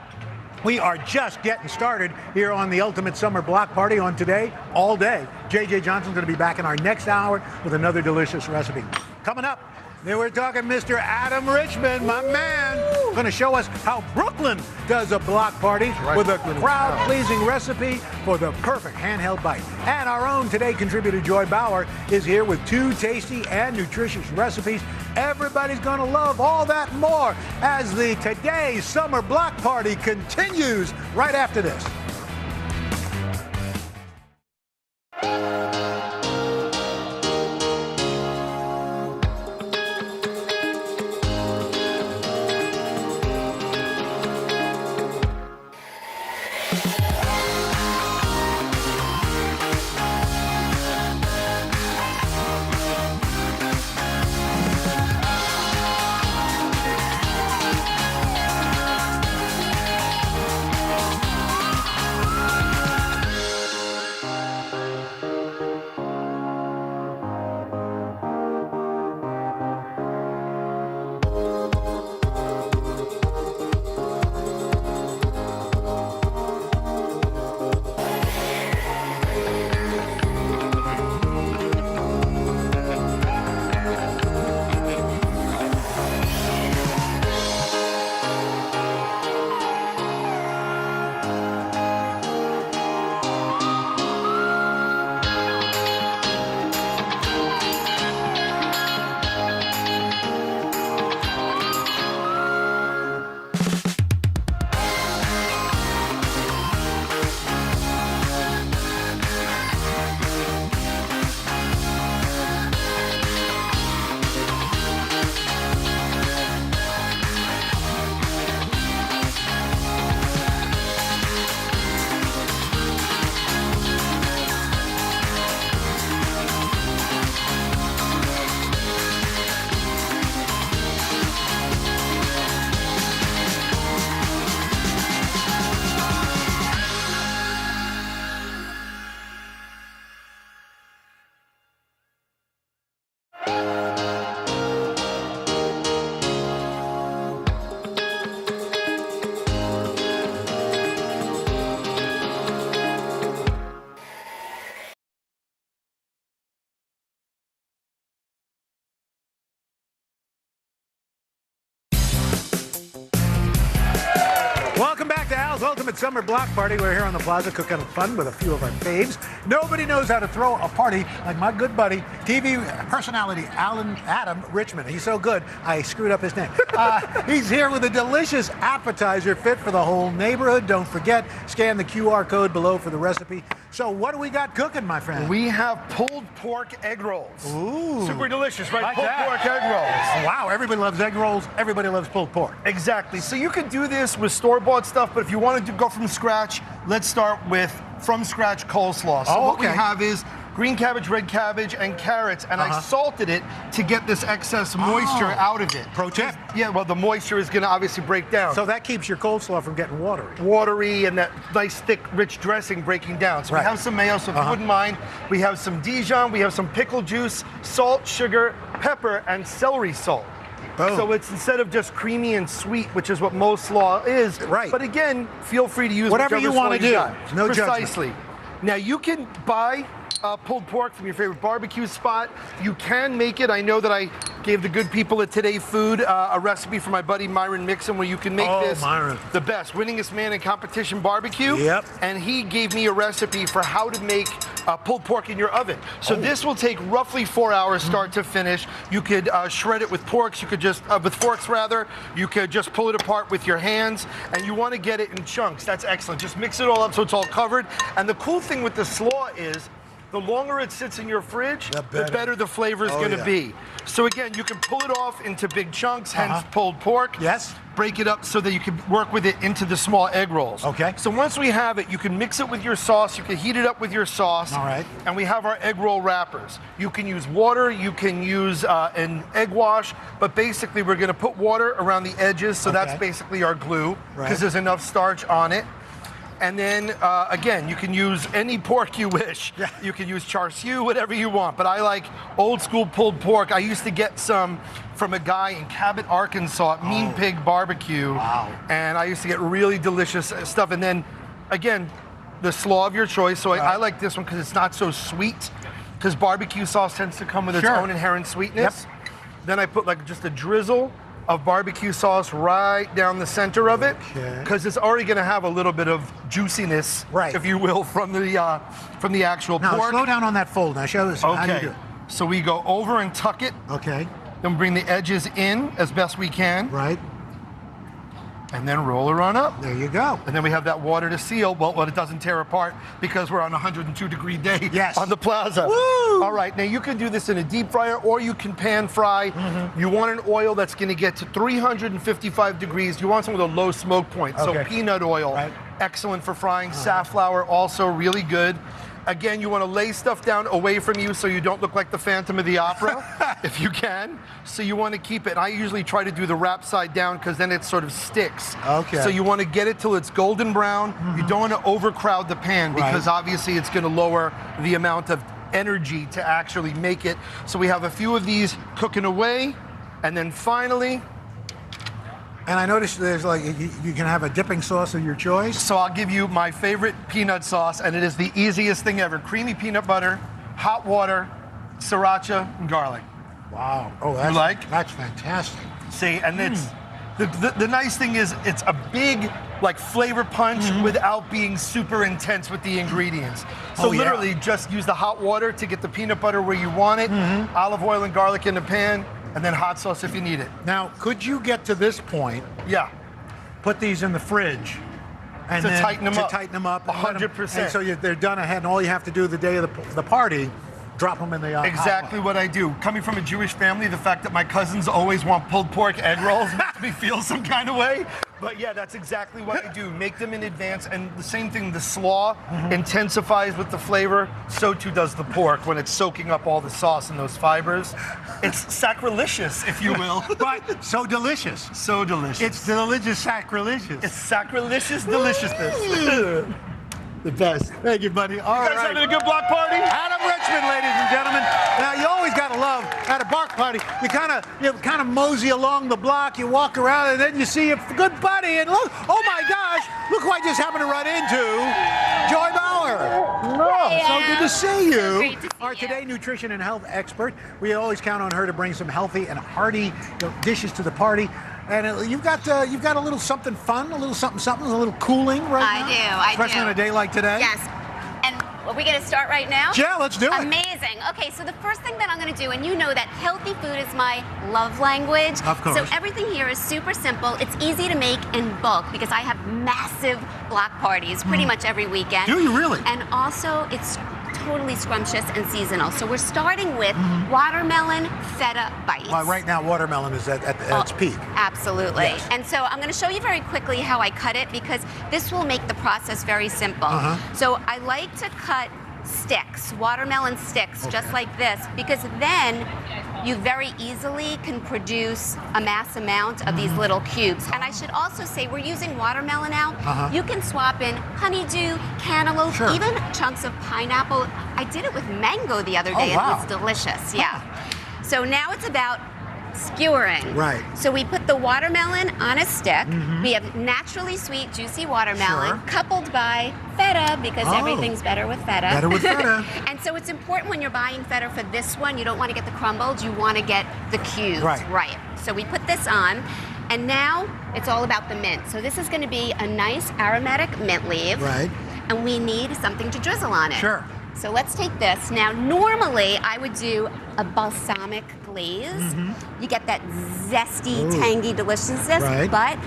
We are just getting started here on the Ultimate Summer Block Party on today, all day. JJ Johnson's going to be back in our next hour with another delicious recipe. Coming up, then we're talking Mr. Adam Richmond, my man, going to show us how Brooklyn does a block party with a crowd-pleasing recipe for the perfect handheld bite. And our own Today contributor, Joy Bauer, is here with 2 tasty and nutritious recipes. Everybody's going to love all that and more as the Today Summer Block Party continues right after this. Welcome back to Al's Ultimate Summer Block Party. We're here on the plaza cooking fun with a few of our faves. Nobody knows how to throw a party like my good buddy, TV personality Adam Richmond. He's so good, I screwed up his name. He's here with a delicious appetizer fit for the whole neighborhood. Don't forget, scan the QR code below for the recipe. So what do we got cooking, my friend? We have pulled pork egg rolls. Ooh. Super delicious, right? Like Pulled that. pork egg rolls. Wow, everybody loves egg rolls. Everybody loves pulled pork. Exactly. So you can do this with store-bought stuff, but if you wanted to go from scratch, let's start with from scratch coleslaw. So what we have is green cabbage, red cabbage, and carrots, and I salted it to get this excess moisture out of it. Pro tip. Yeah, well, the moisture is going to obviously break down. So that keeps your coleslaw from getting watery. Watery and that nice, thick, rich dressing breaking down. So we have some mayo, so if you wouldn't mind, we have some Dijon, we have some pickle juice, salt, sugar, pepper, and celery salt. Boom. So it's instead of just creamy and sweet, which is what most slaw is. Right. But again, feel free to use whatever you want to do. No Precisely. judgment. Now you can buy pulled pork from your favorite barbecue spot. You can make it. I know that I gave the good people at Today Food a recipe from my buddy Myron Mixon where you can make this the best, winningest man in competition barbecue. Yep. And he gave me a recipe for how to make pulled pork in your oven. So this will take roughly 4 hours start to finish. You could shred it with forks. You could just, with forks rather, you could just pull it apart with your hands. And you want to get it in chunks. That's excellent. Just mix it all up so it's all covered. And the cool thing with the slaw is, the longer it sits in your fridge, the better the flavor is going to be. So again, you can pull it off into big chunks, hence pulled pork. Yes. Break it up so that you can work with it into the small egg rolls. Okay. So once we have it, you can mix it with your sauce. You can heat it up with your sauce. All right. And we have our egg roll wrappers. You can use water. You can use an egg wash. But basically, we're going to put water around the edges. So that's basically our glue because there's enough starch on it. And then, again, you can use any pork you wish. Yeah. You can use char siu, whatever you want. But I like old school pulled pork. I used to get some from a guy in Cabot, Arkansas, at Mean Pig Barbecue. Wow. And I used to get really delicious stuff. And then, again, the slaw of your choice. So I like this one because it's not so sweet. Because barbecue sauce tends to come with its own inherent sweetness. Yep. Then I put like just a drizzle of barbecue sauce right down the center of it, because it's already going to have a little bit of juiciness, if you will, from the actual pork. Now slow down on that fold. Now show us how you do it. So we go over and tuck it. Okay. Then bring the edges in as best we can. Right. And then roll her on up. There you go. And then we have that water to seal. Well, it doesn't tear apart because we're on a 102-degree day on the plaza. Woo! All right, now you can do this in a deep fryer or you can pan fry. You want an oil that's going to get to 355 degrees. You want some with a low smoke point. So peanut oil, excellent for frying. Safflower, also really good. Again, you want to lay stuff down away from you so you don't look like the Phantom of the Opera, if you can. So you want to keep it. I usually try to do the wrap side down because then it sort of sticks. Okay. So you want to get it till it's golden brown. You don't want to overcrowd the pan because obviously it's going to lower the amount of energy to actually make it. So we have a few of these cooking away. And then finally, and I noticed there's like, you can have a dipping sauce of your choice. So I'll give you my favorite peanut sauce, and it is the easiest thing ever. Creamy peanut butter, hot water, sriracha, and garlic. Wow. Oh, that's fantastic. See, and it's, the nice thing is it's a big like flavor punch without being super intense with the ingredients. So literally just use the hot water to get the peanut butter where you want it, olive oil and garlic in the pan, and then hot sauce if you need it. Now, could you get to this point? Yeah. Put these in the fridge. And to then tighten them up. 100%. And so they're done ahead, and all you have to do the day of the party, drop them in the exactly what I do. Coming from a Jewish family, the fact that my cousins always want pulled pork egg rolls makes me feel some kind of way. But yeah, that's exactly what I do. Make them in advance, and the same thing, the slaw intensifies with the flavor. So too does the pork when it's soaking up all the sauce and those fibers. It's sacrilegious, if you will. But so delicious. So delicious. It's delicious sacrilegious. It's sacrilegious deliciousness. The best. Thank you, buddy. All you guys having a good block party? Adam Richmond, ladies and gentlemen. Now, you always got to love at a block party. You kind of mosey along the block. You walk around, and then you see a good buddy. And look, oh my gosh, look who I just happened to run into, Joy Bauer. Oh, so good to see you. Great to see Our Today nutrition and health expert. We always count on her to bring some healthy and hearty dishes to the party. And you've got a little something fun, a little something, a little cooling right now. I do. Especially on a day like today. Yes. And are we going to start right now? Yeah, let's do it. Amazing. Okay, so the first thing that I'm going to do, and you know that healthy food is my love language. Of course. So everything here is super simple. It's easy to make in bulk because I have massive block parties pretty much every weekend. Do you really? And also, it's totally scrumptious and seasonal. So we're starting with watermelon feta bites. Well, right now, watermelon is at its peak. Absolutely. Yes. And so I'm going to show you very quickly how I cut it because this will make the process very simple. So I like to cut sticks, watermelon sticks, just like this, because then you very easily can produce a mass amount of these little cubes. And I should also say, we're using watermelon now. You can swap in honeydew, cantaloupe, even chunks of pineapple. I did it with mango the other day, and it was delicious. Yeah. So now it's about skewering. Right. So we put the watermelon on a stick. We have naturally sweet, juicy watermelon Sure. coupled by feta because Oh. everything's better with feta. Better with feta. And so it's important when you're buying feta for this one, you don't want to get the crumbled, you want to get the cubes. Right. So we put this on, and now it's all about the mint. So this is going to be a nice aromatic mint leaf. Right. And we need something to drizzle on it. Sure. So let's take this. Now, normally I would do a balsamic glaze. You get that zesty, Ooh. tangy deliciousness. Right. But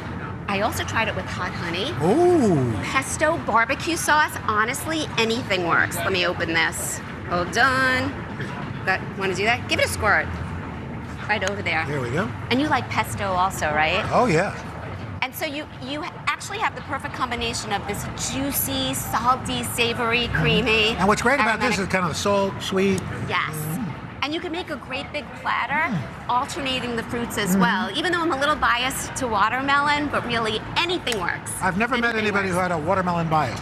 I also tried it with hot honey. Ooh. Pesto barbecue sauce. Honestly, anything works. Let me open this. Hold on. Want to do that? Give it a squirt. Right over there. There we go. And you like pesto also, right? Oh, yeah. And so you actually have the perfect combination of this juicy, salty, savory, creamy. And what's great about this aromatic- is kind of the salt, sweet. Yes. And you can make a great big platter, alternating the fruits as well. Even though I'm a little biased to watermelon, but really anything works. I've never met anybody who had a watermelon bias.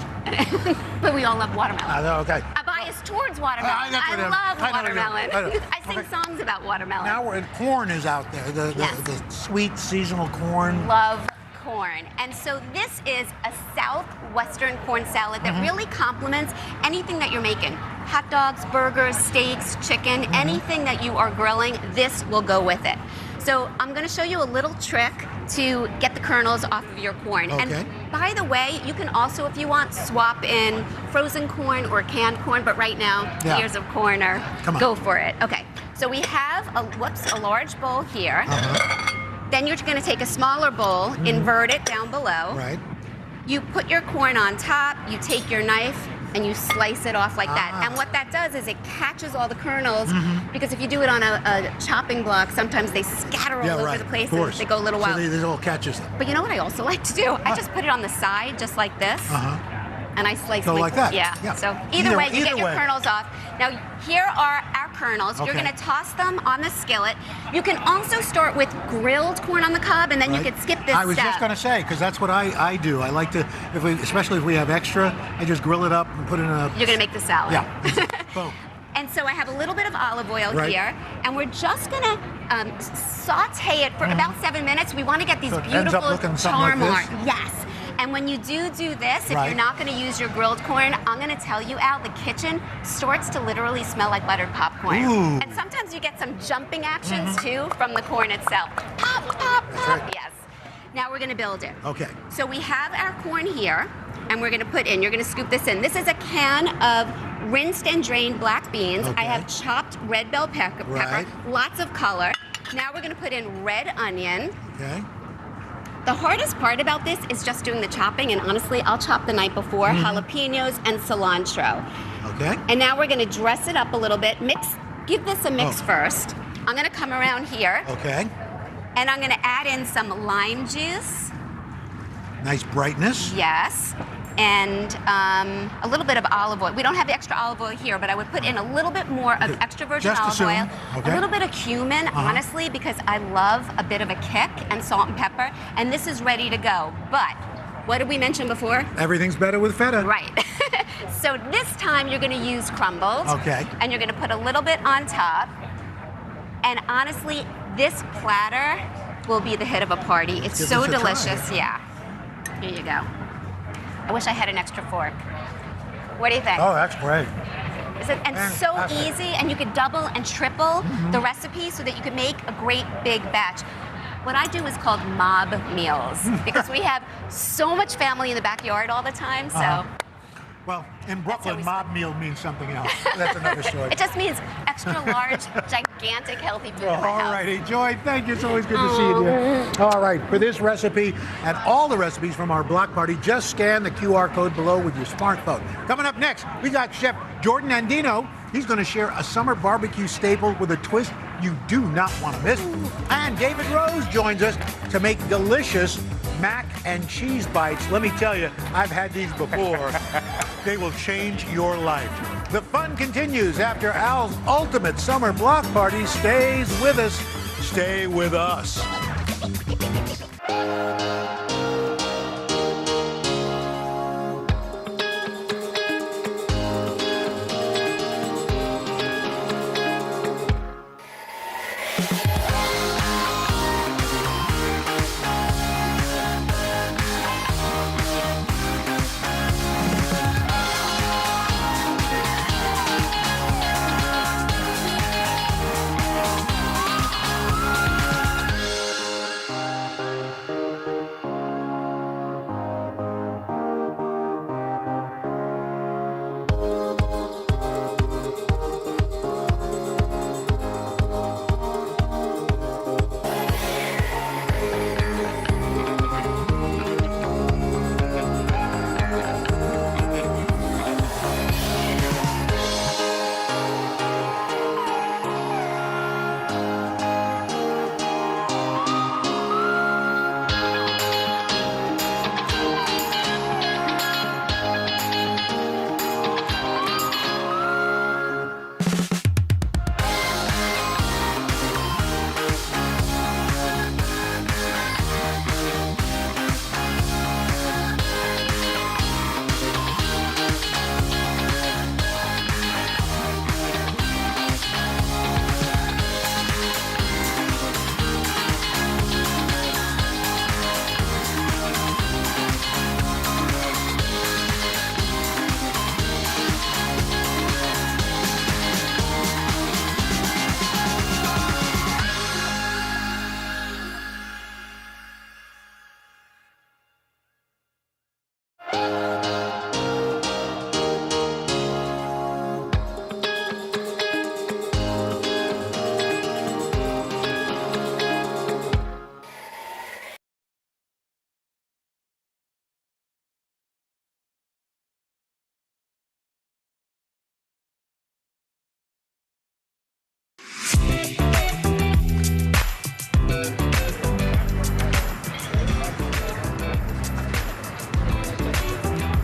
But we all love watermelon. Okay. A bias towards watermelon. that's what I I- love I know what you mean. watermelon. I know. I sing songs about watermelon. Now corn is out there. The sweet seasonal corn. Love corn. And so this is a southwestern corn salad that really complements anything that you're making. Hot dogs, burgers, steaks, chicken, anything that you are grilling, this will go with it. So I'm going to show you a little trick to get the kernels off of your corn. Okay. And by the way, you can also, if you want, swap in frozen corn or canned corn, but right now, Yeah. ears of corn are, Come on. go for it. Okay, so we have a large bowl here. Then you're going to take a smaller bowl, invert it down below. Right. You put your corn on top, you take your knife, and you slice it off like that. And what that does is it catches all the kernels, because if you do it on a chopping block, sometimes they scatter all over the place and they go a little wild. So they all catches them. But you know what I also like to do? I just put it on the side, just like this. And I slice So my like that? Yeah. Yeah. So either way, you get either your way. kernels off. Now here are our kernels. You're Okay. going to toss them on the skillet. You can also start with grilled corn on the cob, and then you Right. could skip this I was step. just going to say, because that's what I do. I like to, especially if we have extra, I just grill it up and put it in a. You're going to make the salad. Yeah. Boom. And so I have a little bit of olive oil Right. here, and we're just gonna saute it for about 7 minutes. We want to get these So it ends up beautiful looking something like char this? mark. Yes. And when you do this, if Right. you're not going to use your grilled corn, I'm going to tell you, Al, the kitchen starts to literally smell like buttered popcorn. Ooh. And sometimes you get some jumping actions too from the corn itself. Pop, pop, pop. Yes. Now we're going to build it. Okay. So we have our corn here, and we're going to put in, you're going to scoop this in. This is a can of rinsed and drained black beans. Okay. I have chopped red bell pepper, Right. lots of color. Now we're going to put in red onion. Okay. The hardest part about this is just doing the chopping, and honestly, I'll chop the night before, jalapenos and cilantro. Okay. And now we're going to dress it up a little bit. Give this a mix first. I'm going to come around here, Okay. and I'm going to add in some lime juice. Nice brightness. Yes. And a little bit of olive oil. We don't have extra olive oil here, but I would put in a little bit more of extra virgin Just olive assume. oil. Okay. A little bit of cumin, honestly, because I love a bit of a kick, and salt and pepper. And this is ready to go. But what did we mention before? Everything's better with feta. Right. So this time you're going to use crumbled. Okay. And you're going to put a little bit on top. And honestly, this platter will be the hit of a party. It's give so this a try. delicious. Yeah. Here you go. I wish I had an extra fork. What do you think? Oh, that's great. Is it, and so Fantastic. easy, and you could double and triple the recipe so that you could make a great big batch. What I do is called mob meals because we have so much family in the backyard all the time. So Well, in Brooklyn, mob meal means something else. That's another story. it just means extra large, gigantic, healthy food. in my All house. righty, Joy, thank you. It's always good to see you, dear. All right, for this recipe and all the recipes from our block party, just scan the QR code below with your smartphone. Coming up next, we got Chef Jordan Andino. He's going to share a summer barbecue staple with a twist you do not want to miss. And David Rose joins us to make delicious mac and cheese bites. Let me tell you, I've had these before. They will change your life. The fun continues after Al's ultimate summer block party stays with us. Stay with us.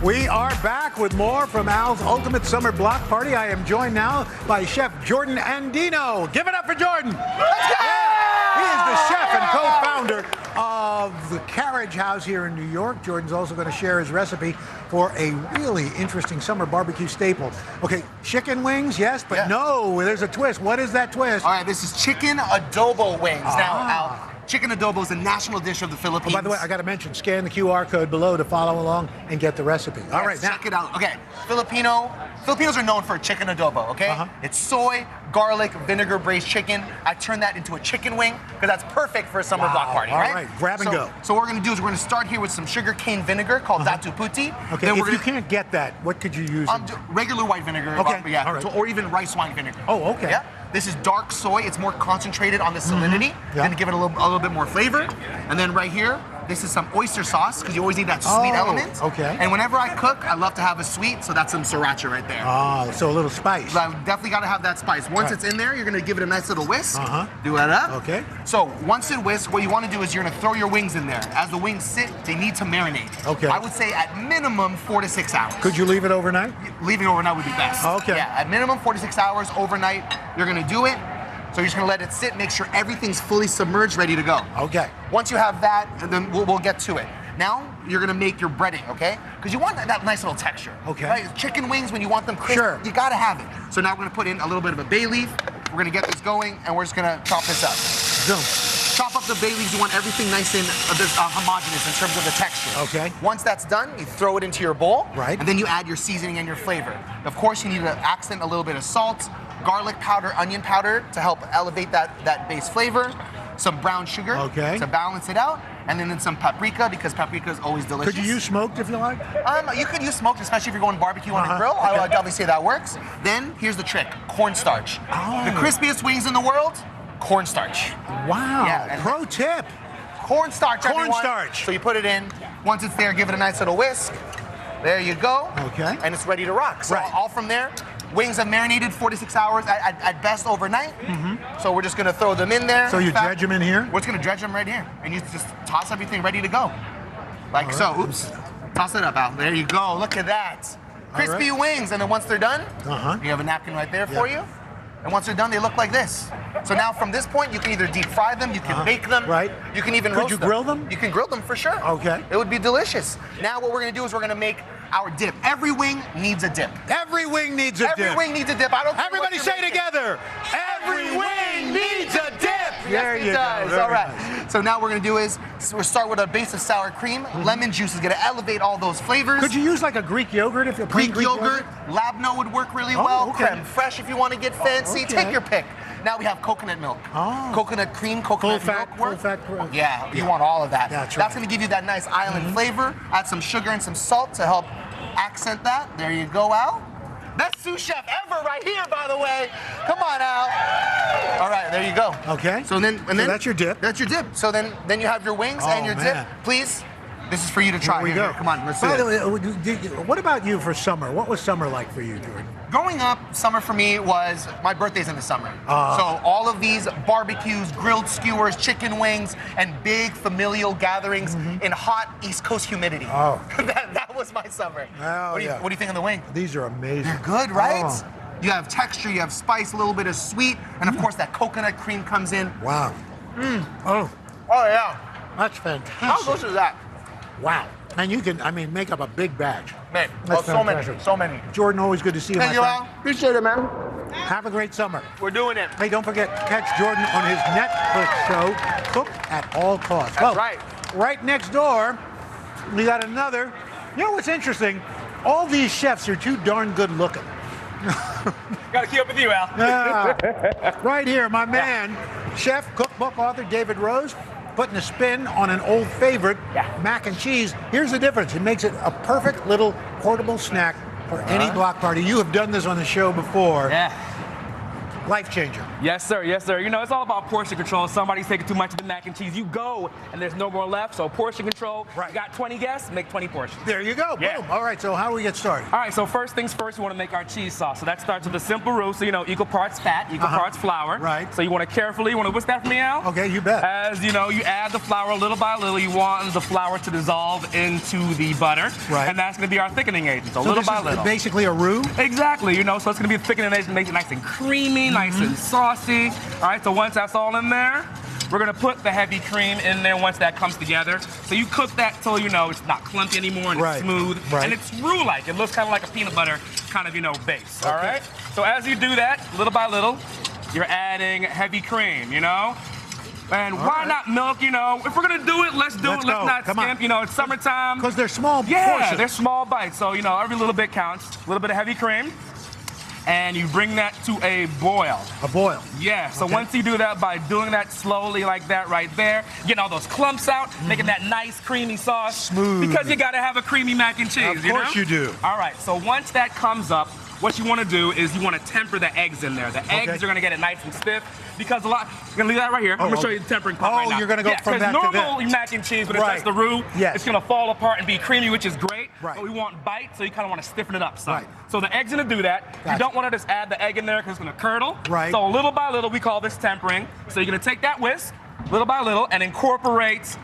We are back with more from Al's Ultimate Summer Block Party. I am joined now by Chef Jordan Andino. Give it up for Jordan. Let's go! He is the chef and co-founder of the Carriage House here in New York. Jordan's also going to share his recipe for a really interesting summer barbecue staple. Okay, chicken wings, yes, but no, there's a twist. What is that twist? All right, this is chicken adobo wings. Now, Al, chicken adobo is a national dish of the Philippines. Oh, by the way, I got to mention, scan the QR code below to follow along and get the recipe. All right, check it out. Okay, Filipinos are known for chicken adobo, okay? It's soy, garlic, vinegar braised chicken. I turn that into a chicken wing because that's perfect for a summer block party, all right? right, grab and go. So what we're gonna do is we're gonna start here with some sugar cane vinegar called datu puti. Okay, Then if you can't get that, what could you use? Regular white vinegar, Okay, yeah, all right. or even rice wine vinegar. Oh, okay. Yeah. This is dark soy. It's more concentrated on the salinity, Yeah. to give it a little bit more flavor. And then right here, this is some oyster sauce because you always need that sweet element. Okay. And whenever I cook, I love to have a sweet, so that's some sriracha right there. Ah, so a little spice. So I definitely got to have that spice. Once Right. it's in there, you're gonna give it a nice little whisk. Do that up. Okay. So once it whisks, what you want to do is you're gonna throw your wings in there. As the wings sit, they need to marinate. Okay. I would say at minimum 4 to 6 hours. Could you leave it overnight? Leaving overnight would be best. Okay. Yeah, at minimum 4 to 6 hours overnight, you're gonna do it. So you're just gonna let it sit, make sure everything's fully submerged, ready to go. Okay. Once you have that, and then we'll get to it. Now, you're gonna make your breading, okay? Because you want that nice little texture. Okay. Right? Chicken wings, when you want them crisp, you gotta have it. So now we're gonna put in a little bit of a bay leaf. We're gonna get this going, and we're just gonna chop this up. Chop up the bay leaves. You want everything nice and homogeneous in terms of the texture. Okay. Once that's done, you throw it into your bowl. Right. And then you add your seasoning and your flavor. Of course, you need to accent a little bit of salt, garlic powder, onion powder to help elevate that base flavor. Some brown sugar to balance it out. And then some paprika, because paprika is always delicious. Could you use smoked if you like? You could use smoked, especially if you're going barbecue on the grill. I would definitely say that works. Then, here's the trick, cornstarch. The crispiest wings in the world, cornstarch. Wow, Yeah, pro tip. Cornstarch, everyone. Cornstarch. So you put it in. Once it's there, give it a nice little whisk. There you go. Okay. And it's ready to rock. So all from there, wings have marinated 4 to 6 hours, at best overnight. So we're just gonna throw them in there. So you dredge them in here? We're just gonna dredge them right here. And you just toss everything ready to go. Like so. Oops. Toss it up, Al. There you go. Look at that. Crispy wings. And then once they're done, you have a napkin right there for you. And once they're done, they look like this. So now from this point, you can either deep fry them, you can bake them, you can even roast them. Could you grill them? You can grill them for sure. Okay. It would be delicious. Now what we're gonna do is we're gonna make our dip. Every wing needs a dip. Every wing needs a dip. Every wing needs a dip. I don't care Everybody what say you're making. together. Every wing needs a dip. There Yes, you it go. does. Very All right. nice. So now what we're gonna do is we'll start with a base of sour cream. Lemon juice is gonna elevate all those flavors. Could you use like a Greek yogurt if you're Greek yogurt, labno would work really well. Creme fraiche if you want to get fancy. Take your pick. Now we have coconut milk. Coconut cream, coconut milk work. Full fat. Yeah, you want all of that. That's That's gonna give you that nice island flavor. Add some sugar and some salt to help accent that. There you go, Al. Best sous chef ever right here, by the way. Come on, Al. All right, there you go. Okay. So then, So that's your dip. That's your dip. So then you have your wings and your man. dip. Please, this is for you to try. Here we go. Come on, let's do By it. the way, what about you for summer? What was summer like for you, Jordan? Growing up, summer for me was my birthday's in the summer. Ah. So all of these barbecues, grilled skewers, chicken wings, and big familial gatherings in hot East Coast humidity. Oh. that was my summer. Oh, What do you think of the wing? These are amazing. They're good, right? Oh. You have texture, you have spice, a little bit of sweet, and of course that coconut cream comes in. Wow. Oh. Oh yeah. That's fantastic. How delicious is that? Wow. And you can, make up a big batch. Man, That's so many, fantastic. so many. Jordan, always good to see you, Thank my you, friend. Al. Appreciate it, man. Have a great summer. We're doing it. Hey, don't forget, catch Jordan on his Netflix show, Cook at All Costs. That's right. Right next door, we got another. You know what's interesting? All these chefs are too darn good looking. Gotta keep up with you, Al. Yeah. Right here, my man, chef, cookbook author David Rose. putting a spin on an old favorite, mac and cheese. Here's the difference. It makes it a perfect little portable snack for any block party. You have done this on the show before. Yeah. Life changer. Yes, sir. Yes, sir. You know, it's all about portion control. Somebody's taking too much of the mac and cheese. You go, and there's no more left. So portion control. Right. You got 20 guests, make 20 portions. There you go. Yeah. Boom. All right, so how do we get started? All right, so first things first, we want to make our cheese sauce. So that starts with a simple roux. So, you know, equal parts fat, equal parts flour. Right. So you want to carefully, whisk that for me, Al? Okay, you bet. As, you know, you add the flour little by little. You want the flour to dissolve into the butter. Right. And that's going to be our thickening agent. So little by little. Basically a roux? Exactly. You know, so it's going to be a thickening agent, makes it nice and creamy, nice and saucy. All right, so once that's all in there, we're gonna put the heavy cream in there once that comes together. So you cook that till you know it's not clumpy anymore and it's smooth. And it's roux-like. It looks kind of like a peanut butter kind of, you know, base. All right? So as you do that, little by little, you're adding heavy cream, you know? And why not milk, you know? If we're gonna do it, let's do it. Let's not skimp. You know, it's summertime. Because they're small portions. They're small bites. So, you know, every little bit counts. A little bit of heavy cream. And you bring that to a boil. A boil? Yeah, so once you do that, by doing that slowly like that right there, getting all those clumps out, making that nice creamy sauce. Smooth. Because you gotta have a creamy mac and cheese, Of course you do. All right, so once that comes up, what you wanna do is you wanna temper the eggs in there. The eggs are gonna get it nice and stiff because you're gonna leave that right here. I'm gonna show you the tempering part right now. You're gonna go from that to that. Because normal mac and cheese, when it's just the roux, it's gonna fall apart and be creamy, which is great. But we want bite, so you kinda wanna stiffen it up some. So the egg's gonna do that. You don't wanna just add the egg in there because it's gonna curdle. So little by little, we call this tempering. So you're gonna take that whisk, little by little, and incorporate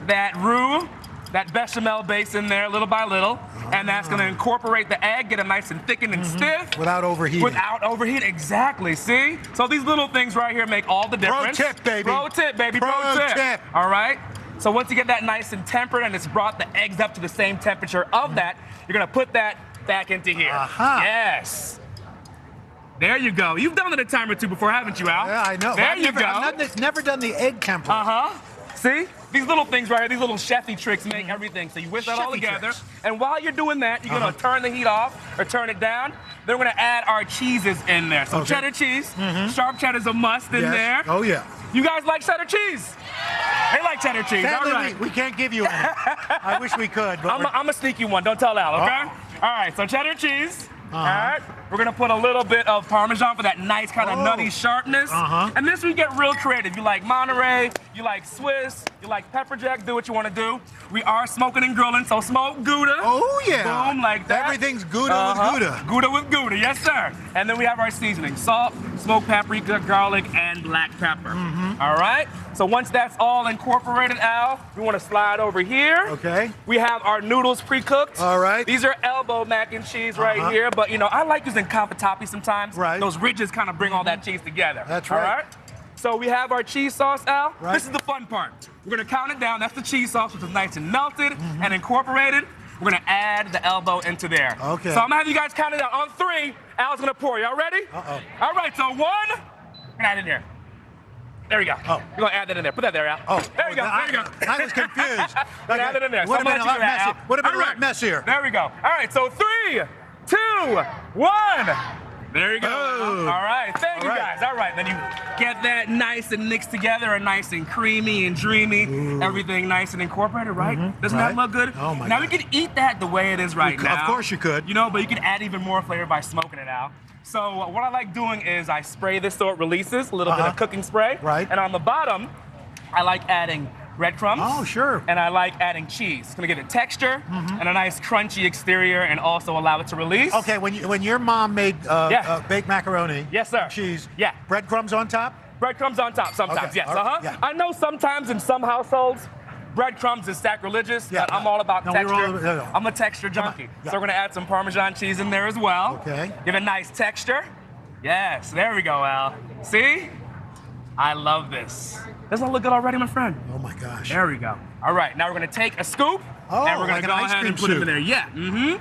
that roux, that bechamel base in there little by little, and that's going to incorporate the egg, get it nice and thickened and stiff. Without overheating. Without overheating, exactly, see? So these little things right here make all the difference. Pro tip, baby. Pro tip, baby, pro tip. All right? So once you get that nice and tempered and it's brought the eggs up to the same temperature of that, you're going to put that back into here. Yes. There you go. You've done it a time or two before, haven't you, Al? Yeah, I know. There you go. I've never done the egg tempering. See? These little things right here, these little chefy tricks make everything. So you whisk that all together. And while you're doing that, you're going to turn the heat off or turn it down. Then we're going to add our cheeses in there. So cheddar cheese, sharp cheddar's a must in there. Oh, yeah. You guys like cheddar cheese? They like cheddar cheese. Sadly, all right. we can't give you any. I wish we could. But I'm a sneaky one. Don't tell Al, okay? All right, so cheddar cheese. All right, we're gonna put a little bit of Parmesan for that nice kind of nutty sharpness. And this we get real creative. You like Monterey, you like Swiss, you like pepper jack, do what you wanna do. We are smoking and grilling, so smoke Gouda. Oh yeah. Boom, like that. Everything's Gouda with Gouda. Gouda with Gouda, yes sir. And then we have our seasoning, salt, smoked paprika, garlic, and black pepper. All right, so once that's all incorporated, Al, we wanna slide over here. Okay. We have our noodles pre-cooked. All right. These are elbow mac and cheese right here. But, you know, I like using cavatappi sometimes. Right. Those ridges kind of bring all that cheese together. That's right. All right? So we have our cheese sauce, Al. Right. This is the fun part. We're going to count it down. That's the cheese sauce, which is nice and melted and incorporated. We're going to add the elbow into there. Okay. So I'm going to have you guys count it out. On 3, Al's going to pour. Y'all ready? Uh-oh. All right, so 1. And add it in there. There we go. Oh. You're going to add that in there. Put that there, Al. Oh. There you go. There you go. I was confused. Add it in there. Would have been a lot messier. Would have been a lot messier. There we go. All right, so 3, 2, 1. There you go. Oh. All right, thank you guys. All right, then you get that nice and mixed together and nice and creamy and dreamy. Everything nice and incorporated, right? Doesn't that look good? Oh my Now God. we can eat that the way it is right now. Of course you could. You know, but you can add even more flavor by smoking it out. So what I like doing is I spray this so it releases a little bit of cooking spray. Right. And on the bottom, I like adding breadcrumbs. Oh, sure. And I like adding cheese. It's gonna give it texture and a nice crunchy exterior and also allow it to release. Okay, when your mom made baked macaroni, yes sir, cheese, yeah, breadcrumbs on top. Breadcrumbs on top sometimes, Okay, yes. all right, yeah. I know sometimes in some households, breadcrumbs is sacrilegious, but I'm all about texture. I'm a texture junkie. So we're gonna add some Parmesan cheese in there as well. Okay. Give it nice texture. Yes, there we go, Al. See? I love this. Doesn't it look good already, my friend? Oh my gosh. There we go. All right, now we're gonna take a scoop and we're gonna like go an ice ahead and cream put it in soup. there. Yeah.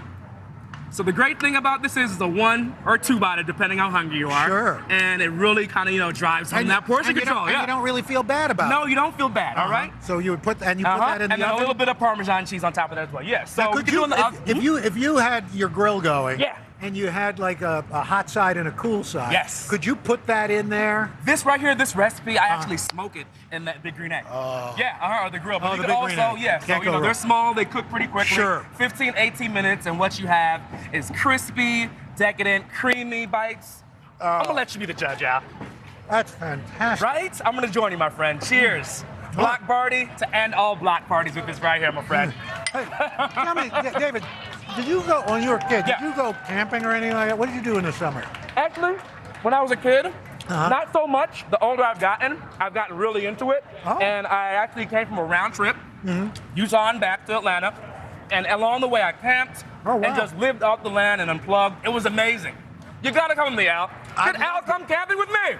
So the great thing about this is it's a 1 or 2 bite, depending how hungry you are. Sure. And it really kind of, drives home that portion control. And you don't really feel bad about it. No, you don't feel bad. All right. So you would put that in the And then oven. a little bit of Parmesan cheese on top of that as well. Yes. So Now, we could can do you, in the oven. if you had your grill going, And you had like a hot side and a cool side. Yes. Could you put that in there? This right here, this recipe, I actually smoke it in that big green egg. Yeah, or the grill. But you the can big green also, egg. yeah, so Can't go they're wrong. small, they cook pretty quickly. Sure. 15, 18 minutes, and what you have is crispy, decadent, creamy bites. I'm gonna let you be the judge, Al. That's fantastic. Right? I'm gonna join you, my friend. Cheers. Block party to end all block parties with this right here, my friend. Hey, tell me, David, did you go, when you were a kid, did you go camping or anything like that? What did you do in the summer? Actually, when I was a kid, not so much. The older I've gotten really into it. And I actually came from a round trip, Utah and back to Atlanta. And along the way, I camped and just lived off the land and unplugged. It was amazing. You gotta come with me, Al. Did Al come camping with me?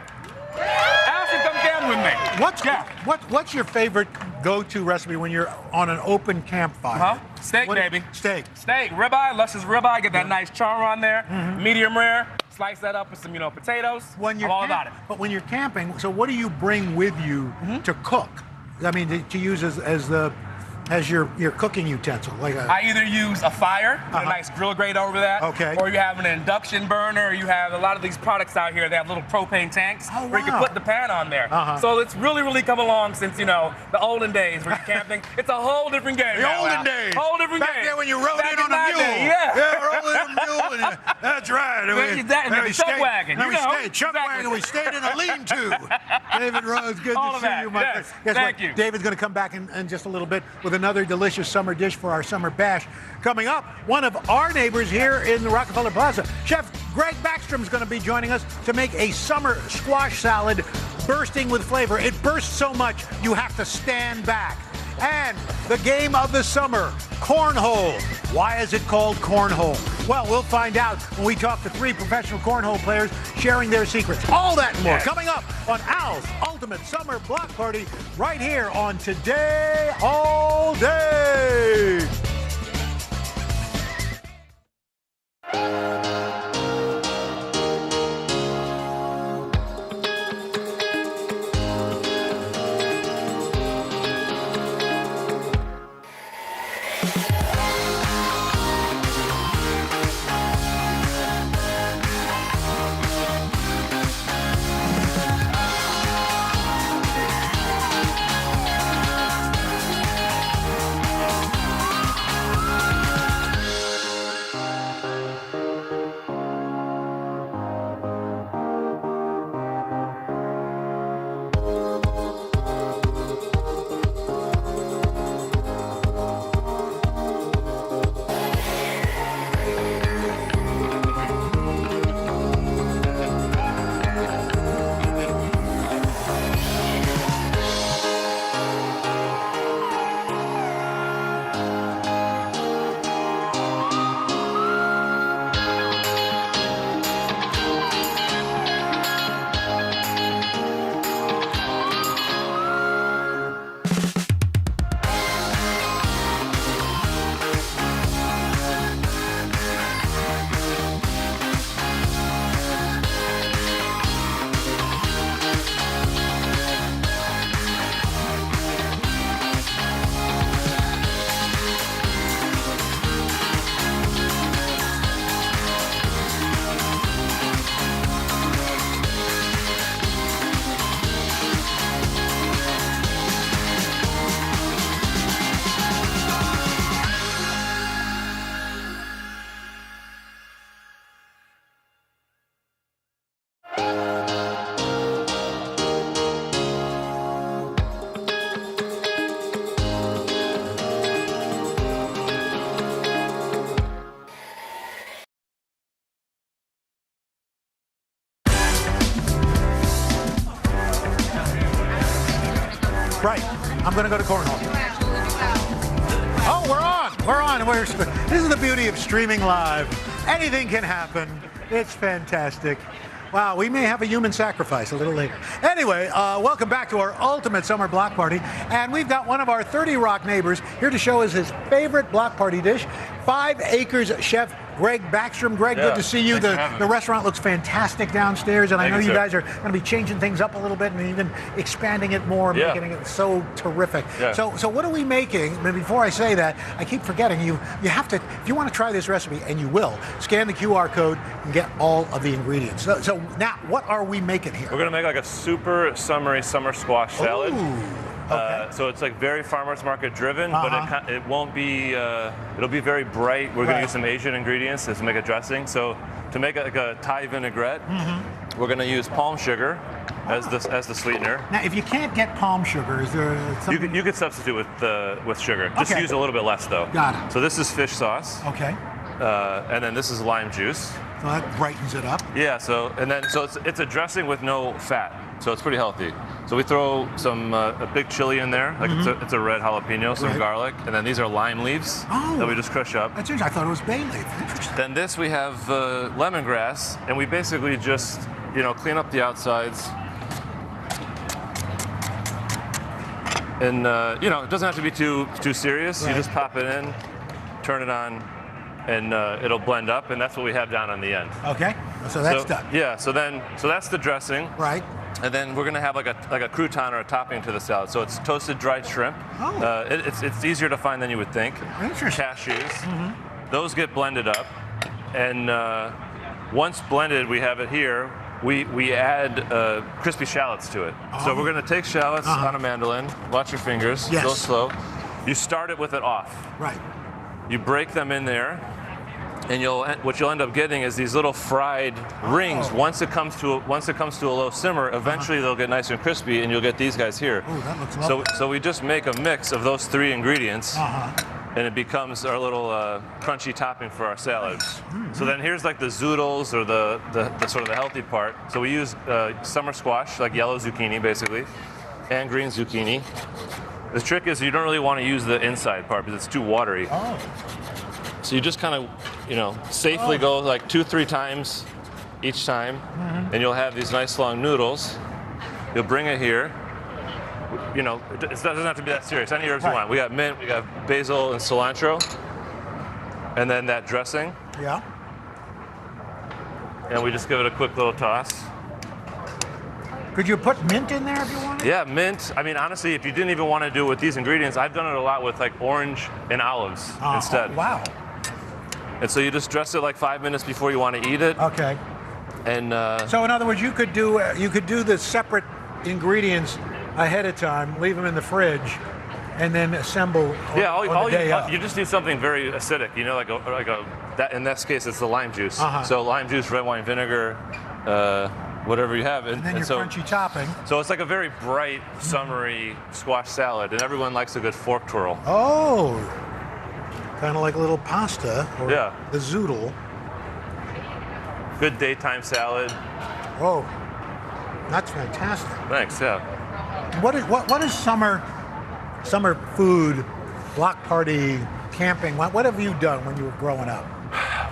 Al should come camping with me. What's your favorite go-to recipe when you're on an open campfire? Steak, baby. Steak. Steak, ribeye, luscious ribeye. Get that nice char on there. Medium rare. Slice that up with some, potatoes. I'm all about it. But when you're camping, so what do you bring with you to cook? I mean, to use as your cooking utensil? I either use a fire, a nice grill grate over that, or you have an induction burner, or you have a lot of these products out here that have little propane tanks where you can put the pan on there. So it's really come along since, the olden days where you're camping. It's a whole different game. The olden days. Whole different Back game. there when you rode in on a mule. Rode in on a mule. That's right. The chuck wagon. Chuck wagon. We stayed in a lean-to. David Rose, good to see you, my friend. Thank you. David's going to come back in just a little bit with another delicious summer dish for our summer bash. Coming up, one of our neighbors here in the Rockefeller Plaza, Chef Greg Backstrom's going to be joining us to make a summer squash salad bursting with flavor. It bursts so much you have to stand back. And the game of the summer, cornhole. Why is it called cornhole? Well, we'll find out when we talk to 3 professional cornhole players sharing their secrets. All that and more coming up on Al's Ultimate Summer Block Party right here on Today All Day. Right. I'm going to go to cornhole. Oh, we're on. This is the beauty of streaming live. Anything can happen. It's fantastic. Wow, we may have a human sacrifice a little later. Anyway, welcome back to our ultimate summer block party. And we've got one of our 30 Rock neighbors here to show us his favorite block party dish, 5 Acres chef Greg Backstrom. Greg, good to see you. The restaurant looks fantastic downstairs, and I know you guys are going to be changing things up a little bit and even expanding it more, making it so terrific. So what are we making? I mean, before I say that, I keep forgetting you have to, if you want to try this recipe, and you will, scan the QR code and get all of the ingredients. So now, what are we making here? We're going to make like a super summery summer squash salad. So it's like very farmers market driven, but it won't be. It'll be very bright. We're going to use some Asian ingredients to make a dressing. So to make like a Thai vinaigrette, we're going to use palm sugar as the sweetener. Now, if you can't get palm sugar, is there something? You could substitute with sugar. Just use a little bit less though. Got it. So this is fish sauce. Okay. And then this is lime juice. So that brightens it up. Yeah. So it's a dressing with no fat. So it's pretty healthy. So we throw some a big chili in there, like it's a red jalapeno, some garlic, and then these are lime leaves that we just crush up. That's interesting. I thought it was bay leaf. Interesting. Then this we have lemongrass, and we basically just clean up the outsides. And it doesn't have to be too serious. You just pop it in, turn it on, and it'll blend up, and that's what we have down on the end. Okay, so that's done. Yeah, so that's the dressing. Right. And then we're gonna have like a crouton or a topping to the salad. So it's toasted dried shrimp. It's easier to find than you would think. Interesting. Cashews. Those get blended up, and once blended, we have it here. We add crispy shallots to it. So we're gonna take shallots on a mandolin. Watch your fingers. Go slow. You start it with it off. Right. You break them in there, and what you'll end up getting is these little fried rings. Once it comes to a low simmer, eventually they'll get nice and crispy, and you'll get these guys here. Oh, that looks lovely. So we just make a mix of those 3 ingredients, and it becomes our little crunchy topping for our salad. So then here's like the zoodles, or the sort of the healthy part. So we use summer squash, like yellow zucchini basically, and green zucchini. The trick is you don't really want to use the inside part because it's too watery. So you just kind of, safely go like 2-3 times each time, and you'll have these nice long noodles. You'll bring it here. It doesn't have to be that serious. Any herbs you want. We got mint, we got basil and cilantro, and then that dressing. Yeah. And we just give it a quick little toss. Could you put mint in there if you wanted? Yeah, mint. I mean, honestly, if you didn't even want to do it with these ingredients, I've done it a lot with like orange and olives instead. Wow. And so you just dress it like 5 minutes before you want to eat it. Okay. And so in other words, you could do the separate ingredients ahead of time, leave them in the fridge, and then assemble. You just need something very acidic. That in this case it's the lime juice. So lime juice, red wine vinegar, whatever you have. And then your crunchy topping. So it's like a very bright, summery squash salad, and everyone likes a good fork twirl. Oh, kind of like a little pasta, or the zoodle. Good daytime salad. Oh, that's fantastic. Thanks, yeah. What is summer food, block party, camping? What have you done when you were growing up?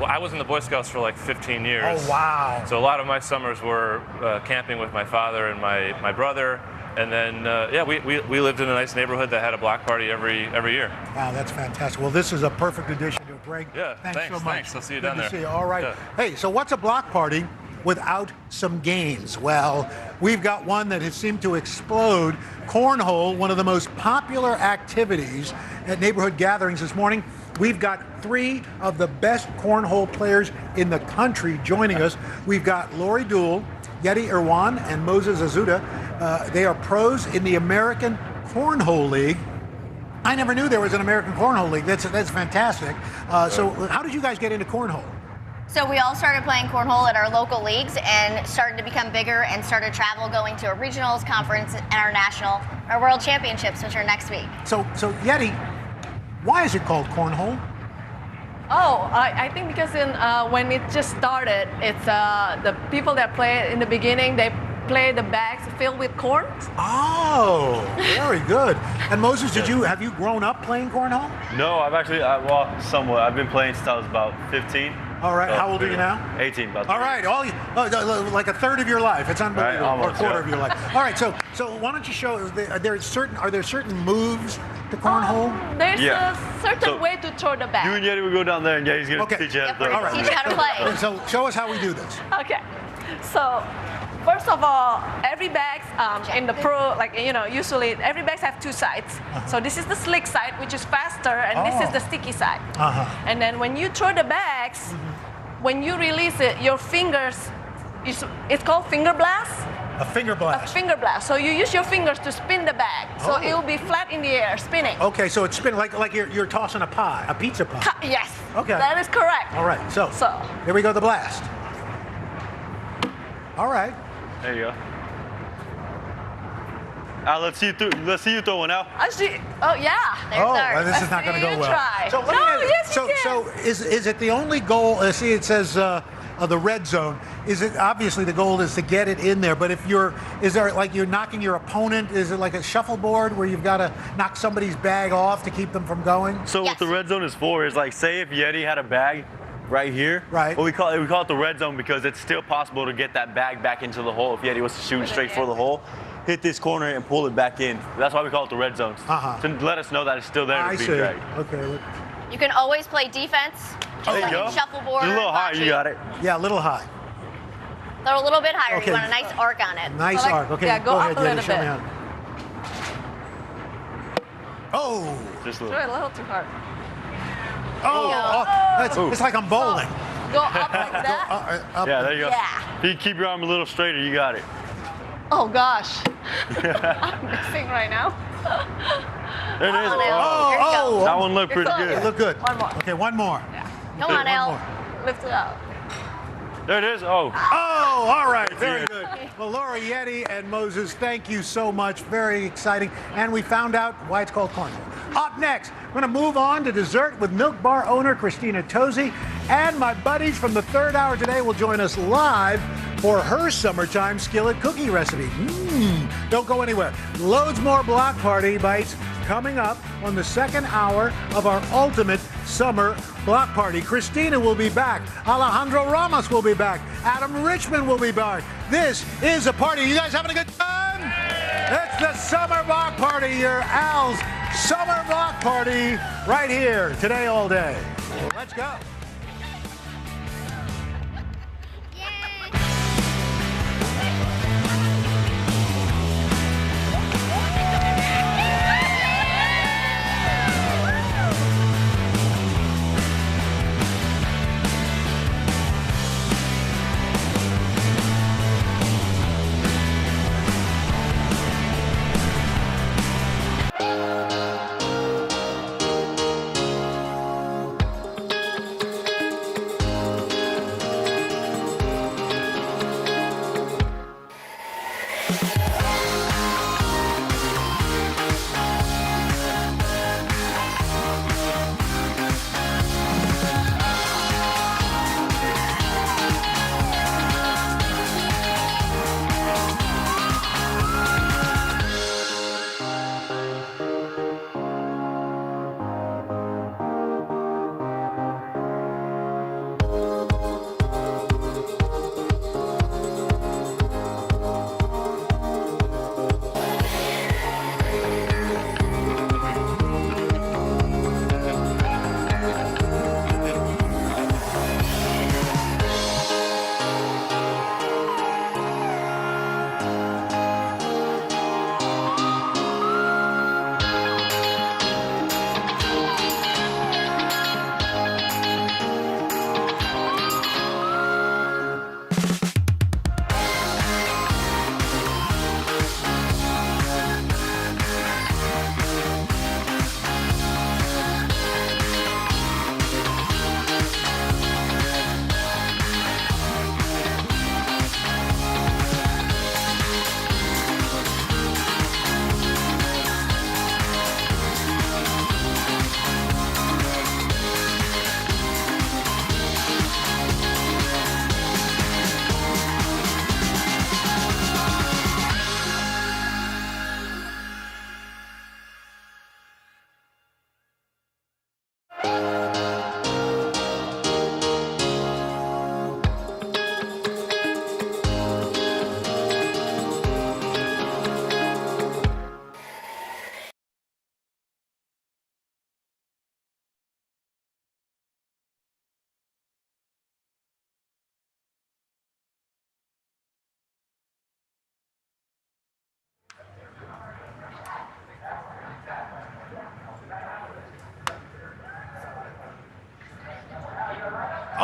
Well, I was in the Boy Scouts for like 15 years. Oh, wow. So a lot of my summers were camping with my father and my brother. And then, we lived in a nice neighborhood that had a block party every year. Wow, that's fantastic. Well, this is a perfect addition to it, Greg. Yeah, thanks so much. Thanks. I'll see you down there. Good to see you. All right. Yeah. Hey, so what's a block party without some games? Well, we've got one that has seemed to explode. Cornhole, one of the most popular activities at neighborhood gatherings this morning. We've got 3 of the best cornhole players in the country joining us. We've got Lori Dool, Yeti Irwan, and Moses Azuda. They are pros in the American Cornhole League. I never knew there was an American Cornhole League. That's fantastic. So how did you guys get into cornhole? So we all started playing cornhole at our local leagues and started to become bigger and started travel, going to a regionals, conference, and our world championships, which are next week. So Yeti, why is it called cornhole? Oh, I think because when it just started, it's the people that play it in the beginning, they play the bags filled with corn. Oh, very good. And Moses, have you grown up playing cornhole? No, I've actually, somewhat. I've been playing since I was about 15. All right. How old are you now? 18. About All right. Like a third of your life. It's unbelievable. Right, almost, or a quarter yeah. of your life. All right. So why don't you show? Are there certain moves to cornhole? There's Yeah. a certain So- way to throw the bag. You and Yeti will go down there, and Yeti's going to teach you how to throw. All right. Teach you how to play. So show us how we do this. Okay. So, first of all, every bag in the pro, usually every bags have two sides. So this is the slick side, which is faster, and this is the sticky side. And then when you throw the bags, when you release it, your fingers, it's called finger blast. A finger blast. A finger blast. So you use your fingers to spin the bag. So Oh. it will be flat in the air, spinning. Okay, so it's spinning like you're tossing a pie, a pizza pie. Yes. Okay. That is correct. All right. So here we go. The blast. All right. There you go. Let's see you throw one out. I see. Oh yeah. Well, this is not going to go well. Try. So, No, is it the only goal? See, it says the red zone. Is it obviously the goal is to get it in there? But if you're knocking your opponent? Is it like a shuffleboard where you've got to knock somebody's bag off to keep them from going? So what the red zone is for is like, say if Yeti had a bag right here. Right. Well, we call it the red zone because it's still possible to get that bag back into the hole if Yeti was to shoot straight for the hole. Hit this corner and pull it back in. That's why we call it the red zone. To let us know that it's still there to I be see. dragged. Okay. You can always play defense. Just There you like go. shuffleboard. Just a little higher, you got it. Yeah, a little high. Throw a little bit higher. Okay. You want a nice arc on it. Nice arc. Okay. Yeah, go ahead, up a Yeti. little Show me bit. how. Oh. Just a Throw little. it a little too hard. It's like I'm bowling. Go up like that. Yeah, there you go. Yeah. If you keep your arm a little straighter, you got it. Oh gosh. I'm missing right now. There it is. Oh, that one looked pretty good. It looked good. One more. Okay, one more. Come on, El. Lift it up. There it is. Oh. Oh, all right. Very good. Well, Laura, Yeti, and Moses, thank you so much. Very exciting. And we found out why it's called cornhole. Up next, we're going to move on to dessert with Milk Bar owner Christina Tosi. And my buddies from the third hour today will join us live for her summertime skillet cookie recipe. Don't go anywhere. Loads more block party bites coming up on the second hour of our ultimate summer block party. Christina will be back. Alejandro Ramos will be back. Adam Richmond will be back. This is a party. You guys having a good time? It's the summer block party, your Al's summer block party right here today all day. Let's go.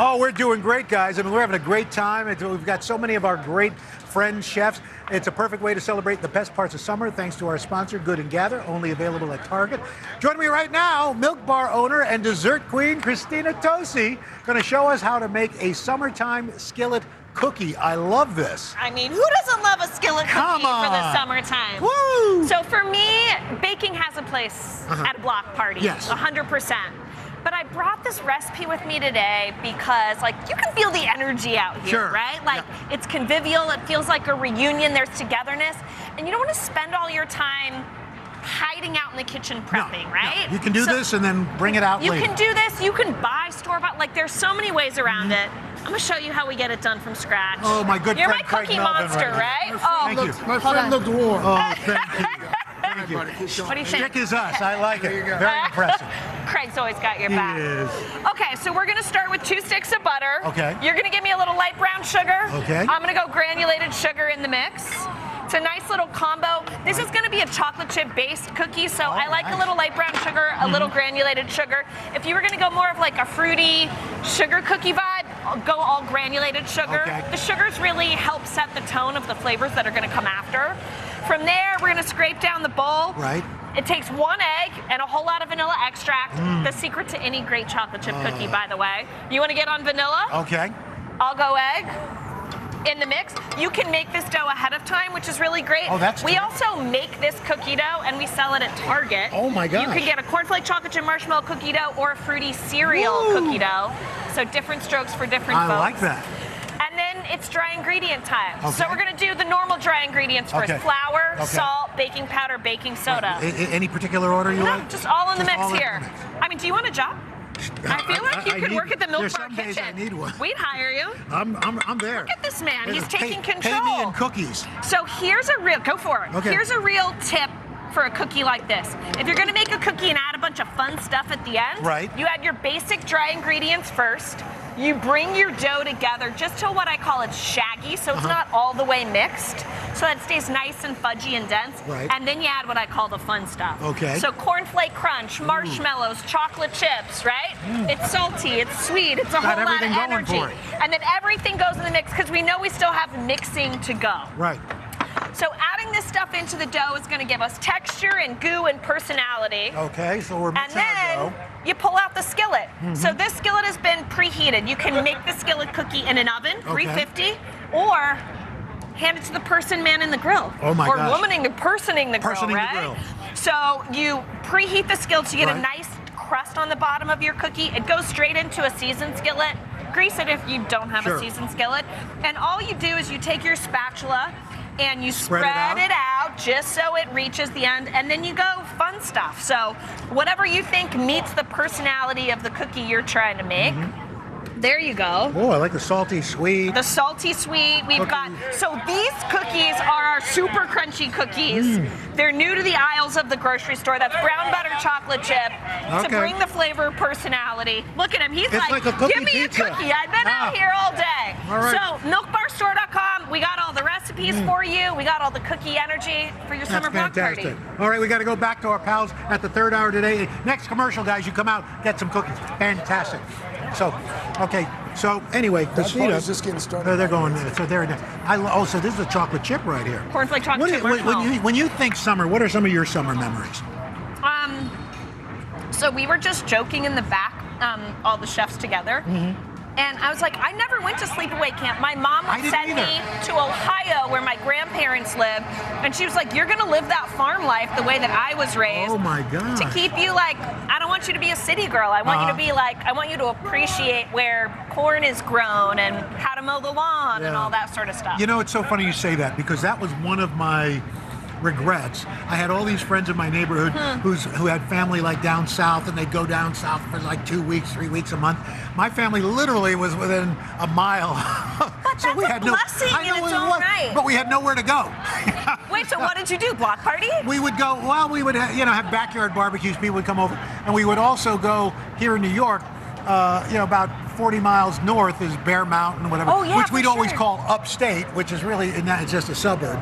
Oh, we're doing great, guys. I mean, we're having a great time. We've got so many of our great friends, chefs. It's a perfect way to celebrate the best parts of summer, thanks to our sponsor, Good and Gather, only available at Target. Joining me right now, Milk Bar owner and dessert queen, Christina Tosi, going to show us how to make a summertime skillet cookie. I love this. I mean, who doesn't love a skillet cookie for the summertime? Woo! So for me, baking has a place at a block party. Yes. 100%. But I brought this recipe with me today because, like, you can feel the energy out here, Sure. right? Like, it's convivial. It feels like a reunion. There's togetherness. And you don't want to spend all your time hiding out in the kitchen prepping, right? You can do this and then bring it out You later. can do this. You can buy store-bought. Like, there's so many ways around it. I'm going to show you how we get it done from scratch. Oh, my good You're friend my Craig cookie Melvin monster, right right? here. Thank you. My friend looked warm. Oh, thank you. Thank you. What do you think? Chick is us. I like it. Very impressive. Craig's always got your He back. is. Okay, so we're gonna start with 2 sticks of butter. Okay. You're gonna give me a little light brown sugar. Okay. I'm gonna go granulated sugar in the mix. It's a nice little combo. This is gonna be a chocolate chip based cookie, so I like a little light brown sugar, a little granulated sugar. If you were gonna go more of like a fruity sugar cookie vibe, I'll go all granulated sugar. Okay. The sugars really help set the tone of the flavors that are gonna come after. From there, we're gonna scrape down the bowl. Right. It takes 1 egg and a whole lot of vanilla extract. The secret to any great chocolate chip cookie, by the way. You want to get on vanilla? Okay. I'll go egg in the mix. You can make this dough ahead of time, which is really great. Oh, that's We good. also make this cookie dough and we sell it at Target. Oh, my gosh. You can get a cornflake chocolate chip marshmallow cookie dough or a fruity cereal cookie dough. So different strokes for different folks. I like that. And then it's dry ingredient time. Okay. So we're gonna do the normal dry ingredients first. Okay. Flour, Okay. salt, baking powder, baking soda. Any particular order you No, like? just all in the Just mix all in here. the mix. I mean, do you want a job? I feel like you I could need- work at the Milk there's Bar some days kitchen. I need one. We'd hire you. I'm there. Look at this man. He's taking Pay control. me in cookies. So here's a real, go for it. Okay. Here's a real tip for a cookie like this. If you're gonna make a cookie and add a bunch of fun stuff at the end, Right. you add your basic dry ingredients first. You bring your dough together just till what I call it's shaggy, so it's not all the way mixed, so that it stays nice and fudgy and dense. Right. And then you add what I call the fun stuff. Okay. So cornflake crunch, marshmallows, chocolate chips, right? It's salty, it's sweet, it's a Got whole lot of everything going energy. for it. And then everything goes in the mix because we know we still have mixing to go. Right. So adding this stuff into the dough is going to give us texture and goo and personality. Okay, so we're And mixing our then dough. you pull out the skillet. So this skillet has been preheated. You can make the skillet cookie in an oven, 350, or hand it to the person man in the grill. Oh my or gosh. womaning the personing the grill, Personing the right? grill. So you preheat the skillet so you get a Right. nice crust on the bottom of your cookie. It goes straight into a seasoned skillet. Grease it if you don't have Sure. a seasoned skillet. And all you do is you take your spatula and you Spread spread, it it out just so it reaches the end, and then you go fun stuff. So whatever you think meets the personality of the cookie you're trying to make, there you go. Oh, I like the salty sweet. The salty sweet, we've got, so these cookies are our super crunchy cookies. They're new to the aisles of the grocery store. That's brown butter chocolate chip to Okay. bring the flavor personality. Look at him, he's It's like a cookie give me pizza." a cookie. I've been out here all day. All right. So milkbarstore.com, we got all the recipes for you. We got all the cookie energy for your summer That's block fantastic. party. All right, we got to go back to our pals at the third hour today. Next commercial, guys, you come out, get some cookies. Fantastic. So, okay. So anyway, Christina, party's just getting started. They're going. So they're. So this is a chocolate chip right here. Cornflake chocolate What do chip you- marshmallow. when you think summer, what are some of your summer memories? So we were just joking in the back, all the chefs together. And I was like, I never went to sleepaway camp. My mom I didn't sent either. me to Ohio where my grandparents live. And she was like, you're gonna live that farm life the way that I was raised. Oh my God. To keep you like, I don't want you to be a city girl. I want you to be like, I want you to appreciate where corn is grown and how to mow the lawn and Yeah. all that sort of stuff. You know, it's so funny you say that because that was one of my regrets. I had all these friends in my neighborhood who had family like down south, and they'd go down south for like 2 weeks, 3 weeks, a month. My family literally was within a mile. But so that's we a had blessing I know in its it own was, right. but we had nowhere to go. Wait, so what did you do? Block party? We would go, well, we would have backyard barbecues, people would come over, and we would also go here in New York, about 40 miles north is Bear Mountain, whatever, Oh, yeah, which for we'd always sure. call upstate, which is really, it's just a suburb.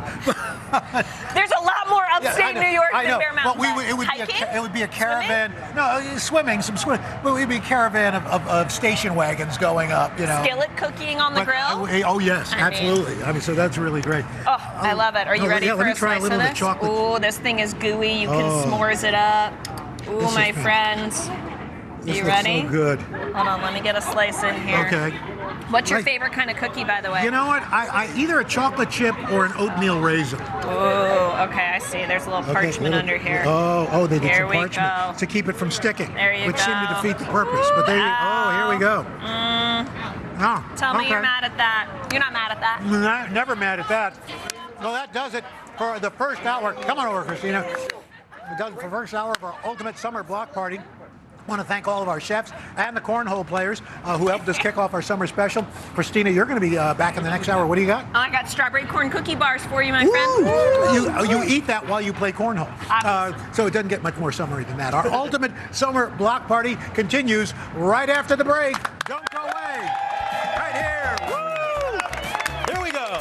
There's a lot more upstate New York I than know. Bear Mountain. Well, it would be a caravan. No, swimming, some swim. But we'd be a caravan of station wagons going up. You know. Skillet cooking on the grill. Oh yes, absolutely. So that's really great. Oh, I love it. Are you ready for let me a try slice a little of of the this? chocolate. Oh, this thing is gooey. You can Oh. s'mores it up. Ooh, This is my fan- friends. This You looks ready? so good. Hold on, let me get a slice in here. Okay. What's your Like- favorite kind of cookie, by the way? You know what? I either a chocolate chip or an oatmeal raisin. Oh, okay, I see. There's a little parchment under here. Oh, they did Here some we parchment go. to keep it from sticking, There you which seemed to go. defeat the purpose. But there you here we go. Oh, Tell me okay. you're mad at that. You're not mad at that. Never mad at that. Well, that does it for the first hour. Come on over, Christina. It does it for the first hour of our ultimate summer block party. I want to thank all of our chefs and the cornhole players who helped us kick off our summer special. Christina, you're going to be back in the next hour. What do you got? Oh, I got strawberry corn cookie bars for you, my friend. You eat that while you play cornhole. So it doesn't get much more summery than that. Our ultimate summer block party continues right after the break. Don't go away. Right here. Woo! Here we go.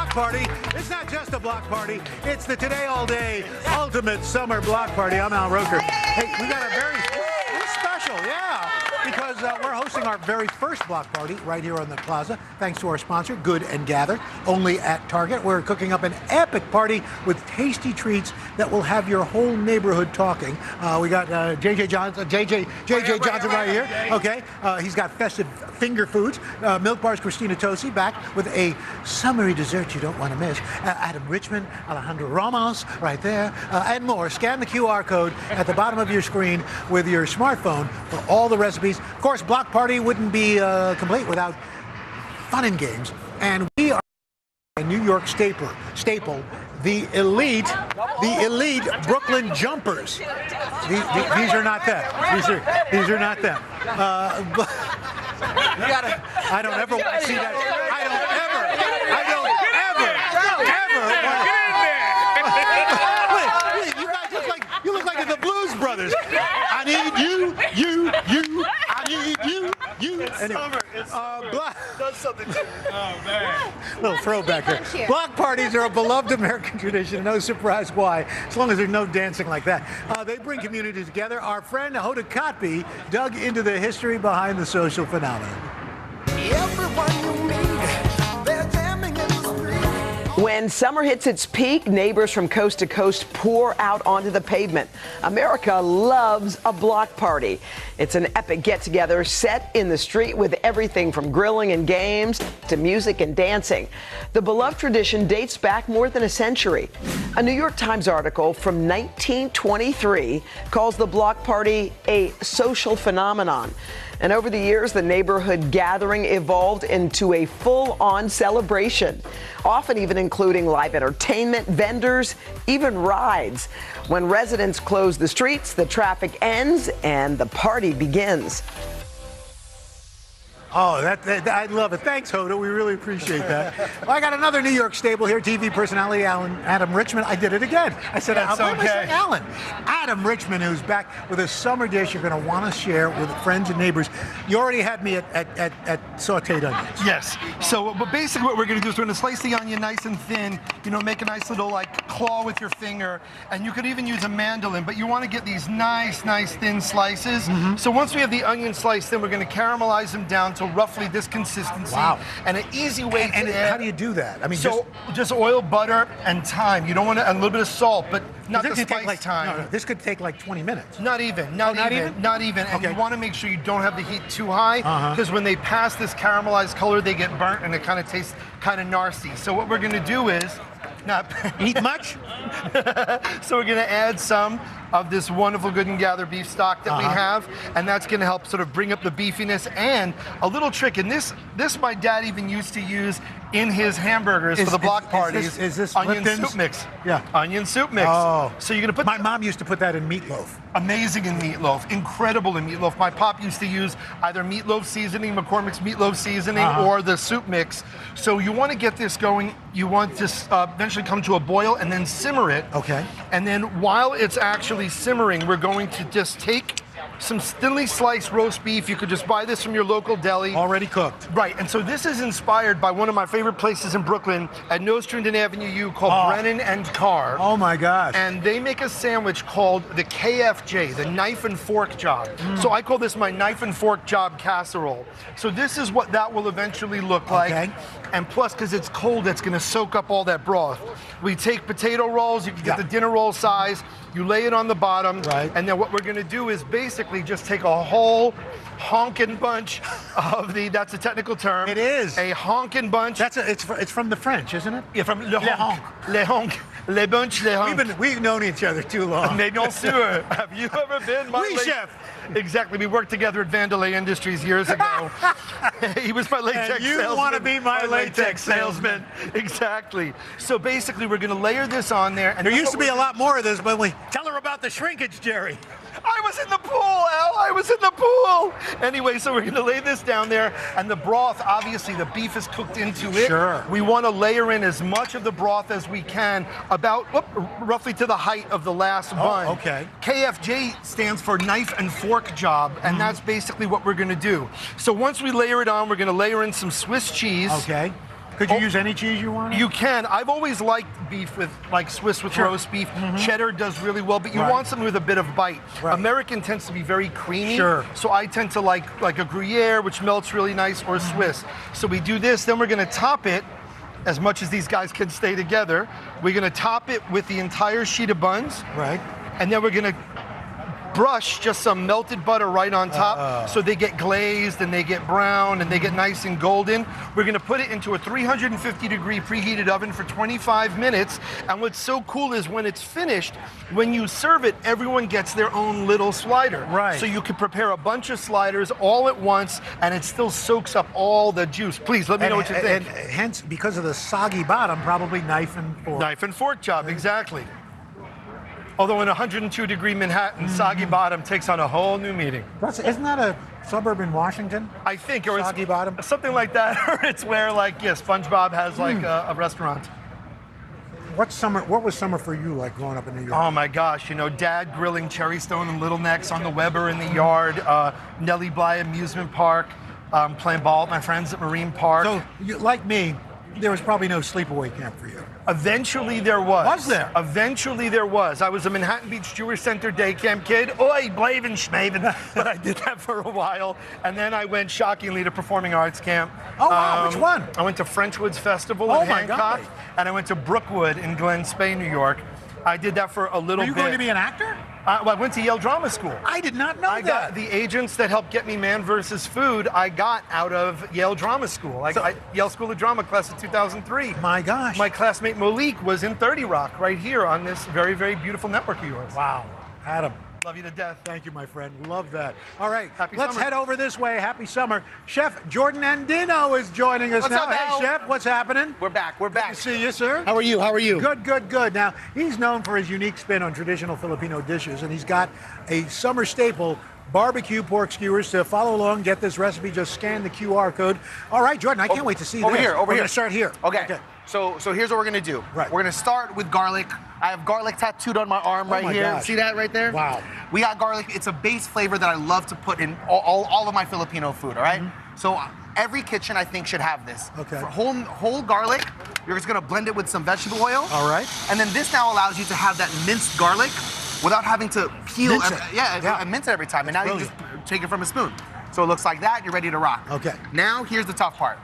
Party. It's not just a block party. It's the Today All Day Ultimate Summer Block Party. I'm Al Roker. Hey, we got a very special, because we're hosting our very first block party right here on the plaza, thanks to our sponsor, Good and Gather, only at Target. We're cooking up an epic party with tasty treats that will have your whole neighborhood talking. We got JJ Johnson right here. Okay, he's got festive finger foods. Milk Bar's Christina Tosi back with a summery dessert you don't want to miss. Adam Richmond, Alejandro Ramos right there, and more. Scan the QR code at the bottom of your screen with your smartphone for all the recipes. Of course, Block Party wouldn't be complete without fun and games. And we are a New York staple, the elite Brooklyn Jumpers. These are not them. These are not them. I don't ever want to see that. I don't ever Wait, you guys look like the Blues Brothers. I need you. I need you. Anyway, does something to me. Oh, man. Little throwback here. Block parties are a beloved American tradition. No surprise why, as long as there's no dancing like that. They bring communities together. Our friend Hoda Kotb dug into the history behind the social phenomenon. Everyone you meet, they're jamming in the street. When summer hits its peak, neighbors from coast to coast pour out onto the pavement. America loves a block party. It's an epic get-together set in the street with everything from grilling and games to music and dancing. The beloved tradition dates back more than a century. A New York Times article from 1923 calls the block party a social phenomenon. And over the years, the neighborhood gathering evolved into a full-on celebration, often even including live entertainment, vendors, even rides. When residents close the streets, the traffic ends and the party begins. Oh, that I love it. Thanks, Hoda. We really appreciate that. Well, I got another New York staple here, TV personality Adam Richmond. I did it again. I said, That's why am I okay. saying Alan? Adam Richmond, who's back with a summer dish you're going to want to share with friends and neighbors. You already had me at sauteed onions. Yes. So, but basically what we're going to do is we're going to slice the onion nice and thin, you know, make a nice little like claw with your finger, and you could even use a mandolin, but you want to get these nice thin slices. So once we have the onion sliced, then we're going to caramelize them down to roughly this consistency. Wow. And an easy way And to add, how do you do that? I mean, so just oil, butter, and thyme. You don't want to, and a little bit of salt, but not the this could take spice like thyme. No, this could take like 20 minutes. Not even. Not even? And Okay. you want to make sure you don't have the heat too high, because when they pass this caramelized color, they get burnt and it kind of tastes kind of nasty. So what we're going to do is not eat much. So we're going to add some of this wonderful Good and Gather beef stock that we have, and that's going to help sort of bring up the beefiness. And a little trick, and this my dad even used to use in his hamburgers for the block parties. Is this onion Lipton's? soup mix? Yeah. Onion soup mix. Oh. So you're going to put. My mom used to put that in meatloaf. Amazing in meatloaf, incredible in meatloaf. My pop used to use either meatloaf seasoning, McCormick's meatloaf seasoning, or the soup mix. So you want to get this going. You want to eventually come to a boil and then simmer it. Okay. And then while it's actually simmering, we're going to just take some thinly sliced roast beef. You could just buy this from your local deli. Already cooked. Right, and so this is inspired by one of my favorite places in Brooklyn at Nostrand Avenue U called Brennan and Carr. Oh my gosh. And they make a sandwich called the KFJ, the knife and fork job. So I call this my knife and fork job casserole. So this is what that will eventually look like. Okay. And plus, because it's cold, it's gonna soak up all that broth. We take potato rolls, you can get the dinner roll size, you lay it on the bottom, and then what we're gonna do is basically just take a whole honkin' bunch of that's a technical term. It is. A honkin' bunch. It's from the French, isn't it? Yeah, from le honk. Le honk. Le bunch, le honk. We've known each other too long. Mais bien sûr. Have you ever been my Oui, chef. Exactly. We worked together at Vandelay Industries years ago. He was my latex And you salesman. want to be my latex salesman. Exactly. So basically, we're going to layer this on there. And There used to be a lot more of this, but we tell her about the shrinkage, Jerry. I was in the pool, Al. I was in the pool. Anyway, so we're going to lay this down there, and the broth, obviously, the beef is cooked into it. Sure. We want to layer in as much of the broth as we can, about roughly to the height of the last bun. Okay. KFJ stands for knife and fork job, and that's basically what we're going to do. So once we layer it on, we're going to layer in some Swiss cheese. Okay. Could you use any cheese you want? You can. I've always liked beef with like Swiss with roast beef. Cheddar does really well, but you want something with a bit of bite. American tends to be very creamy. Sure. So I tend to like a Gruyere, which melts really nice, or Swiss. So we do this, then we're gonna top it, as much as these guys can stay together. We're gonna top it with the entire sheet of buns. Right. And then we're gonna brush just some melted butter right on top so they get glazed and they get brown and they get nice and golden. We're gonna put it into a 350-degree preheated oven for 25 minutes. And what's so cool is when it's finished, when you serve it, everyone gets their own little slider. Right. So you could prepare a bunch of sliders all at once and it still soaks up all the juice. Please let me know what you think. And hence, because of the soggy bottom, probably knife and fork. Knife and fork job, exactly. Although in 102-degree Manhattan, soggy bottom takes on a whole new meaning. Isn't that a suburb in Washington? I think, or Soggy bottom? something like that. Or it's where, like, SpongeBob has like a restaurant. What was summer for you like growing up in New York? Oh my gosh, you know, Dad grilling Cherry Stone and Little Necks on the Weber in the yard, Nellie Bly Amusement Park, playing ball with my friends at Marine Park. So, like me, there was probably no sleepaway camp for you. Eventually there was. Was there? Eventually there was. I was a Manhattan Beach Jewish Center day camp kid. Oi, blavin' schmaven. But I did that for a while. And then I went shockingly to performing arts camp. Oh, wow. Which one? I went to Frenchwood's Festival in Hancock. God. And I went to Brookwood in Glen Spey, New York. I did that for a little bit. Were you going to be an actor? Well, I went to Yale Drama School. I did not know I got the agents that helped get me Man vs. Food. I got out of Yale Drama School. Yale School of Drama, class of 2003. My gosh. My classmate Malik was in 30 Rock right here on this very, very beautiful network of yours. Wow. Adam. Love you to death. Thank you, my friend. Love that. All right, let's summer. head over this way. Happy summer. Chef Jordan Andino is joining us What's now. up, Al? Hey, Chef, what's happening? We're back. We're back. Good to see you, sir. How are you? How are you? Good, good, good. Now, he's known for his unique spin on traditional Filipino dishes, and he's got a summer staple, barbecue pork skewers. To follow along, get this recipe, just scan the QR code. All right, Jordan, I can't wait to see over this. here. Over We're here. going to start here. Okay. So here's what we're gonna do. Right. We're gonna start with garlic. I have garlic tattooed on my arm right my here. gosh. See that right there? Wow. We got garlic. It's a base flavor that I love to put in all of my Filipino food. All right? So every kitchen I think should have this. Okay. For whole garlic, you're just gonna blend it with some vegetable oil. All right. And then this now allows you to have that minced garlic without having to peel. Mince it. Mince it every time. And now Brilliant. you just take it from a spoon. So it looks like that. You're ready to rock. Okay. Now here's the tough part.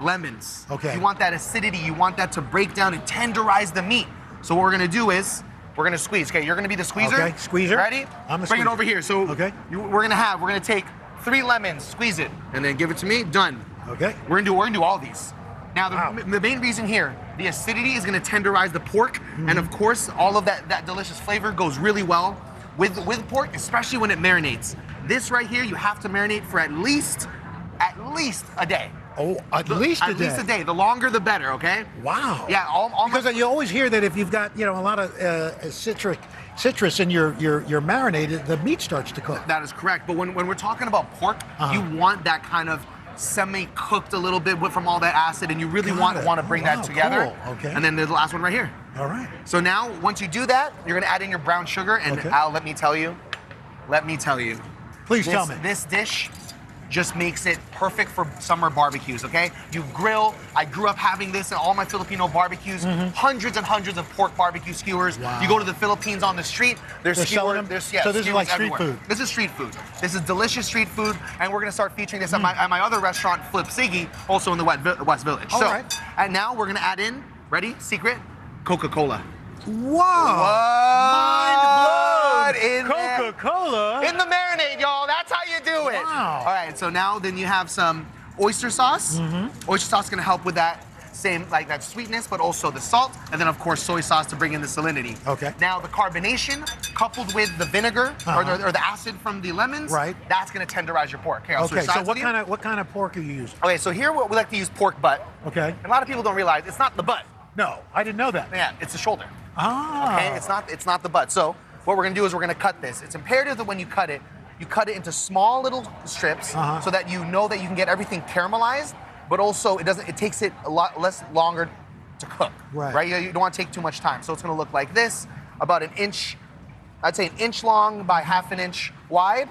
Lemons. Okay. You want that acidity. You want that to break down and tenderize the meat. So what we're gonna do is we're gonna squeeze. Okay, you're gonna be the squeezer. Okay, squeezer. Ready? I'm the Bring it squeezer. over here. So Okay. we're gonna take 3 lemons, squeeze it, and then give it to me. Done. Okay. We're gonna do all these. Now the main reason here, the acidity is gonna tenderize the pork, and of course all of that delicious flavor goes really well with pork, especially when it marinates. This right here, you have to marinate for at least a day. Oh, at least a day. At least a day. The longer, the better. Okay. Wow. Yeah. Because you always hear that if you've got a lot of citrus in your marinade, the meat starts to cook. That is correct. But when we're talking about pork, you want that kind of semi-cooked a little bit from all that acid, and you really want to bring that together. Cool. Okay. And then there's the last one right here. All right. So now, once you do that, you're gonna add in your brown sugar, and Okay. Al, let me tell you. Please tell me. This dish just makes it perfect for summer barbecues, okay? You grill. I grew up having this in all my Filipino barbecues. Hundreds and hundreds of pork barbecue skewers. Wow. You go to the Philippines on the street, there's They're selling them? skewers. So this is skewers like street everywhere. food? This is street food. This is delicious street food, and we're gonna start featuring this at my other restaurant, Flip Siggy, also in the West Village. All so, right. and now we're gonna add in, ready? Secret? Coca-Cola. Wow! Mind blown! In there. Coca-Cola? In the marinade, y'all. That's how you do it. Wow. All right, so now then you have some oyster sauce. Oyster sauce is gonna help with that same, like that sweetness, but also the salt, and then of course soy sauce to bring in the salinity. Okay. Now the carbonation coupled with the vinegar or the acid from the lemons, Right. that's gonna tenderize your pork. I'll Okay, switch so sides what with you. kind of pork are you using? Okay, so here we like to use pork butt. Okay. And a lot of people don't realize it's not the butt. No, I didn't know that. Yeah, it's the shoulder. Ah. Okay, it's not the butt. So what we're gonna do is we're gonna cut this. It's imperative that when you cut it into small little strips so that you know that you can get everything caramelized, but also it takes it a lot less longer to cook. Right. You don't want to take too much time. So it's gonna look like this, about an inch, I'd say an inch long by half an inch wide.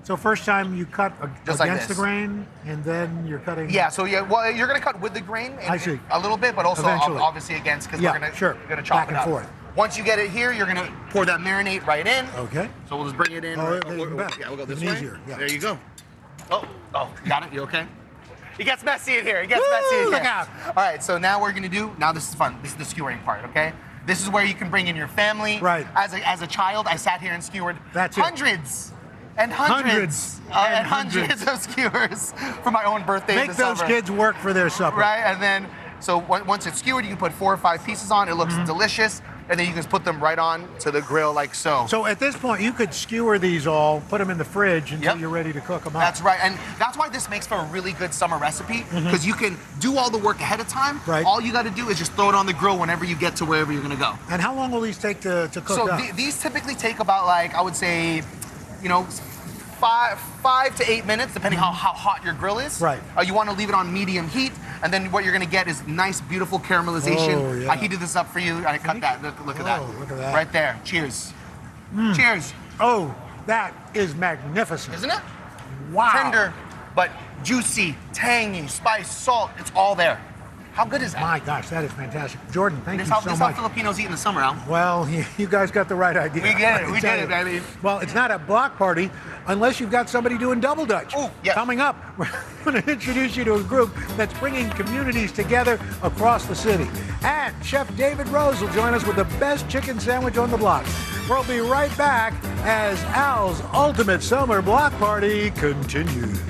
So first time you cut Just like against the this. grain, and then you're cutting. Yeah, so well, you're gonna cut with the grain I see. a little bit, but also Eventually. obviously against, because Yeah, we're gonna sure. chop Back it and up. forth. Once you get it here, you're gonna pour that marinade right in. Okay. So we'll just bring it in. Oh, Yeah, even better. we'll go this Even way. easier, yeah. There you go. Oh, got it? You okay? It gets messy in here. It gets messy in here. look out. All right, so now we're gonna do, now this is fun. This is the skewering part, okay? This is where you can bring in your family. Right. As a child, I sat here and skewered That's it. hundreds and hundreds of skewers for my own birthday Make in the those summer. kids work for their supper. Right, and then, so once it's skewered, you can put 4 or 5 pieces on. It looks delicious, and then you can just put them right on to the grill like so. So at this point, you could skewer these all, put them in the fridge until you're ready to cook them up. That's right, and that's why this makes for a really good summer recipe, because you can do all the work ahead of time. Right. All you got to do is just throw it on the grill whenever you get to wherever you're gonna go. And how long will these take to cook So up? these typically take about, like, I would say, 5 to 8 minutes, depending how hot your grill is. Right. You want to leave it on medium heat, and then what you're going to get is nice, beautiful caramelization. Oh, yeah. I heated this up for you. I cut that. Look at that. Look at that. Right there. Cheers. Cheers. Oh, that is magnificent. Isn't it? Wow. Tender, but juicy, tangy, spice, salt. It's all there. How good is that? My gosh, that is fantastic. Jordan, thank you so This is how much. Filipinos eat in the summer, Al. Well, you guys got the right idea. We get it. I We tell did it, you. baby. Well, it's not a block party unless you've got somebody doing double dutch. Coming up, we're going to introduce you to a group that's bringing communities together across the city. And Chef David Rose will join us with the best chicken sandwich on the block. We'll be right back as Al's Ultimate Summer Block Party continues.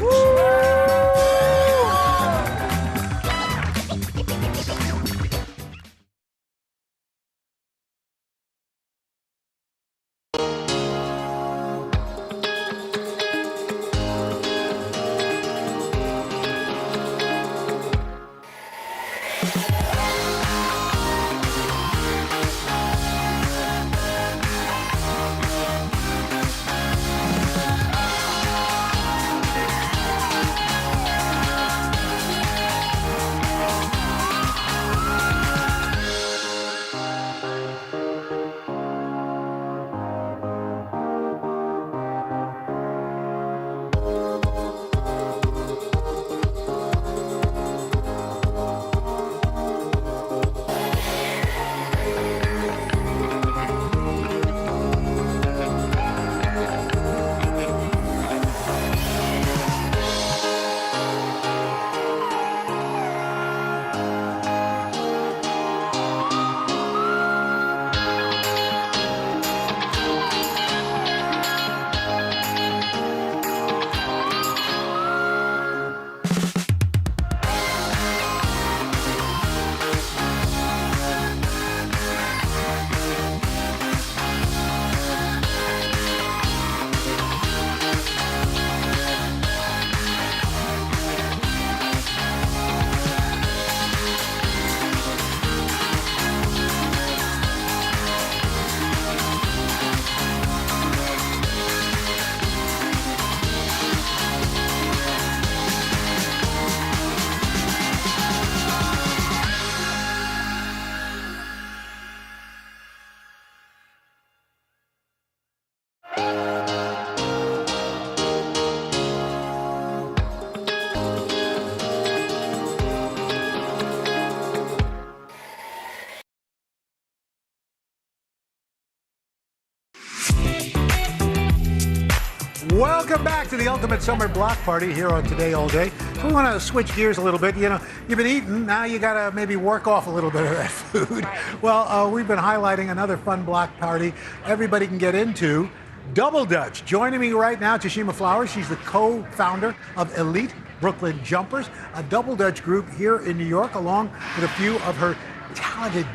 Welcome back to the Ultimate Summer Block Party here on Today All Day. So we want to switch gears a little bit. You know, you've been eating, now you got to maybe work off a little bit of that food. Right. Well, we've been highlighting another fun block party everybody can get into, Double Dutch. Joining me right now, Tashima Flowers. She's the co-founder of Elite Brooklyn Jumpers, a Double Dutch group here in New York, along with a few of her talented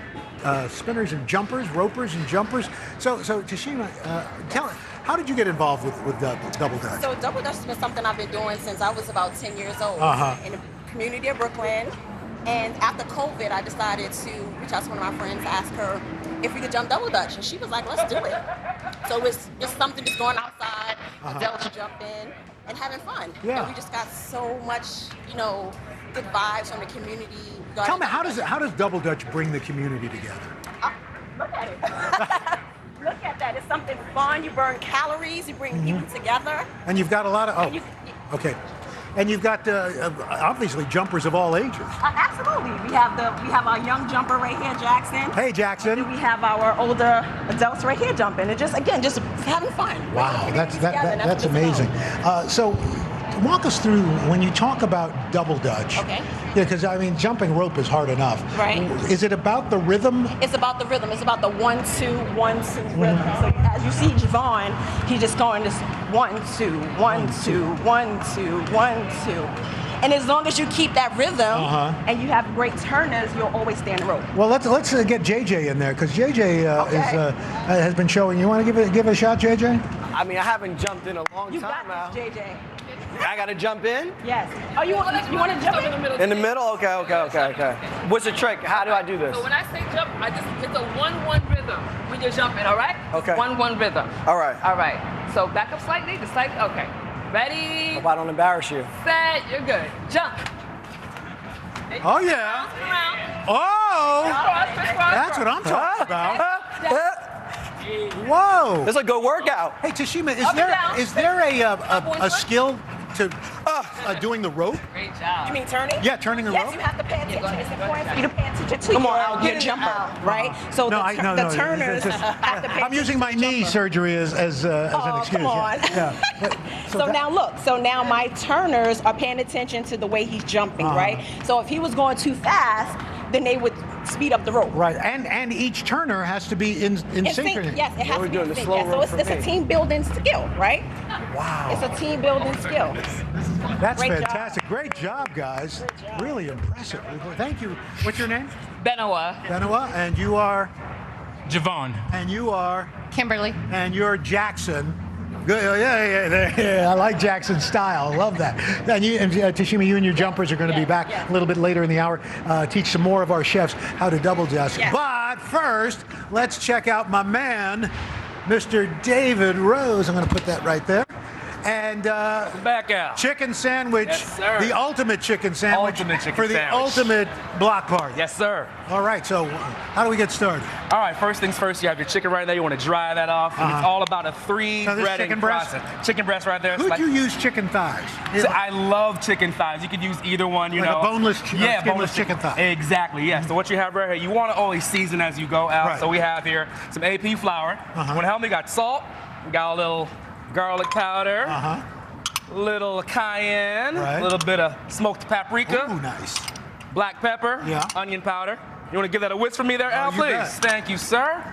spinners and jumpers, ropers and jumpers. So Tashima, tell us, how did you get involved with Double Dutch? So Double Dutch has been something I've been doing since I was about 10 years old in the community of Brooklyn. And after COVID, I decided to reach out to one of my friends, ask her if we could jump Double Dutch. And she was like, let's do it. So it's just something just going outside, adults jumping, and having fun. Yeah. And we just got so much, you know, good vibes from the community. Tell me, how does Double Dutch bring the community together? Look at it. Look at that. It's something fun. You burn calories. You bring people together. And you've got a lot of, okay. And you've got obviously jumpers of all ages. Absolutely. We have our young jumper right here, Jackson. Hey, Jackson. And we have our older adults right here jumping. And just having fun. Wow, that's amazing. So walk us through when you talk about Double Dutch. Okay. Yeah, because I mean, jumping rope is hard enough. Right. Is it about the rhythm? It's about the rhythm. It's about the 1-2, 1-2 rhythm. So as you see Javon, he's just going this 1-2, 1-2, 1-2, 1-2. And as long as you keep that rhythm and you have great turners, you'll always stay in the rope. Well, let's get JJ in there because JJ has been showing. You want to give it a shot, JJ? I mean, I haven't jumped in a long You time now. got this, JJ. I gotta jump in? Yes. Oh, you want to jump in the middle? In the middle? Okay. What's the trick? How do I do this? So when I say jump, it's a 1-1 rhythm when you're jumping, all right? Okay. 1-1 rhythm. All right. All right. So back up slightly, okay. Ready? Hope I don't embarrass you. Set, you're good. Jump. Oh, yeah. Oh! That's what I'm talking about. Whoa! This is a good workout. Hey, Tashima, is there a skill to doing the rope? Great job. You mean turning? Yeah, turning the yes, rope. Yes, you have to pay attention. It's important for you to pay attention to your jumper, right? So No, the turners just- have to pay I'm using my knee surgery as an excuse. come on. Yeah. So now look, so now my turners are paying attention to the way he's jumping, right? So if he was going too fast, then they would speed up the rope. Right, and each turner has to be in sync. Yes, it has to be in sync. Yes. So it's a team building skill, right? Wow. It's a team building skill. That's Great fantastic. job. Great job, guys. Really impressive. Thank you. What's your name? Benowa. Benowa, and you are? Javon. And you are? Kimberly. And you're Jackson. Good. Yeah. I like Jackson's style. I love that. And Tashima, you and your jumpers are going to be back a little bit later in the hour. Teach some more of our chefs how to double dutch. Yes. But first, let's check out my man, Mr. David Rose. I'm going to put that right there. And back out. Chicken sandwich, Yes, sir. the ultimate chicken sandwich Ultimate chicken for the sandwich. ultimate block party. Yes, sir. All right, so how do we get started? All right, first things first, you have your chicken right there. You want to dry that off. And it's all about a Now, this breading chicken breast? process. Chicken breast right there. Could you use chicken thighs? So I love chicken thighs. You could use either one, you Like know. a boneless, boneless chicken thigh. Exactly, yes. So what you have right here, you want to always season as you go out. Right. So we have here some AP flour. You want to help me? Got salt. We got a little garlic powder. Little cayenne. Right. A little bit of smoked paprika. Ooh, nice. Black pepper. Yeah. Onion powder. You want to give that a whisk for me there, Al, you please? bet. Thank you, sir.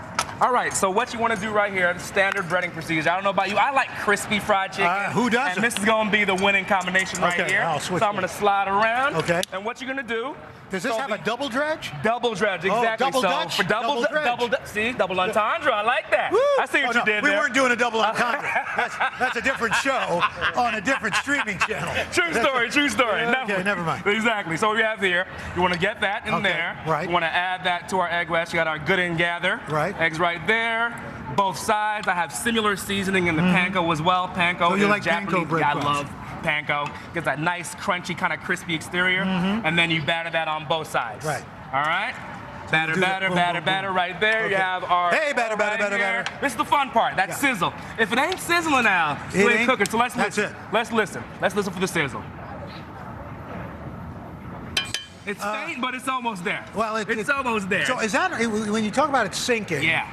All right, so what you want to do right here, the standard breading procedure. I don't know about you. I like crispy fried chicken. Who doesn't? And this is going to be the winning combination right Okay, here. I'll switch so I'm going to slide around. Okay. And what you're going to do. Does this have a double dredge? Double dredge, exactly. double so Dutch? for double Double see, double entendre. I like that. Woo! I see what you did We there. weren't doing a double entendre. That's a different show on a different streaming channel. True story, true story. Okay, never mind. Exactly. So what we have here, you want to get that in Okay, there. right. You want to add that to our egg wash. You got our good and gather. Right. Eggs right there. Both sides. I have similar seasoning in the panko as well. Panko So you is like Japanese. panko bread I crust? love panko. Gets that nice, crunchy, kind of crispy exterior. And then you batter that on both sides. Right. All right. Batter, do that. batter, Boom, batter, boom, batter. boom. Right there. You Okay. have our. Hey, batter, batter, batter, here. batter. This is the fun part. That sizzle. If it ain't sizzling now, It you ain't ain't- cooking. So let's that's listen. it. Let's listen. Let's listen for the sizzle. It's faint, but it's almost there. Well, it's almost there. So is that when you talk about it sinking? Yeah.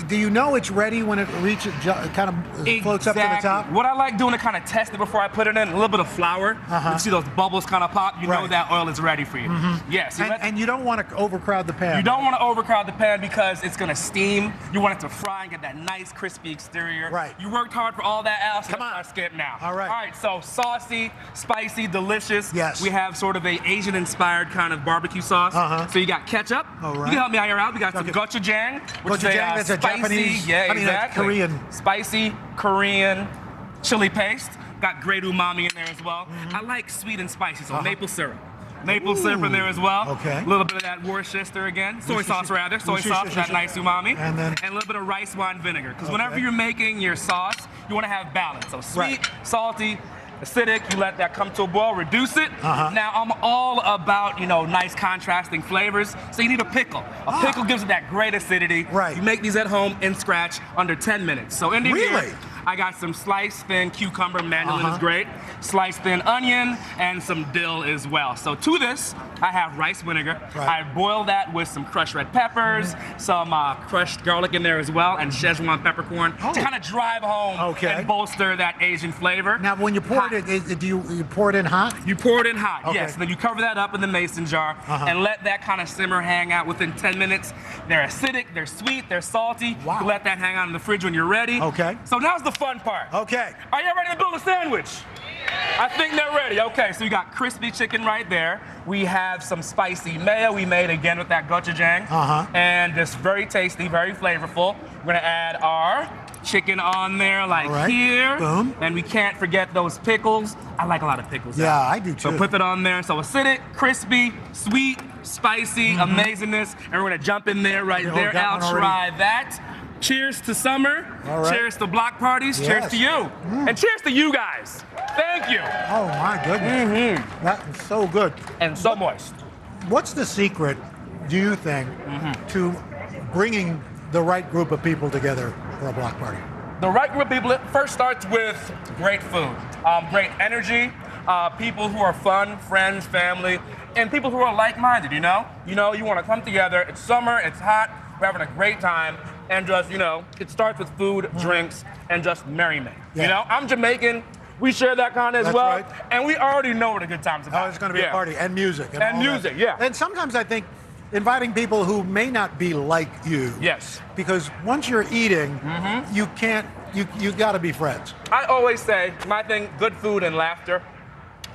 Do you know it's ready when it reaches, kind of floats up to the top? What I like doing to kind of test it before I put it in, a little bit of flour. You see those bubbles kind of pop, you know Right. that oil is ready for you. Yes. And you don't want to overcrowd the pan. You don't want to overcrowd the pan because it's going to steam. You want it to fry and get that nice crispy exterior. Right. You worked hard for all that, Al, so let's skip now. All right. All right, so saucy, spicy, delicious. Yes. We have sort of a Asian-inspired kind of barbecue sauce. So you got ketchup. All right. You can help me out here, Al. We got some gochujang, which is Gochujang, that's a spicy, Japanese- yeah, I mean, that's exactly. Korean. Spicy Korean chili paste. Got great umami in there as well. I like sweet and spicy, so maple syrup. Maple syrup in there as well. Okay. A little bit of that Worcester again. Soy sauce rather. Soy sauce for that nice umami. And then a little bit of rice wine vinegar. Because whenever you're making your sauce, you want to have balance. So sweet, salty, acidic, you let that come to a boil, reduce it. Now I'm all about, nice contrasting flavors. So you need a pickle. A pickle gives it that great acidity. Right. You make these at home in scratch under 10 minutes. So in here, I got some sliced thin cucumber, mandolin is great, sliced thin onion, and some dill as well. So to this, I have rice vinegar. I boil that with some crushed red peppers, some crushed garlic in there as well, and Szechuan peppercorn to kind of drive home and bolster that Asian flavor. Now, when you pour it, do you pour it in hot? You pour it in hot, Okay. yes. And then you cover that up in the mason jar and let that kind of simmer, hang out within 10 minutes. They're acidic, they're sweet, they're salty. Wow. You let that hang out in the fridge when you're ready. Okay. So now's the fun part. Okay. Are you ready to build a sandwich? I think they're ready. Okay, so you got crispy chicken right there. We have some spicy mayo we made again with that gochujang. And it's very tasty, very flavorful. We're gonna add our chicken on there like here. Boom. And we can't forget those pickles. I like a lot of pickles. Yeah, I do too. So put that on there. So acidic, crispy, sweet, spicy, amazingness. And we're gonna jump in there right there. got Al, one already. try that. Cheers to summer. All right. Cheers to block parties. Yes. Cheers to you. And cheers to you guys. Thank you. Oh my goodness. That is so good. And so moist. What's the secret, do you think, to bringing the right group of people together for a block party? The right group of people, it first starts with great food, great energy, people who are fun, friends, family, and people who are like-minded, you know? You want to come together. It's summer, it's hot, we're having a great time, and just, it starts with food, drinks, and just merriment. Yeah. I'm Jamaican. We share that kind as That's well, right. and we already know what a good time's about. Oh, it's going to be a party and music. And all music, that. yeah. And sometimes I think inviting people who may not be like you. Yes. Because once you're eating, you can't, you got to be friends. I always say, my thing, good food and laughter.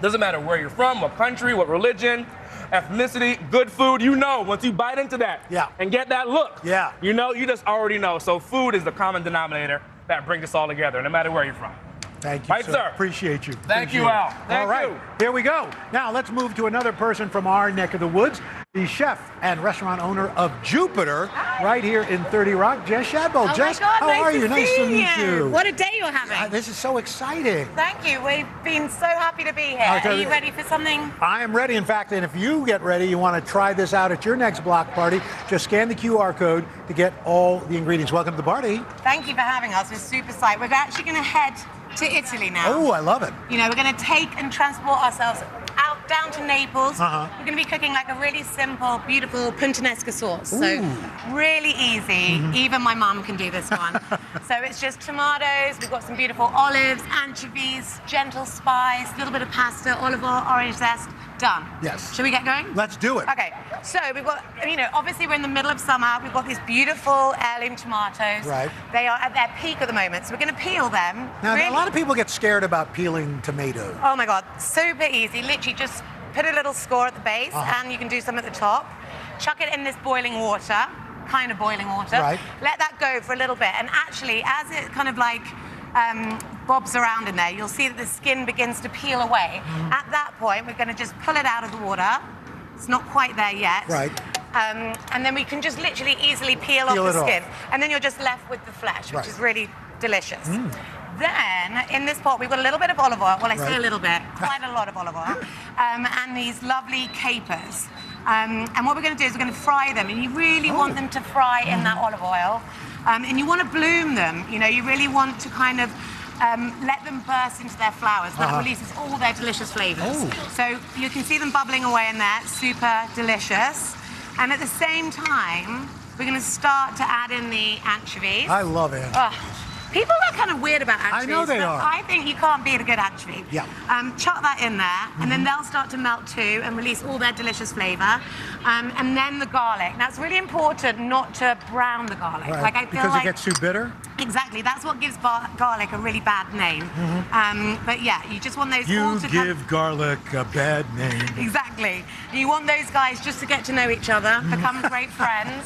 Doesn't matter where you're from, what country, what religion, ethnicity, good food, once you bite into that and get that look, you just already know. So food is the common denominator that brings us all together, no matter where you're from. Thank you, sir. Appreciate you. Thank you, Appreciate Al. it. Thank All right, you. here we go. Now let's move to another person from our neck of the woods, the chef and restaurant owner of Jupiter, right here in 30 Rock, Jess Shadbolt. Oh Jess, my God, how are you? nice Nice to to meet meet you. you. What a day you're having. This is so exciting. Thank you. We've been so happy to be here. I'll tell Are you you- ready for something? I am ready. In fact, and if you get ready, you want to try this out at your next block party, just scan the QR code to get all the ingredients. Welcome to the party. Thank you for having us. We're super psyched. We're actually going to head to Italy now. Oh, I love it. We're going to take and transport ourselves out down to Naples. Uh-huh. We're going to be cooking like a really simple, beautiful puttanesca sauce. So Ooh. really easy. Even my mum can do this one. So it's just tomatoes. We've got some beautiful olives, anchovies, gentle spice, a little bit of pasta, olive oil, orange zest. Done. Yes. Should we get going? Let's do it. Okay. So we've got, obviously we're in the middle of summer. We've got these beautiful heirloom tomatoes. Right. They are at their peak at the moment. So we're going to peel them. Now, Really- a lot of people get scared about peeling tomatoes. Oh my God, super easy. Literally just put a little score at the base and you can do some at the top. Chuck it in this boiling water, kind of boiling water. Right. Let that go for a little bit. And actually, as it kind of like bobs around in there, you'll see that the skin begins to peel away. At that point, we're gonna just pull it out of the water. It's not quite there yet. Right. And then we can just literally easily peel off Peel the it off. skin. And then you're just left with the flesh, which Right. is really delicious. Then, in this pot, we've got a little bit of olive oil. Well, I say Right. a little bit, quite a lot of olive oil. And these lovely capers. And what we're going to do is we're going to fry them. And you really want them to fry in that olive oil. And you want to bloom them. You really want to kind of let them burst into their flowers. That releases all their delicious flavors. So you can see them bubbling away in there. Super delicious. And at the same time, we're going to start to add in the anchovies. I love it. People are kind of weird about anchovies. I know they but are. I think you can't beat a good anchovy. Yeah. Chuck that in there, and then they'll start to melt too and release all their delicious flavor. And then the garlic. Now, it's really important not to brown the garlic. Right. Like I feel because like it gets too bitter? exactly that's what gives garlic a really bad name. But yeah, you just want those all You to give garlic a bad name. Exactly. You want those guys just to get to know each other, become great friends.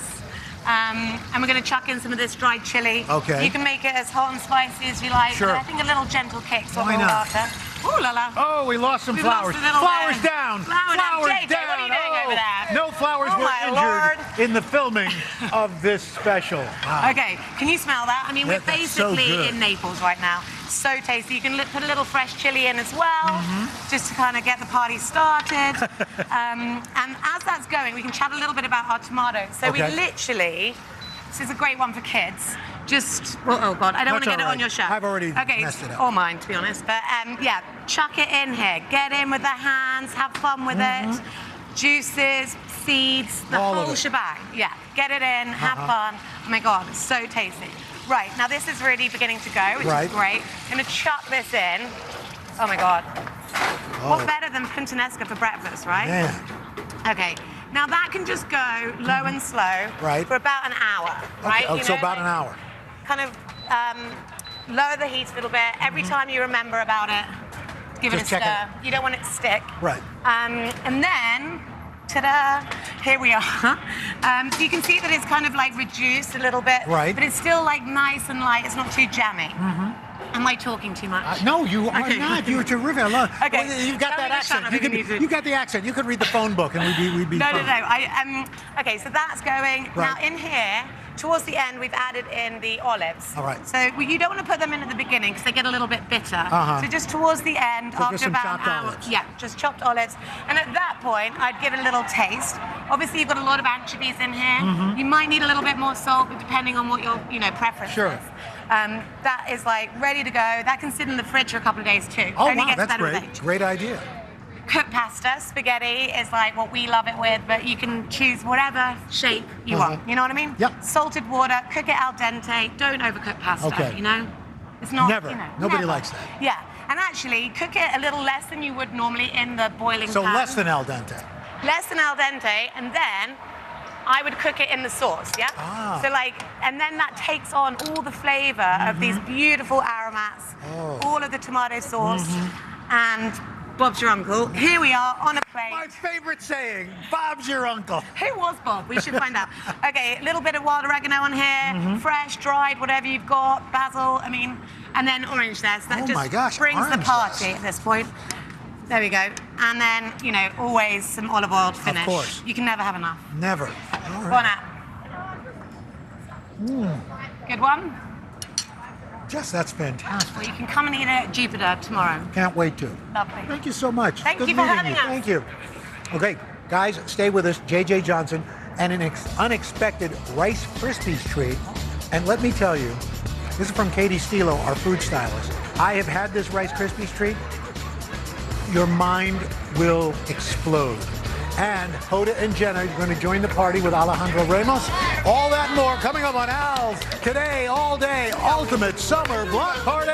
And we're going to chuck in some of this dried chili. Okay. You can make it as hot and spicy as you like. Sure. But I think a little gentle kick's what Why we're not? after. Ooh la la. Oh, we lost some We've flowers. lost a little Flowers bit. down. Flower down. Flowers JJ, down. what are you doing over there? No flowers Oh, were my injured Lord. in the filming of this special. Wow. Okay, can you smell that? I mean, we're That's so basically good. in Naples right now. So tasty. You can put a little fresh chili in as well, just to kind of get the party started. And as that's going, we can chat a little bit about our tomatoes. So we Okay. literally, this is a great one for kids. Just, oh God, I don't want That's to get it all on your right. shirt. I've already okay, messed it up. or mine, to be honest. But yeah, chuck it in here. Get in with the hands, have fun with it. Juices, seeds, the All of whole it. shebang. Yeah, get it in, have fun. Oh my God, it's so tasty. Right, now this is really beginning to go, which Right. is great. I'm gonna chuck this in. Oh my God. What better than puttanesca for breakfast, right? Man. Okay, now that can just go low and slow Right. for about an hour, right? Okay, You so know, about like, an hour. Kind of lower the heat a little bit. Every time you remember about it, give Just it a check stir. You don't want it to stick. Right. And then, ta-da, here we are. So you can see that it's kind of like reduced a little bit. Right. But it's still like nice and light. It's not too jammy. Am I talking too much? No, you are Okay. not. You're terrific. I love. Okay. Well, you've got Tell me that to shut accent. up You if you need could. to. You got the accent. You could read the phone book, and we'd be. No. fine. Okay, so that's going. Right. Now in here, towards the end, we've added in the olives. All right. So you don't want to put them in at the beginning because they get a little bit bitter. Uh-huh. So just towards the end, So just after some about chopped an hour. olives. Yeah, just chopped olives. And at that point, I'd give it a little taste. Obviously, you've got a lot of anchovies in here. You might need a little bit more salt, depending on what your preference Sure. is. That is like ready to go. That can sit in the fridge for a couple of days too. Oh, Only wow, gets that's better with great. age. Great idea. Cooked pasta, spaghetti is like what we love it with, but you can choose whatever shape you want. You know what I mean? Yep. Salted water, cook it al dente. Don't overcook pasta. Okay. You know, it's not. Never. You know, Nobody never. likes that. Yeah, and actually cook it a little less than you would normally in the boiling So pan. less than al dente. Less than al dente, and then I would cook it in the sauce, yeah? Ah. So like, and then that takes on all the flavor of these beautiful aromats, all of the tomato sauce, and Bob's your uncle. Here we are on a plate. My favorite saying, Bob's your uncle. Who was Bob? We should find out. Okay, a little bit of wild oregano on here, fresh, dried, whatever you've got, basil, I mean, and then orange zest. That Oh just my gosh, brings the orange party zest. at this point. There we go. And then, you know, always some olive oil to finish. course. You can never have enough. Never. All Go on right. out. Good one? Jess, that's fantastic. Well, you can come and eat it at Jupiter tomorrow. Can't wait to. Lovely. Thank you so much. Thank Good you for meeting having you. us. Thank you. Okay, guys, stay with us. J.J. Johnson and an unexpected Rice Krispies treat. And let me tell you, this is from Katie Stilo, our food stylist. I have had this Rice Krispies treat. Your mind will explode. And Hoda and Jenna are going to join the party with Alejandro Ramos. All that and more coming up on Al's Today, All Day, Ultimate Summer Block Party.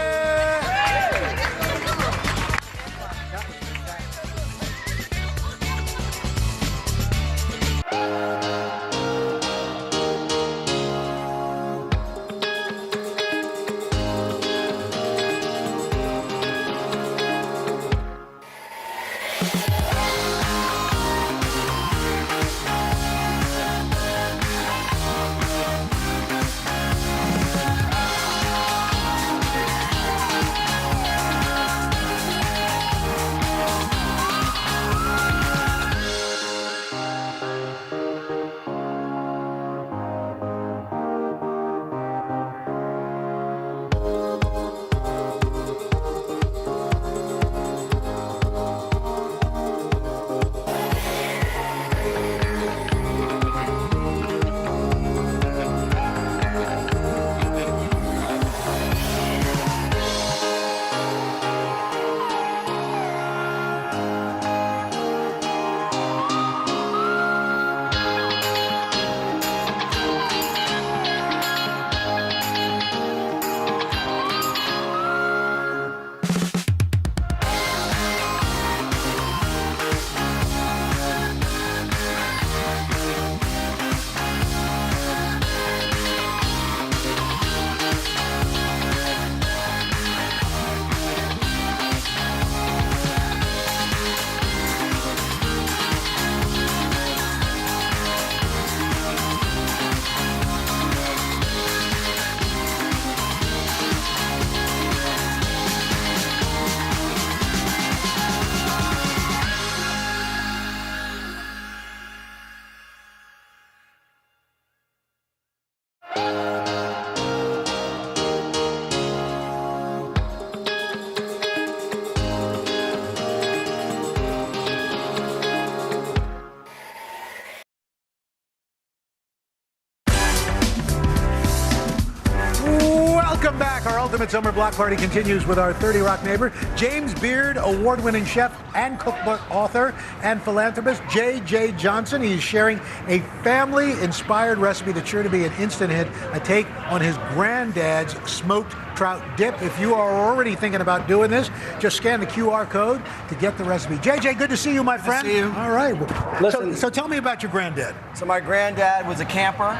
Welcome back. Our Ultimate Summer Block Party continues with our 30 Rock neighbor, James Beard, award-winning chef and cookbook author and philanthropist, J.J. Johnson. He is sharing a family-inspired recipe that's sure to be an instant hit, a take on his granddad's smoked trout dip. If you are already thinking about doing this, just scan the QR code to get the recipe. JJ, good to see you, my friend. Good to see you. All right. Well, so tell me about your granddad. So my granddad was a camper.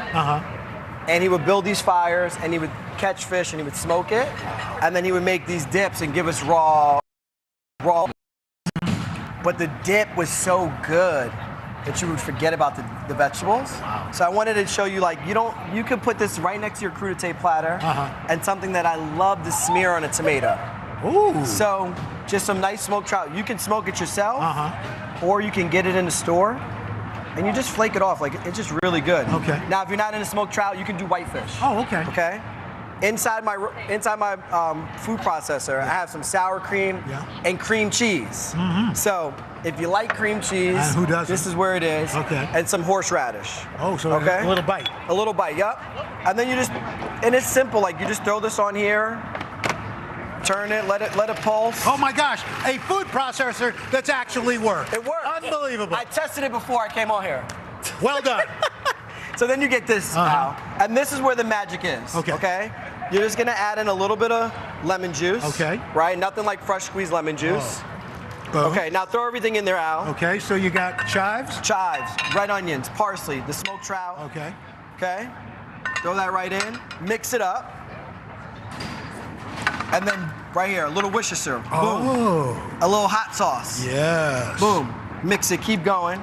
And he would build these fires, and he would catch fish, and he would smoke it, and then he would make these dips and give us raw. But the dip was so good that you would forget about the vegetables. Wow. So I wanted to show you, like, you could put this right next to your crudité platter, and something that I love to smear on a tomato. Ooh. So just some nice smoked trout. You can smoke it yourself, or you can get it in the store. And you just flake it off, like it's just really good. Okay. Now, if you're not into smoked trout, you can do whitefish. Oh, okay. Okay. Inside my food processor, I have some sour cream and cream cheese. So if you like cream cheese, this is where it is. Okay. And some horseradish. Oh, so okay. a little bite. A little bite. Yep. And then you just, and it's simple. Like you just throw this on here, turn it, let it pulse. Oh my gosh, a food processor that's actually worked. It worked. Unbelievable. I tested it before I came on here. Well done. So then you get this now, and this is where the magic is. Okay. You're just gonna add in a little bit of lemon juice. Okay. Right. Nothing like fresh squeezed lemon juice. Okay. Now throw everything in there, Al. Okay. So you got chives. Chives, red onions, parsley, the smoked trout. Okay. Okay. Throw that right in. Mix it up. And then right here, a little Worcestershire. Boom. Oh. A little hot sauce. Yes. Boom. Mix it. Keep going.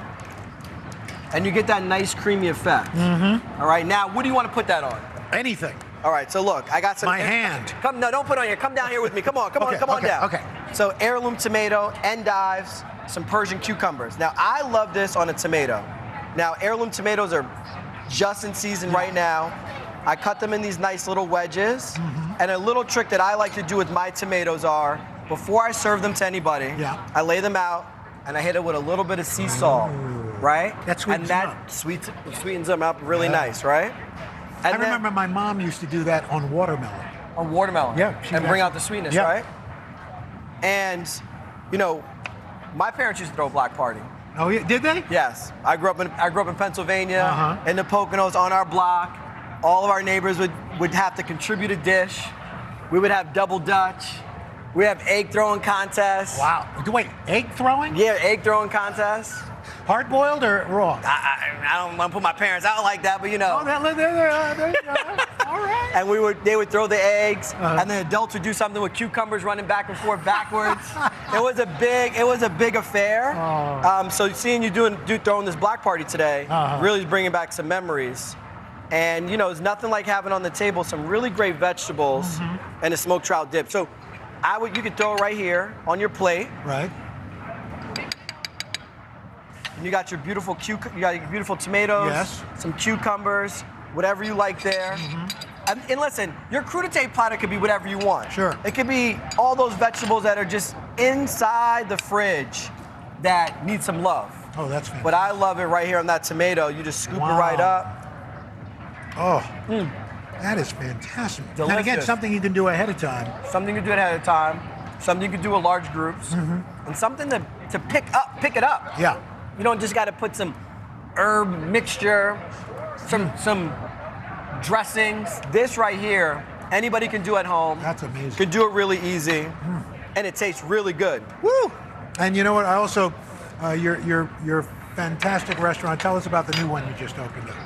And you get that nice creamy effect. Mm-hmm. All right. Now, what do you want to put that on? Anything. All right. So look, I got some. My hand. Come. No, don't put it on here. Come down here with me. Come on. Come on down. Okay. So heirloom tomato, endives, some Persian cucumbers. Now I love this on a tomato. Now heirloom tomatoes are just in season right now. I cut them in these nice little wedges. And a little trick that I like to do with my tomatoes are, before I serve them to anybody, I lay them out and I hit it with a little bit of sea salt, right? That sweetens them up. Sweetens them up really nice, right? I remember my mom used to do that on watermelon. On watermelon? Yeah. And bring out the sweetness, right? And, you know, my parents used to throw a block party. Oh, yeah, did they? Yes. I grew up in Pennsylvania, in the Poconos, on our block. All of our neighbors would have to contribute a dish. We would have double Dutch. We have egg throwing contests. Wow. Wait, egg throwing? Yeah, egg throwing contests. Hard boiled or raw? I don't want to put my parents out like that, but you know. Oh, there you go. All right. And they would throw the eggs, and the adults would do something with cucumbers running back and forth backwards. It was a big affair. So seeing you throwing this block party today really is bringing back some memories. And you know, it's nothing like having on the table some really great vegetables and a smoked trout dip. So you could throw it right here on your plate. Right. And you got your beautiful tomatoes, yes, some cucumbers, whatever you like there. And listen, your crudité platter could be whatever you want. Sure. It could be all those vegetables that are just inside the fridge that need some love. Oh, that's fantastic. But I love it right here on that tomato. You just scoop it right up. Oh, that is fantastic. Delicious. And again, something you can do ahead of time. Something you can do ahead of time. Something you can do in large groups. And something to pick it up. Yeah. You don't just got to put some herb mixture, some dressings. This right here, anybody can do at home. That's amazing. Could do it really easy, and it tastes really good. Woo! And you know what? I also, your fantastic restaurant. Tell us about the new one you just opened up.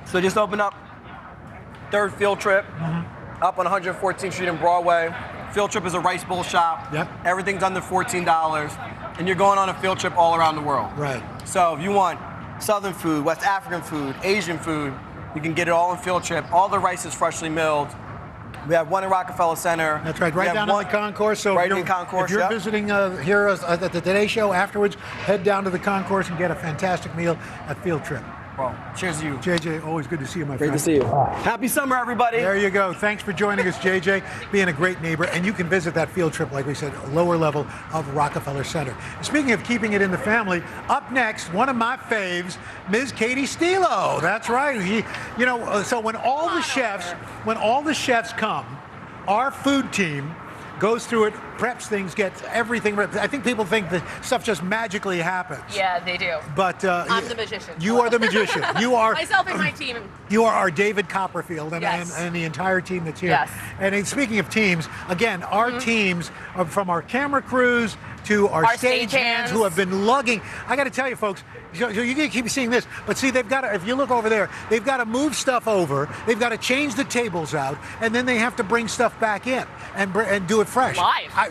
So just opened up third Field Trip up on 114th Street in Broadway. Field Trip is a rice bowl shop. Yep. Everything's under $14, and you're going on a field trip all around the world. Right. So if you want Southern food, West African food, Asian food, you can get it all in Field Trip. All the rice is freshly milled. We have one in Rockefeller Center. That's right, right down on the concourse. So right in concourse. If you're visiting here at the Today Show afterwards, head down to the concourse and get a fantastic meal at Field Trip. Well, cheers to you. JJ, always good to see you, my friend. Great to see you. Happy summer, everybody. There you go. Thanks for joining us, JJ, being a great neighbor. And you can visit that Field Trip, like we said, lower level of Rockefeller Center. Speaking of keeping it in the family, up next, one of my faves, Ms. Katie Stilo. That's right. So when all the chefs come, our food team goes through it, preps things, gets everything. I think people think that stuff just magically happens. Yeah, they do. But I'm the magician. You are the magician. You are myself and my team. You are our David Copperfield and the entire team that's here. Yes. And speaking of teams, again, our teams are from our camera crews to our stagehands who have been lugging. I got to tell you, folks, so you're going to keep seeing this, but see, they've got to, if you look over there, they've got to move stuff over, they've got to change the tables out, and then they have to bring stuff back in and do it fresh.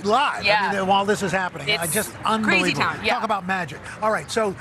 Live. Yeah. I mean, while this is happening. It's just unbelievable. crazy town. Yeah. Talk about magic. All right, so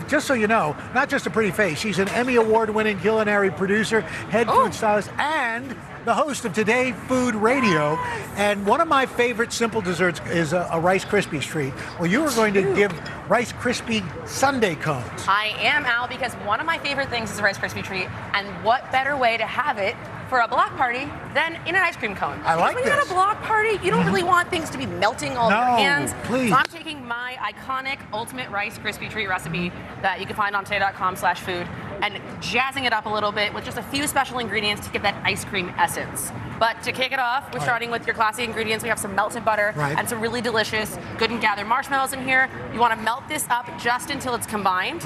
just so you know, not just a pretty face, she's an Emmy Award-winning culinary producer, head food stylist, and the host of Today Food Radio. And one of my favorite simple desserts is a Rice Krispies treat. Well, you are going to give Rice Krispie sundae cones. I am, Al, because one of my favorite things is a Rice Krispie treat, and what better way to have it for a block party than in an ice cream cone. I like this. When you're at a block party, you don't really want things to be melting all over your hands. Please. So I'm taking my iconic ultimate Rice Krispie treat recipe that you can find on today.com/food. and jazzing it up a little bit with just a few special ingredients to give that ice cream essence. But to kick it off, we're starting with your classic ingredients. We have some melted butter and some really delicious Good and Gather marshmallows in here. You want to melt this up just until it's combined.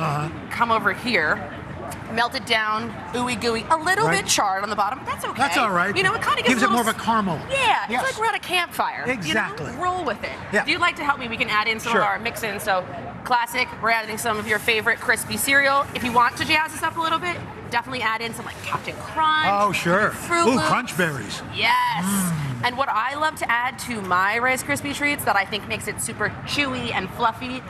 Come over here. Melt it down, ooey gooey, a little bit charred on the bottom, but that's okay. That's all right. You know, it kind of gives it more of a caramel. Yeah, Yes. it's like we're at a campfire. Exactly. You know? Roll with it. Yeah. If you'd like to help me, we can add in some Sure. of our mix-ins. So, classic, we're adding some of your favorite crispy cereal. If you want to jazz this up a little bit, definitely add in some like Captain Crunch. Oh, sure. Fruit Ooh, Loops. Crunch Berries. Yes. And what I love to add to my Rice Krispie treats that I think makes it super chewy and fluffy,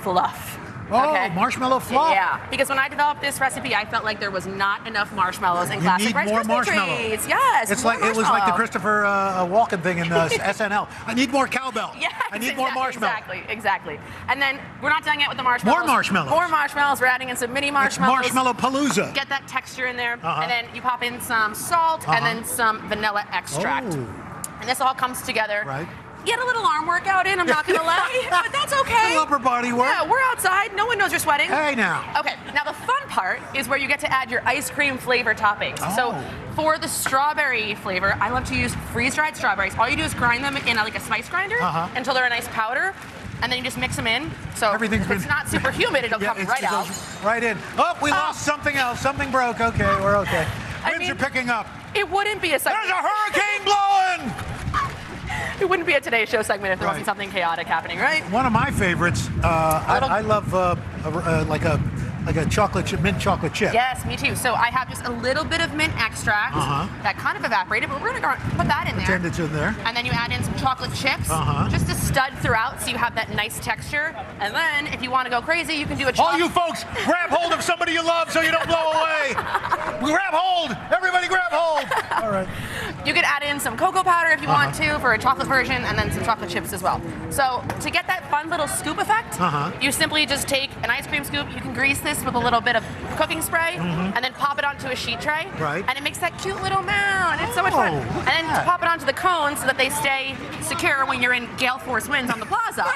fluff. Oh, marshmallow fluff. Yeah, because when I developed this recipe, I felt like there was not enough marshmallows in classic need Rice more Krispie marshmallow. treats. Yes, It's more like it was like the marshmallow. Christopher Walken thing in SNL. I need more cowbell. Yes, I need more marshmallow. Exactly. And then we're not done yet with the marshmallows. More marshmallows. More marshmallows. We're adding in some mini marshmallows. Marshmallow palooza. Get that texture in there, Uh-huh. and then you pop in some salt and then some vanilla extract. Oh. And this all comes together. Right. Get a little arm workout in, I'm not gonna lie, but that's okay. A little upper body work. Yeah, we're outside, no one knows you're sweating. Hey now. Okay, now the fun part is where you get to add your ice cream flavor toppings. Oh. So for the strawberry flavor, I love to use freeze-dried strawberries. All you do is grind them in like a spice grinder until they're a nice powder, and then you just mix them in. So if it's not super humid, it'll come right out. Right in. Oh, we lost something else. Something broke. Okay, we're okay. Winds are picking up. It wouldn't be a segment. There's a hurricane blowing! It wouldn't be a Today Show segment if there wasn't something chaotic happening, right? One of my favorites. I love like a chocolate chip, mint chocolate chip. Yes, me too. So I have just a little bit of mint extract that kind of evaporated, but we're gonna put that in there. Pretend it's in there. And then you add in some chocolate chips, just to stud throughout so you have that nice texture. And then if you want to go crazy, you can do a All you folks, grab hold of somebody you love so you don't blow away. Grab hold. Everybody grab hold. All right. You could add in some cocoa powder if you want to for a chocolate version, and then some chocolate chips as well. So to get that fun little scoop effect, you simply just take an ice cream scoop. You can grease this with a little bit of cooking spray, and then pop it onto a sheet tray. Right. And it makes that cute little mound. It's so much fun. And then to pop it onto the cones so that they stay secure when you're in gale force winds on the plaza.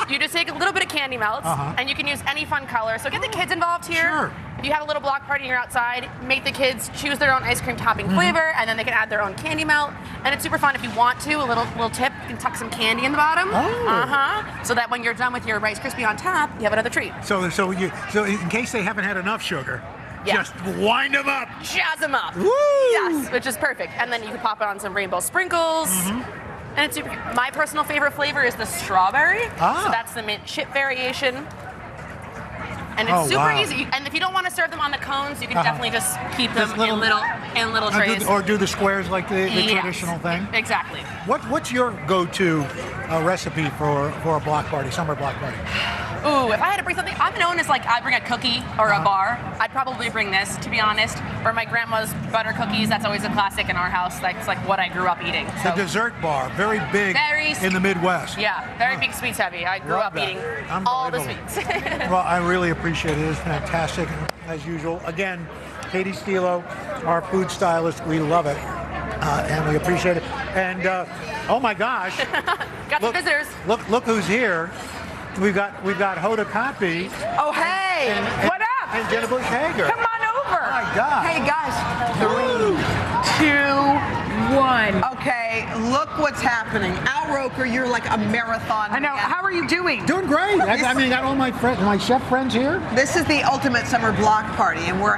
You just take a little bit of candy melts, and you can use any fun color. So get the kids involved here. Sure. If you have a little block party and you're outside, make the kids choose their own ice cream topping flavor, and then they can add their own candy melt. And it's super fun if you want to. A little tip, you can tuck some candy in the bottom. So that when you're done with your Rice Krispie on top, you have another treat. So in case they haven't had enough sugar, just wind them up. Jazz them up. Woo! Yes, which is perfect. And then you can pop it on some rainbow sprinkles. And it's super. My personal favorite flavor is the strawberry. So that's the mint chip variation. And it's super easy. And if you don't want to serve them on the cones, you can definitely just keep them in little trays. Or do the squares like the traditional thing. Exactly. What's your go-to recipe for a block party, summer block party? Ooh, if I had to bring something, I'm known as like I bring a cookie or a bar. I'd probably bring this, to be honest. Or my grandma's butter cookies. That's always a classic in our house. That's like what I grew up eating. So. The dessert bar, very big in the Midwest. Yeah, very big sweets heavy. I grew up eating all the sweets. Well, I really appreciate it. It's fantastic, as usual. Again, Katie Stilo, our food stylist, we love it. And we appreciate it. And oh my gosh. Got some visitors. Look who's here. We've got Hoda Kotb. Oh, hey. What up? And Jenna Bush Hager. Come on over. Oh, my God. Hey, guys. 3, 2, 1. Okay, look what's happening. Al Roker, you're like a marathon. I know. How are you doing? Doing great. I mean, I got all my chef friends here. This is the ultimate summer block party, and we're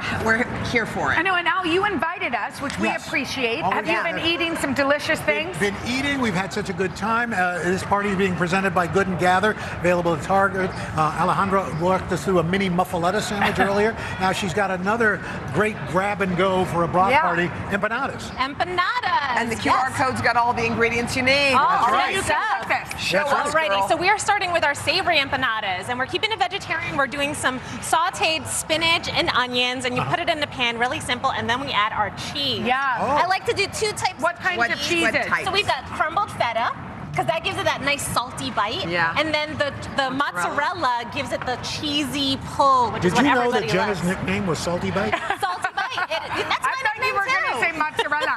here for it. I know, and Al, you invited us, which we appreciate. Have you been eating some delicious things? Been eating. We've had such a good time. This party is being presented by Good and Gather, available at Target. Alejandra walked us through a mini muffaletta sandwich earlier. Now she's got another great grab and go for a block party, empanadas. Empanadas. And the QR code's got all the ingredients you need. All right. right. Alrighty, so we are starting with our savory empanadas, and we're keeping it vegetarian. We're doing some sautéed spinach and onions, and you put it in the pan, really simple, and then we add our cheese. Yeah. I like to do 2 types What kinds of cheeses? So we've got crumbled feta, because that gives it that nice salty bite. Yeah. And then the mozzarella gives it the cheesy pull, which is what everybody Did you know that Jenna's loves. nickname was Salty Bite? Salty bite. That's my thought you were going to say mozzarella.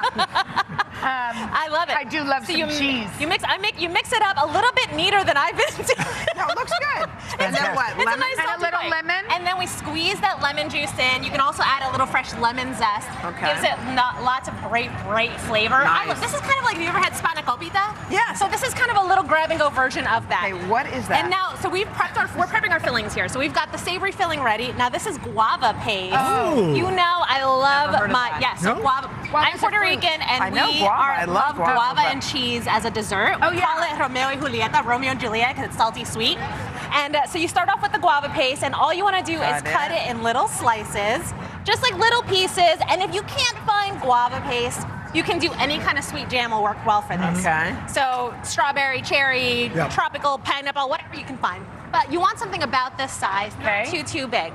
I love it. I do love some cheese. You mix it up a little bit neater than I've been doing. No, it looks good. And then what? It's a Lemon? nice And a salty little bite. lemon? And then we squeeze that lemon juice in. You can also add a little fresh lemon zest. Okay. Gives it lots of great flavor. Nice. This is kind of like, have you ever had spanakopita? Yes. So this is kind of a little grab-and-go version of that. Okay, what is that? And now, so we're prepping our fillings here. So we've got the savory filling ready. Now this is guava paste. Oh. You know I love Never heard of my, that. yeah, so No? guava. I'm Puerto Rican and I know we guava. I love guava, but- and cheese as a dessert. We call it Romeo y Julieta, Romeo and Juliet, because it's salty sweet. And so you start off with the guava paste, and all you want to do is cut it in little slices, just like little pieces. And if you can't find guava paste, you can do any kind of sweet jam will work well for this. Okay. So strawberry, cherry, Yep. tropical, pineapple, whatever you can find. But you want something about this size, not too big.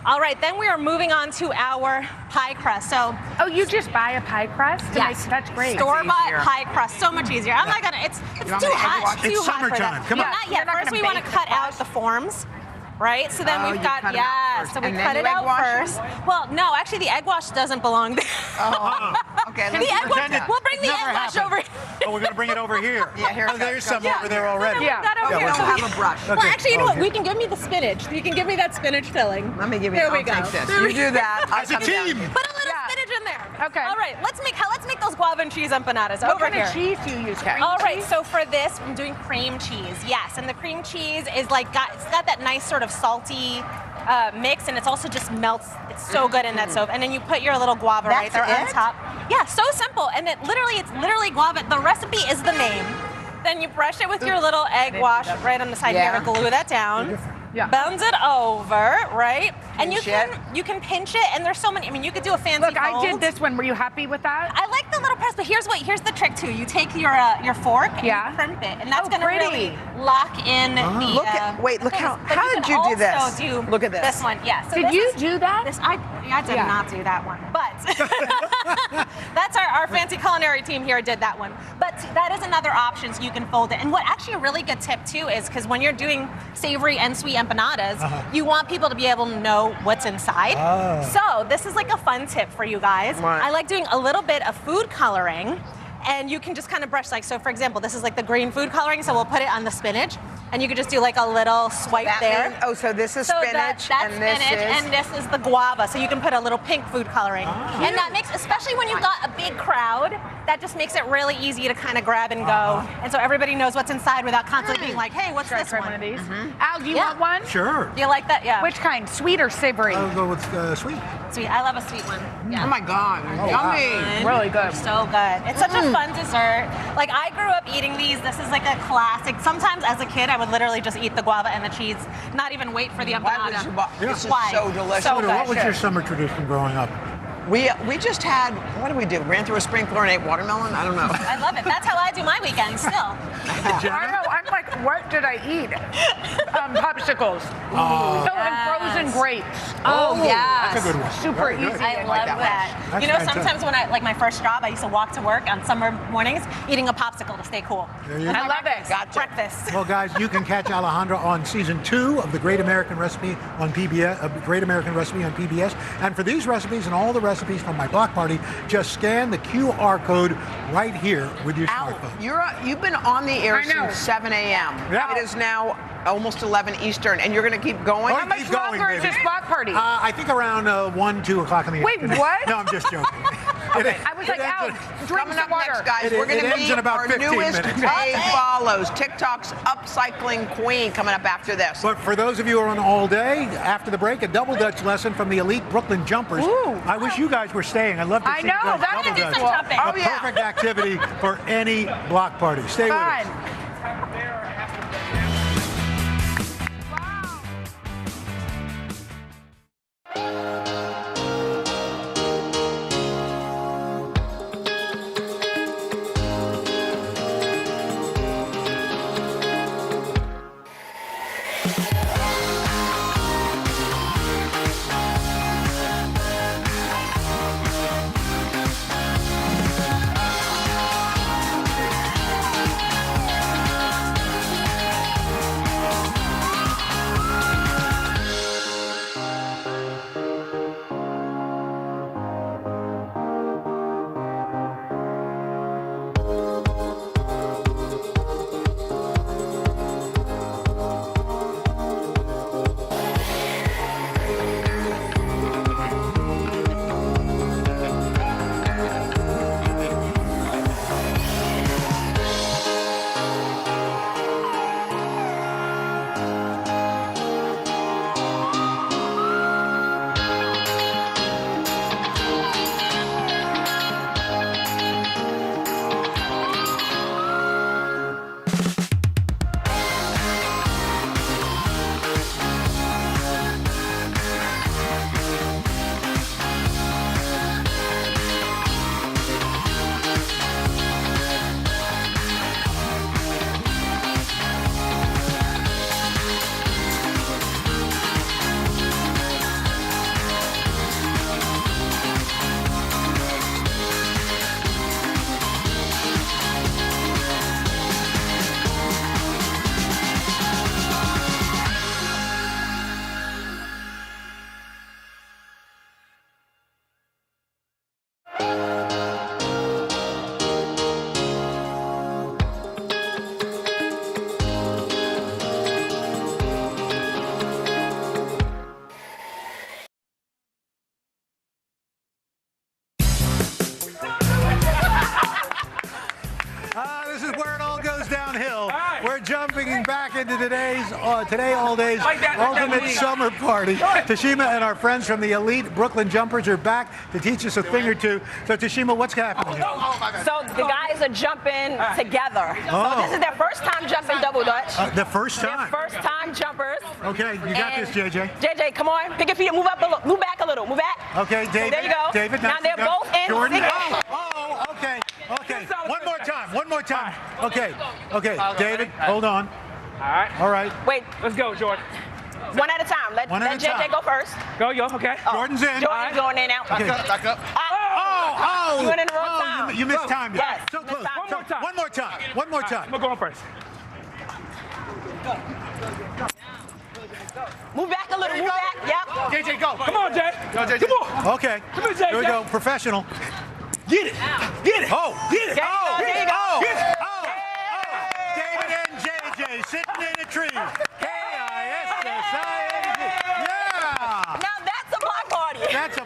All right, then we are moving on to our pie crust. So, you just buy a pie crust? Yes, That's great. Store-bought pie crust, so much easier. I'm not gonna. It's You want too me to egg hot. wash? Too It's hot for summertime. that. Come Yeah, on. not You're yet. not First, gonna we want to bake cut the out the forms. Right, so then Oh, we've you got, cut 'em out first. so we And cut then it you egg out wash 'em? first. Well, no, actually the egg wash doesn't belong there. Oh, okay. The let's egg wash, pretend it we'll bring the never egg wash happened. over here. Oh, we're going to bring it over here. Yeah, here it Oh, there's goes. some over there already. Yeah. That over We here. don't have a brush. Well, Okay. actually, you know what? Okay. We can give me the spinach. You can give me that spinach filling. Let me give you. There we I'll go. take this. There we You do that. I'll As a come down. team. Put a little spinach in there. Okay. All right, let's make those guava and cheese empanadas What over kind here. of cheese do you use? Cream All right, cheese? so for this, I'm doing cream cheese. Yes, and the cream cheese is it's got that nice sort of salty mix, and it's also just melts. It's so good in that stove. And then you put your little guava right there on it? top. Yeah, so simple. And it's literally guava. The recipe is the name. Then you brush it with your little egg wash right on the side. Yeah. You gotta glue that down. Yeah. Bend it over, right? And Pinch you can pinch it, and there's so many. I mean, you could do a fancy Look, I did fold. this one. Were you happy with that? I like the little press, but here's the trick too. You take your fork and you crimp it, and that's Oh, gonna pretty. really lock in the. Look at- wait, look things. how- But how you did can you do this? also do Look at this. This one, yeah. So Did this you is- do that? I did not do that one, but that's our fancy culinary team here did that one. But that is another option, so you can fold it. And what actually a really good tip too is because when you're doing savory and sweet empanadas, you want people to be able to know what's inside. So this is like a fun tip for you guys. Right. I like doing a little bit of food coloring. And you can just kind of brush, like, so for example, this is like the green food coloring, so we'll put it on the spinach, and you could just do like a little swipe there. So this is So spinach, that's and this spinach, is. and this is the guava, so you can put a little pink food coloring. And that makes, especially when you've got a big crowd, that just makes it really easy to kind of grab and go. And so everybody knows what's inside without constantly being like, hey, what's Should I this try one? one of these? Mhm. Al, do you want one? Sure. Do you like that? Yeah. Which kind? Sweet or savory? I'll go with sweet. Sweet. I love a sweet one. Yeah. Oh my God, wow. yummy! Really good. So good. It's such a fun dessert. Like I grew up eating these. This is like a classic. Sometimes as a kid, I would literally just eat the guava and the cheese, not even wait for the Why empanada. would you buy? This is Why? so delicious. So What was good. your summer tradition growing up? We just had, what did we do? Ran through a sprinkler and ate watermelon? I don't know. I love it. That's how I do my weekends still. I know. I'm like, what did I eat? Popsicles. Oh, and frozen grapes. Oh, yeah. That's a good one. Super Very good. easy. I love that. That's You know, fantastic. sometimes when like my first job, I used to walk to work on summer mornings eating a popsicle to stay cool. There you That's go. my I love it. breakfast. Breakfast. Well, guys, you can catch Alejandra on season 2 of the Great American Recipe on PBS. Great American Recipe on PBS. And for these recipes and all the recipes from my block party, just scan the QR code right here with your Al, smartphone. you've been on the air I know. since 7 a.m. Yeah. It is now almost 11 Eastern, and you're going to keep going? Oh, How much keep going, longer is baby. this block party? I think around 1, 2 o'clock in the Wait, afternoon. what? No, I'm just joking. I was like, Al, drink Coming some up water. next, guys, It- we're it going to ends meet in about our 15 newest minutes. Bay follows, TikTok's upcycling queen, coming up after this. But for those of you who are on all day, after the break, a double Dutch lesson from the elite Brooklyn Jumpers. Ooh. I wish you guys were staying. I'd love to I see know, you guys that double would be Dutch. some jumping. Oh, A yeah. perfect activity for any block party. Stay with us. Fun. This is where it all goes downhill. We're jumping back into today's Today All Day's ultimate summer party. Tashima and our friends from the elite Brooklyn Jumpers are back to teach us a thing or two. So Tashima, what's happening here? So the guys are jumping together. So this is their first time jumping double dutch. The first time? Their first time jumpers. Okay, you got this, JJ. JJ, come on. Pick your feet. Move up a little. Move back a little. Move back. Okay, David. There you go. David, now they're both in. Jordan. sync. Okay. One more time. One more time. Okay. David, hold on. All right. Wait. Let's go, Jordan. One at a time. Let JJ go first. Go, okay. Jordan's in. Jordan's going in now. Okay. Back up. You went in the wrong time. You missed time. Yes. So close. One more time. One more time. I'm going first. Move back a little. Move back. Yep. JJ, go. Come on, Jay. Go, JJ. Come on. Okay. Come here, JJ. Here we go. Professional. Get it. Get it. Oh. Get it. There you go. Get it. David and JJ sitting in a tree. K-I-S-S-I-N-G. Yeah. Now that's a block party. That's a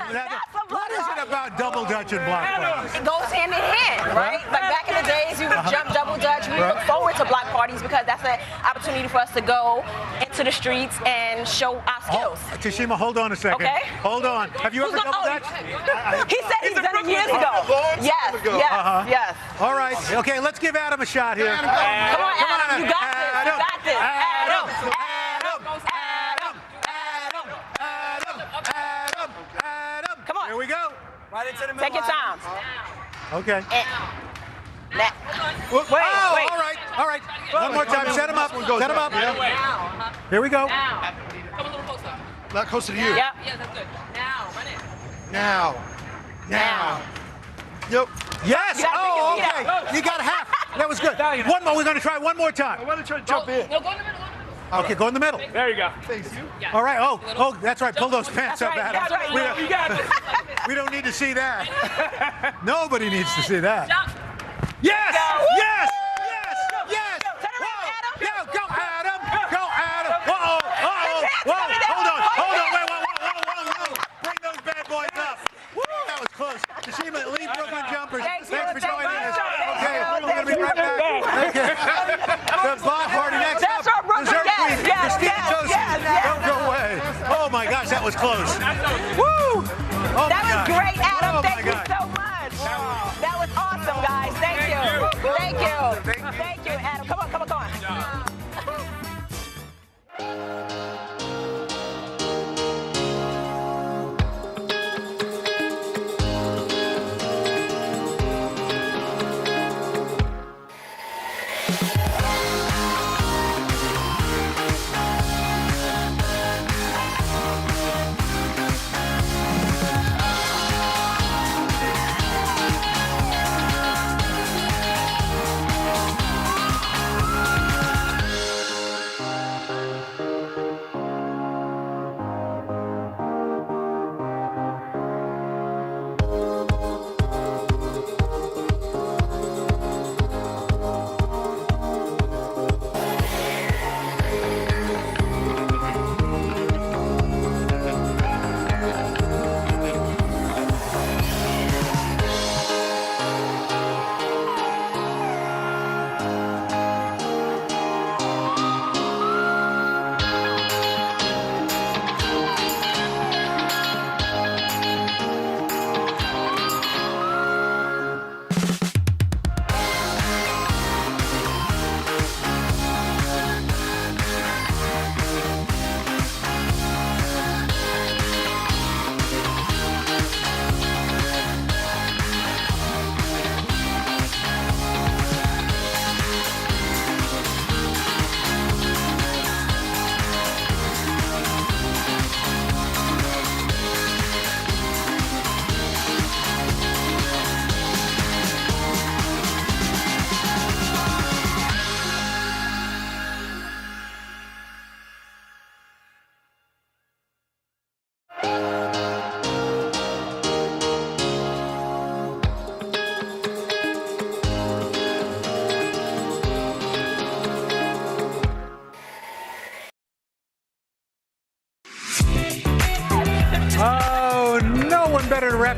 what is it about double dutch and block parties? It goes hand in hand, right? Like back in the days, we would jump double dutch. We look forward to block parties because that's an opportunity for us to go into the streets and show our skills. Tashima, hold on a second. Okay. Hold on. Have you ever double dutch? He said he's done it years ago. Yes. All right. Okay, let's give Adam a shot here. Come on, Adam. You got this. You got this. Adam. Come on. Here we go. Right into the middle. Take your time. Okay. Wait. All right. One more time. Set him up. Set him up. Here we go. Come a little closer. Not closer to you. Yeah. Yeah, that's good. Now, run it. Now. Yep. Yes. You gotta pick your feet Okay. You got half. That was good. One more. We're going to try one more time. I want to try to jump in. No, go in the middle. Okay, go in the middle. There you go. Thanks, you. All right. Oh, that's right. Pull those pants up, Adam. That's right. You got this. We don't need to see that. Nobody needs to see that. Jump. Yes! Go. Yes! Turn around, Adam. Yeah, go, Adam! Go, Adam! Whoa! Hold on! Whoa! Bring those bad boys up. Woo! That was close. Tashima, elite Brooklyn Jumpers. Thanks for joining us. Thank Okay, you. we're going to be right back. Okay. The block party next That's up. our Brooklyn. Dessert Yes, Queen, yes, Christine yes, Josie. yes. Don't go away. Oh my gosh, that was close. Woo! Oh That was great, Adam. Oh my Thank you God. so much. That was awesome, guys. Thank you. Thank you, Adam. Come on.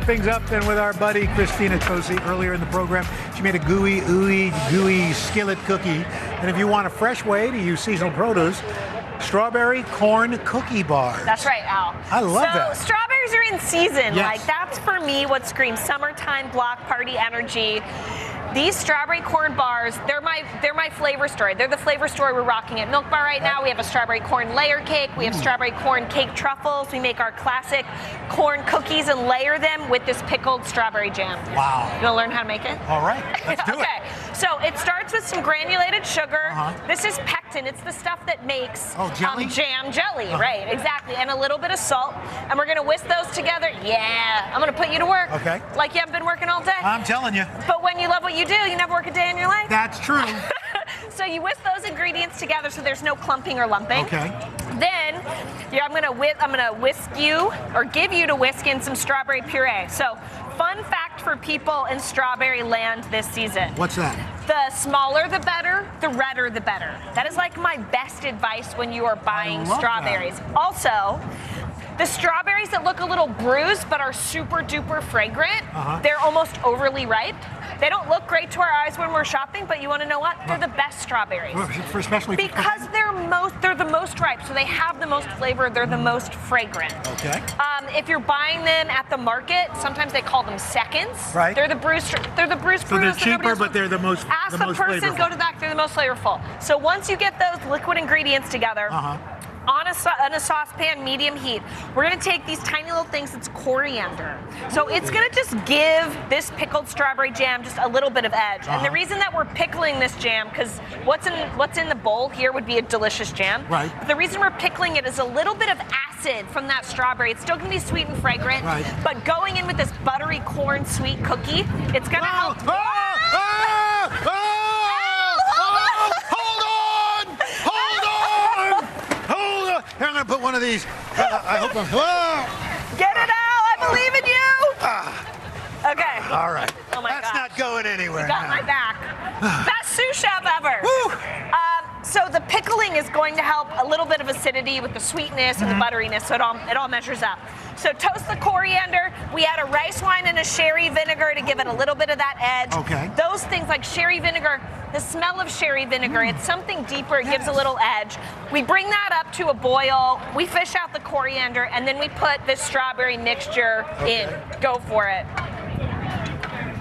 things up then with our buddy Christina Tosi earlier in the program. She made a gooey skillet cookie. And if you want a fresh way to use seasonal produce, strawberry corn cookie bars. That's right, Al. I love that. So strawberries are in season. Yes. Like that's for me what screams summertime block party energy. These strawberry corn bars, they're my flavor story. They're the flavor story we're rocking at Milk Bar right now. We have a strawberry corn layer cake. We have strawberry corn cake truffles. We make our classic corn cookies and layer them with this pickled strawberry jam. Wow. You want to learn how to make it? All right, let's do it. Okay, so it starts with some granulated sugar. This is pectin. It's the stuff that makes jelly? Jam jelly, right, exactly. And a little bit of salt. And we're going to whisk those together. Yeah, I'm going to put you to work. Okay. Like you haven't been working all day. I'm telling you. But when you love what you do, you never work a day in your life. That's true. So you whisk those ingredients together so there's no clumping or lumping. Okay. Then I'm gonna whisk you or give you to whisk in some strawberry puree. So fun fact for people in strawberry land this season. What's that? The smaller the better, the redder the better. That is like my best advice when you are buying strawberries. Also, the strawberries that look a little bruised but are super duper fragrant, they're almost overly ripe. They don't look great to our eyes when we're shopping, but you want to know what? They're the best strawberries. Especially because they're the most ripe, so they have the most flavor. They're the most fragrant. Okay. If you're buying them at the market, sometimes they call them seconds. Right. They're the bruised. They're the bruised. So they're cheaper, but they're the most. Ask the person. Flavorful. Go to back. They're the most flavorful. So once you get those liquid ingredients together. On a saucepan, medium heat, we're gonna take these tiny little things, it's coriander. So it's gonna just give this pickled strawberry jam just a little bit of edge. And the reason that we're pickling this jam, because what's in the bowl here would be a delicious jam. Right. But the reason we're pickling it is a little bit of acid from that strawberry. It's still gonna be sweet and fragrant. Right. But going in with this buttery corn sweet cookie, it's gonna help. Here, I'm going to put one of these. I hope I'm. Get it out! I believe in you! Okay. All right. Oh my That's not going anywhere. You got now. my back. Best sous chef ever. So the pickling is going to help a little bit of acidity with the sweetness and the butteriness, so it all measures up. So toast the coriander. We add a rice wine and a sherry vinegar to give it a little bit of that edge. Okay. Those things like sherry vinegar, the smell of sherry vinegar, it's something deeper, it gives a little edge. We bring that up to a boil, we fish out the coriander, and then we put this strawberry mixture in. Go for it.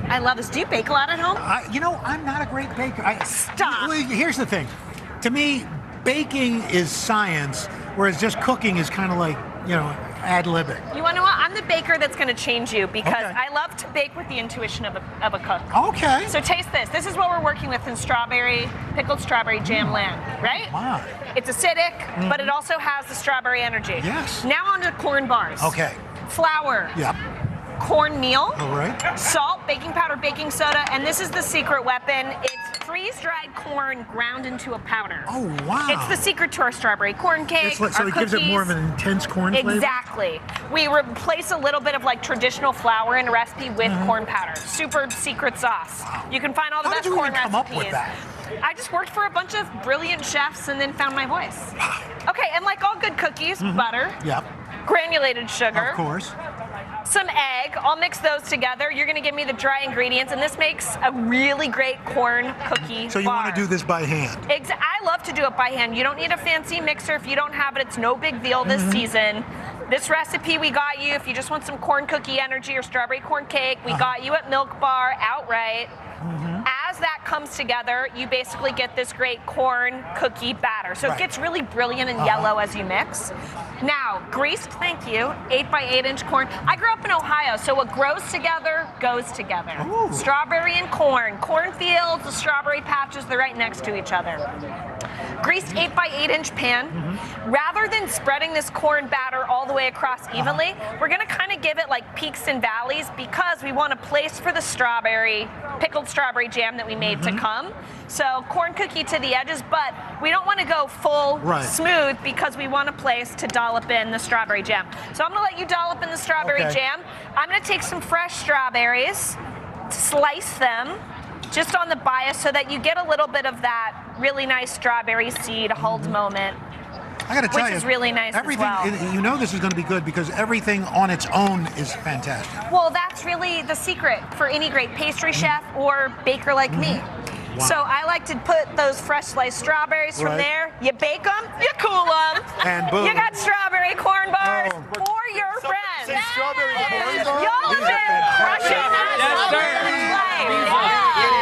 I love this. Do you bake a lot at home? I'm not a great baker. Stop. Here's the thing. To me, baking is science, whereas just cooking is kind of like, ad-libbing. You want to know what? I'm the baker that's going to change you because I love to bake with the intuition of a cook. Okay. So taste this. This is what we're working with in pickled strawberry jam land, right? Wow. It's acidic, but it also has the strawberry energy. Yes. Now on to corn bars. Okay. Flour. Yep. Cornmeal. All right. Salt, baking powder, baking soda, and this is the secret weapon. It's freeze-dried corn ground into a powder. Oh, wow. It's the secret to our strawberry corn cake, So our it gives it more of cookies. an intense corn flavor? Exactly. We replace a little bit of like traditional flour in a recipe with corn powder. Super secret sauce. Wow. You can find all the How best did you corn even come recipes. up with that? I just worked for a bunch of brilliant chefs and then found my voice. Okay, and like all good cookies, butter, Yep. granulated sugar, Of course. some egg. I'll mix those together. You're gonna give me the dry ingredients, and this makes a really great corn cookie So you bar. want to do this by hand? I love to do it by hand. You don't need a fancy mixer. If you don't have it, it's no big deal this season. This recipe we got you. If you just want some corn cookie energy or strawberry corn cake, we got you at Milk Bar outright. As that comes together, you basically get this great corn cookie batter. So it gets really brilliant and yellow as you mix. Now, greased, thank you, 8x8-inch corn. I grew up in Ohio, so what grows together goes together. Ooh. Strawberry and corn. Cornfields, the strawberry patches, they're right next to each other. Greased 8x8-inch pan. Rather than spreading this corn batter all the way across evenly, we're gonna kind of give it like peaks and valleys because we want a place for the pickled strawberry jam that we made to come. So corn cookie to the edges, but we don't want to go full smooth because we want a place to dollop in the strawberry jam. So I'm gonna let you dollop in the strawberry jam. I'm gonna take some fresh strawberries, slice them just on the bias so that you get a little bit of that really nice strawberry seed hold moment. I got to tell you, which is really nice everything, as well. You know this is going to be good because everything on its own is fantastic. Well, that's really the secret for any great pastry chef or baker like me. Wow. So I like to put those fresh sliced strawberries from Right. there. You bake them, you cool them, And boom. you got strawberry corn bars for your friends. Say strawberry corn bars? Y'all have been crushing that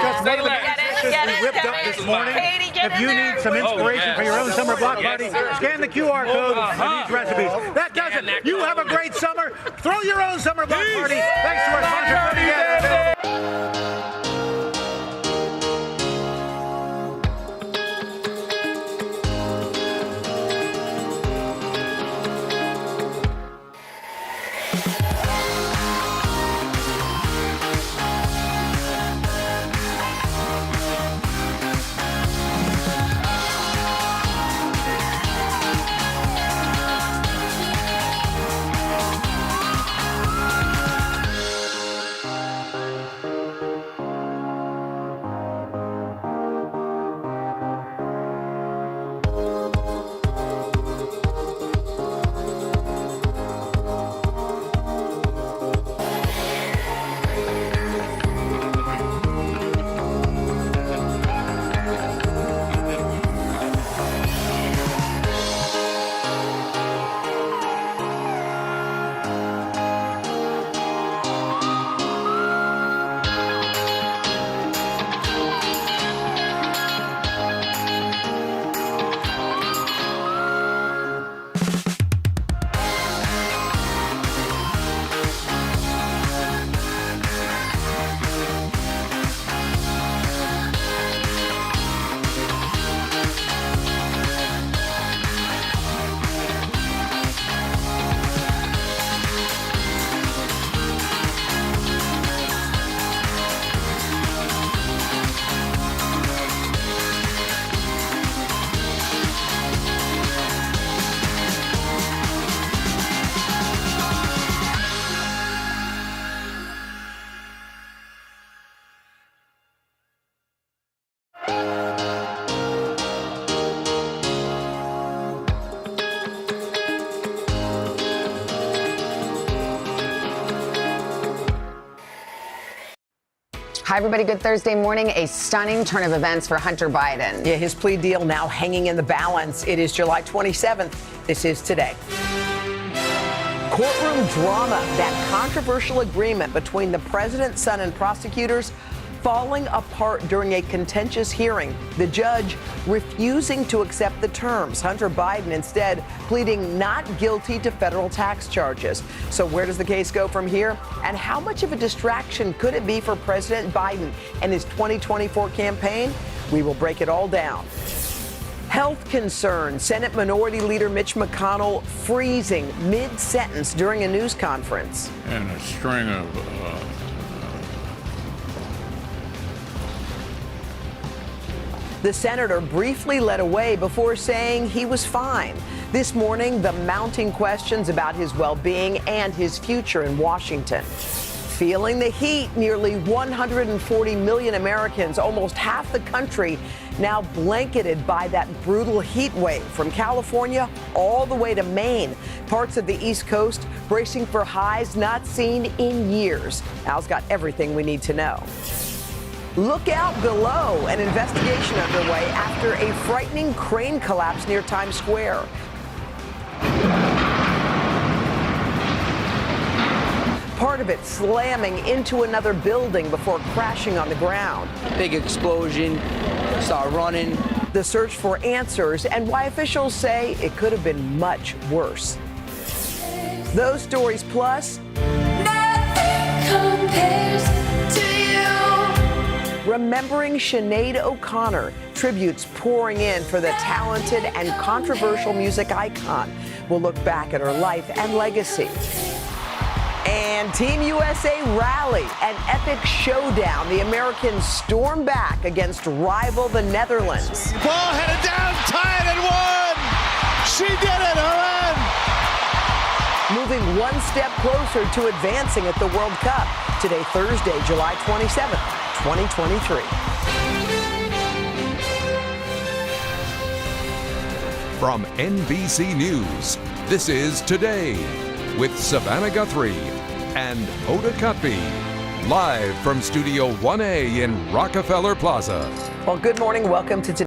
Just one of the dishes we whipped up this morning. If you need some inspiration for your own summer block party, scan the QR code on these recipes. That does it. You have a great summer. Throw your own summer block party. Thanks to our sponsor, Putting Together. Hi, everybody. Good Thursday morning. A stunning turn of events for Hunter Biden. Yeah, his plea deal now hanging in the balance. It is July 27th. This is Today. Courtroom drama, that controversial agreement between the president's son and prosecutors falling apart during a contentious hearing. The judge refusing to accept the terms. Hunter Biden instead pleading not guilty to federal tax charges. So where does the case go from here? And how much of a distraction could it be for President Biden and his 2024 campaign? We will break it all down. Health concerns. Senate Minority Leader Mitch McConnell freezing mid-sentence during a news conference. And a string of The senator briefly led away before saying he was fine. This morning, the mounting questions about his well-being and his future in Washington. Feeling the heat, nearly 140 million Americans, almost half the country, now blanketed by that brutal heat wave from California all the way to Maine. Parts of the East Coast bracing for highs not seen in years. Al's got everything we need to know. Look out below. An investigation underway after a frightening crane collapse near Times Square. Part of it slamming into another building before crashing on the ground. Big explosion, started running. The search for answers and why officials say it could have been much worse. Those stories plus Nothing compares to you. remembering Sinead O'Connor. Tributes pouring in for the talented and controversial music icon. We'll look back at her life and legacy. And Team USA rally, an epic showdown. The Americans storm back against rival the Netherlands. Ball headed down, tied and won. She did it, Helen. Moving one step closer to advancing at the World Cup. Today, Thursday, July 27th, 2023. From NBC News, this is Today with Savannah Guthrie and Hoda Kotb, live from Studio 1A in Rockefeller Plaza. Well, good morning. Welcome to Today.